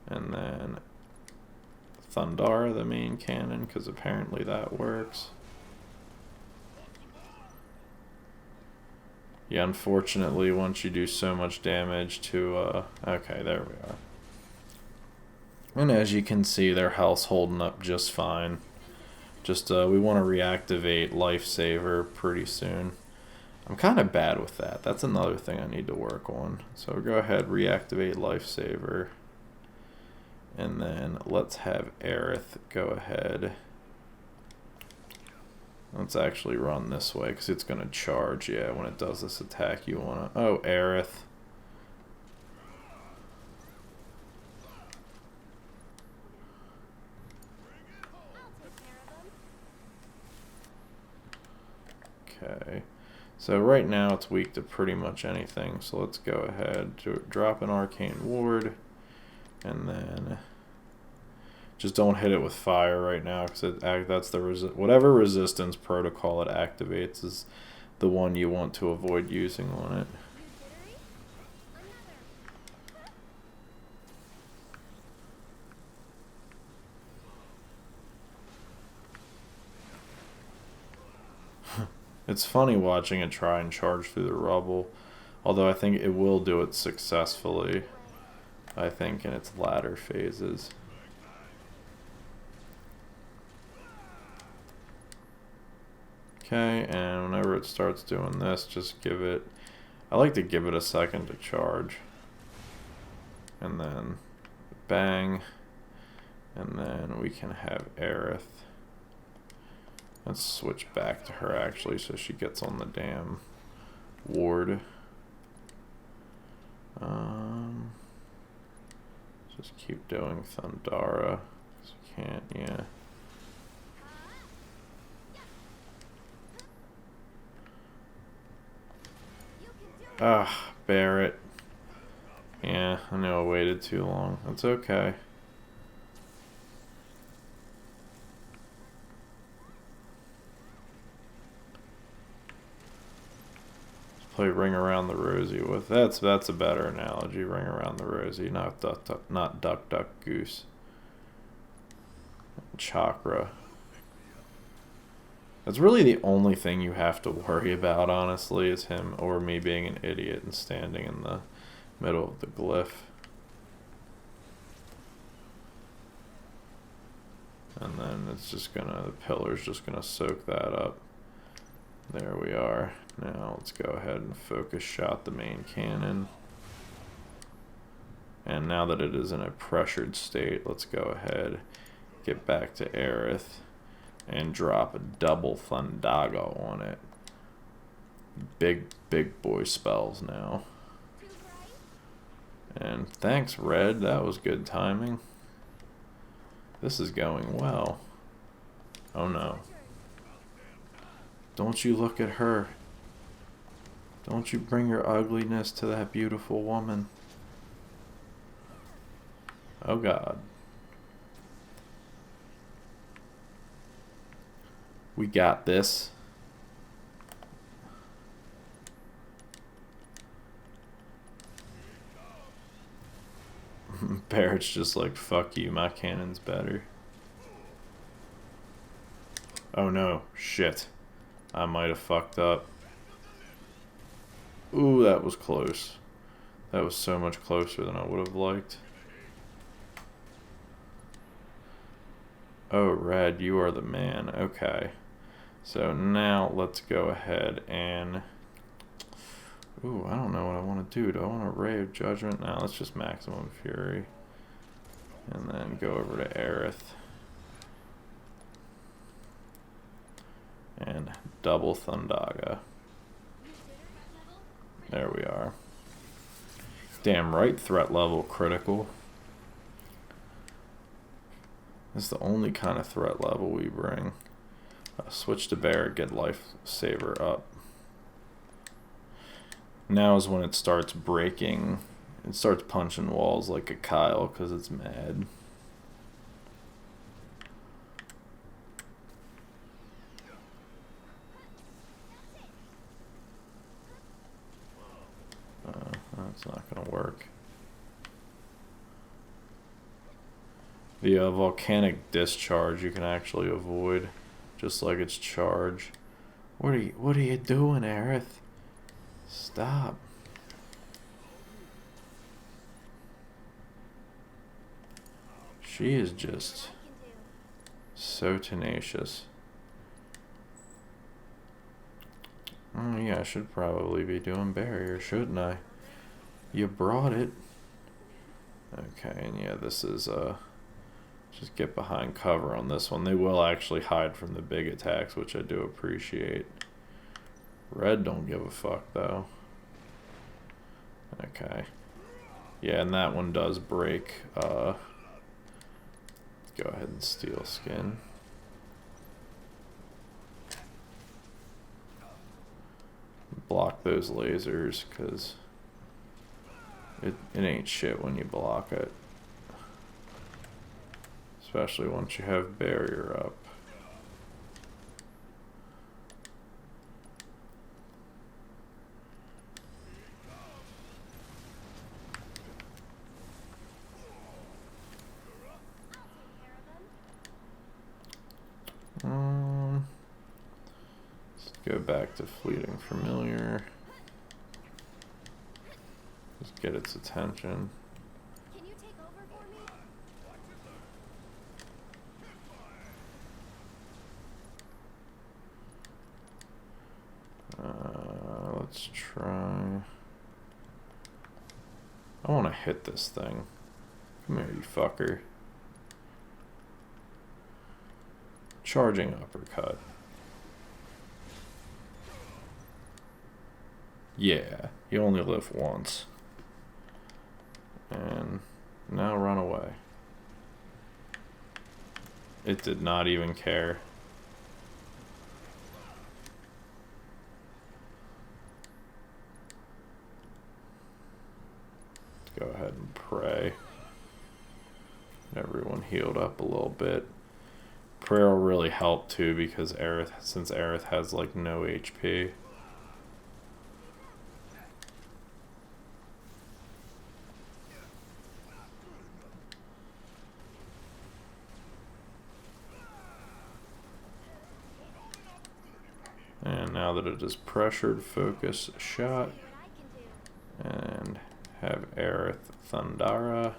And then Thundara the main cannon, because apparently that works. Yeah, unfortunately, once you do so much damage to, okay, there we are. And as you can see, their health's holding up just fine. Just, we want to reactivate Lifesaver pretty soon. I'm kind of bad with that. That's another thing I need to work on. So go ahead, reactivate Lifesaver. And then let's have Aerith go ahead. Let's actually run this way, because it's going to charge. Yeah, when it does this attack, you want to... Oh, Aerith. Okay. So right now it's weak to pretty much anything. So let's go ahead to drop an arcane ward. And then just don't hit it with fire right now, because that's the whatever resistance protocol it activates is the one you want to avoid using on it. It's funny watching it try and charge through the rubble, although I think it will do it successfully, I think, in its latter phases. Okay, and whenever it starts doing this, just give it... I like to give it a second to charge. And then bang. And then we can have Aerith. Let's switch back to her, actually, so she gets on the damn ward. Just keep doing Thundara. 'Cause we can't, yeah. Ah, Barrett. Yeah, I know I waited too long. That's okay. Play Ring Around the Rosie with. That's a better analogy. Ring Around the Rosie, not Duck Duck Goose. Chakra. That's really the only thing you have to worry about, honestly, is him or me being an idiot and standing in the middle of the glyph. And then it's just gonna, the pillar's just gonna soak that up. There we are. Now let's go ahead and focus shot the main cannon. And now that it is in a pressured state, let's go ahead, get back to Aerith, and drop a double Thundaga on it. Big boy spells now. And thanks, Red. That was good timing. This is going well. Oh no. Don't you look at her. Don't you bring your ugliness to that beautiful woman. Oh God. We got this. Barrett's just like, fuck you, my cannon's better. Oh no, shit. I might have fucked up. Ooh, that was close. That was so much closer than I would have liked. Oh, Red, you are the man. Okay. So now let's go ahead and... Ooh, I don't know what I want to do. Do I want a Ray of Judgment? No, let's just Maximum Fury. And then go over to Aerith. And double Thundaga. There we are. Damn right, threat level critical. This is the only kind of threat level we bring. Switch to Barrett, get Lifesaver up. Now is when it starts breaking. It starts punching walls like a Kyle because it's mad. That's not going to work. The volcanic discharge you can actually avoid, just like its charge. What are you doing, Aerith? Stop. She is just so tenacious. Oh yeah, I should probably be doing barrier, shouldn't I? You brought it. Okay, and yeah, this is just get behind cover on this one. They will actually hide from the big attacks, which I do appreciate. Red don't give a fuck though. Okay. Yeah, and that one does break. Go ahead and Steel Skin. block those lasers, because it ain't shit when you block it. Especially once you have barrier up. Let's go back to Fleeting Familiar. Just get its attention. Can you take over for me? Let's try. I want to hit this thing. Come here, you fucker. Charging uppercut. Yeah, you only live once. And now run away. It did not even care. Let's go ahead and pray. Everyone healed up a little bit. Prayer will really help too, because Aerith, since Aerith has like no HP. And now that it is pressured, focus shot. And have Aerith Thundara.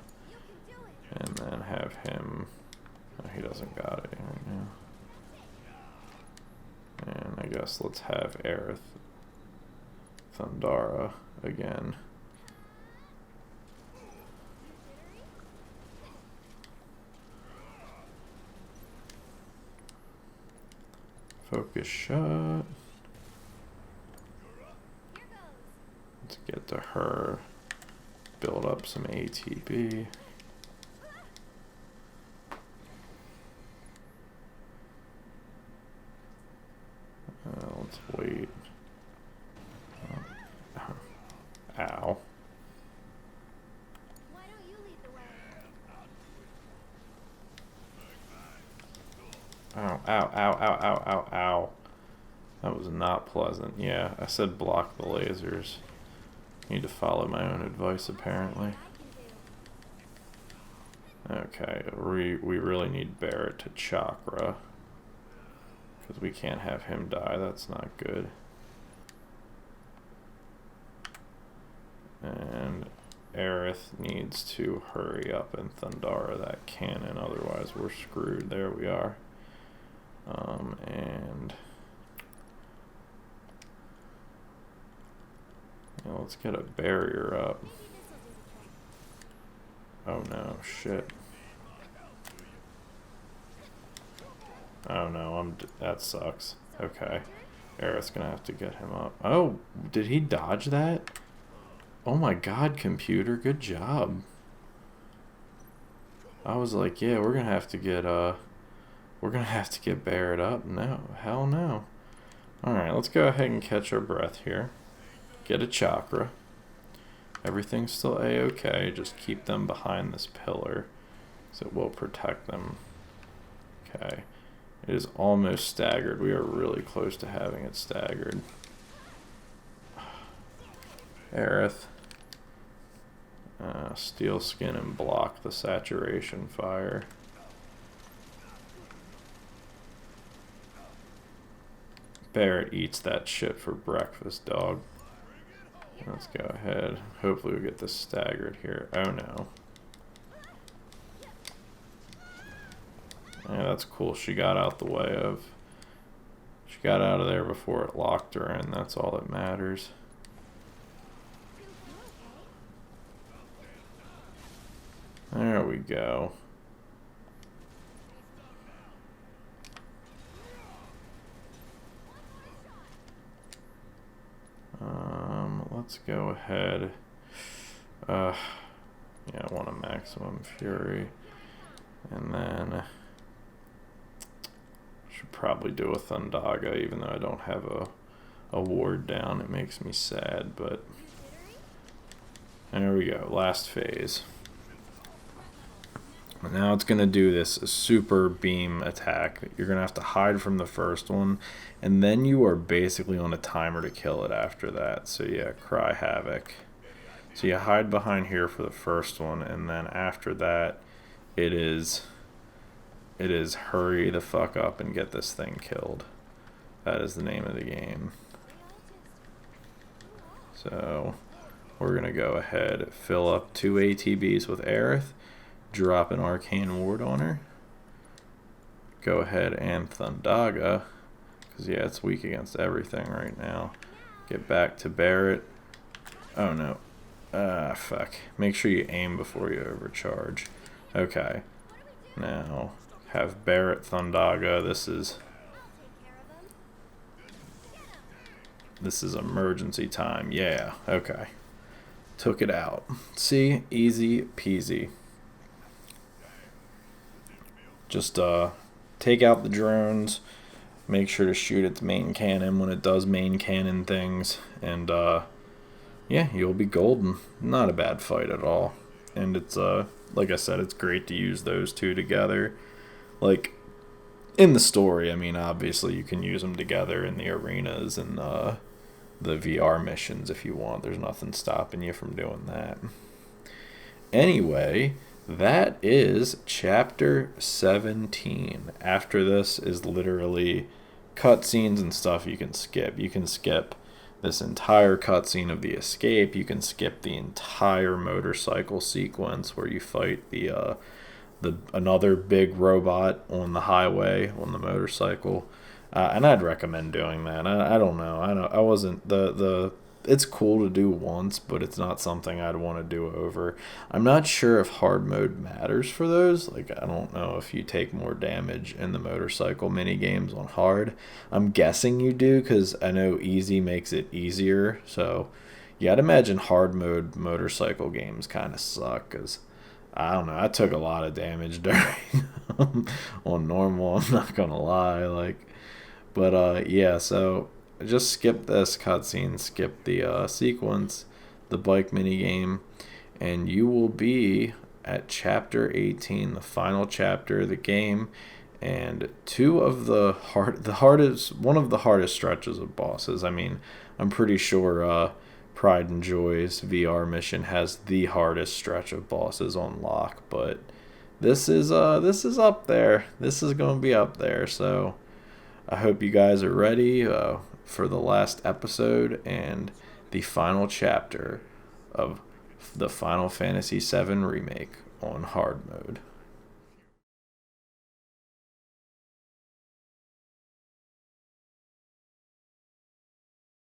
And then have him. Oh, he doesn't got it right now. And I guess let's have Aerith Thundara again. Focus shot. Let's get to her. Build up some ATB. Let's wait. Ow. Why don't you lead the way? Ow, ow, ow, ow, ow, ow, ow. That was not pleasant. Yeah, I said block the lasers. Need to follow my own advice, apparently. Okay, we really need Barrett to chakra. Because we can't have him die, that's not good. And Aerith needs to hurry up and Thundara that cannon, otherwise we're screwed. There we are. And yeah, let's get a barrier up. Oh no, shit. Oh no, that sucks. Okay. Aerith's gonna have to get him up. Oh, did he dodge that? Oh my god, computer, good job. I was like, yeah, we're gonna have to get Barrett up. No, hell no. Alright, let's go ahead and catch our breath here. Get a chakra. Everything's still a-okay, just keep them behind this pillar, so it will protect them. Okay. It is almost staggered. We are really close to having it staggered. Aerith. Steel skin and block the saturation fire. Barrett eats that shit for breakfast, dog. Let's go ahead. Hopefully we get this staggered here. Oh no. Yeah, that's cool. She got out the way of... She got out of there before it locked her in. That's all that matters. There we go. Let's go ahead. Yeah, I want a maximum fury. And then should probably do a Thundaga, even though I don't have a award down. It makes me sad, but there we go. Last phase. Now it's going to do this super beam attack. You're going to have to hide from the first one, and then you are basically on a timer to kill it after that. So yeah, cry havoc. So you hide behind here for the first one, and then after that, it is hurry the fuck up and get this thing killed. That is the name of the game. So we're going to go ahead, fill up 2 ATBs with Aerith, drop an Arcane Ward on her, go ahead and Thundaga, because yeah, it's weak against everything right now. Get back to Barret. Oh no. Fuck. Make sure you aim before you overcharge. Okay. Now, have Barret Thundaga. This is emergency time. Yeah, okay. Took it out. See? Easy peasy. Just take out the drones. Make sure to shoot its main cannon when it does main cannon things. And yeah, you'll be golden. Not a bad fight at all. And it's like I said, it's great to use those two together. Like in the story, I mean, obviously you can use them together in the arenas and the VR missions if you want. There's nothing stopping you from doing that. Anyway, that is chapter 17. After this is literally cutscenes and stuff you can skip. You can skip this entire cutscene of the escape. You can skip the entire motorcycle sequence where you fight the another big robot on the highway on the motorcycle. And I'd recommend doing that. I don't know. I wasn't it's cool to do once, but it's not something I'd want to do over. I'm not sure if hard mode matters for those. Like, I don't know if you take more damage in the motorcycle mini games on hard. I'm guessing you do, because I know easy makes it easier. So yeah, I'd imagine hard mode motorcycle games kind of suck, because I don't know, I took a lot of damage during on normal, I'm not gonna lie. But yeah, so just skip this cutscene, skip the sequence, the bike minigame, and you will be at chapter 18, the final chapter of the game, and one of the hardest stretches of bosses. I mean, I'm pretty sure Pride and Joy's VR mission has the hardest stretch of bosses on lock, but this is up there. This is going to be up there, so I hope you guys are ready for the last episode and the final chapter of the Final Fantasy VII Remake on hard mode.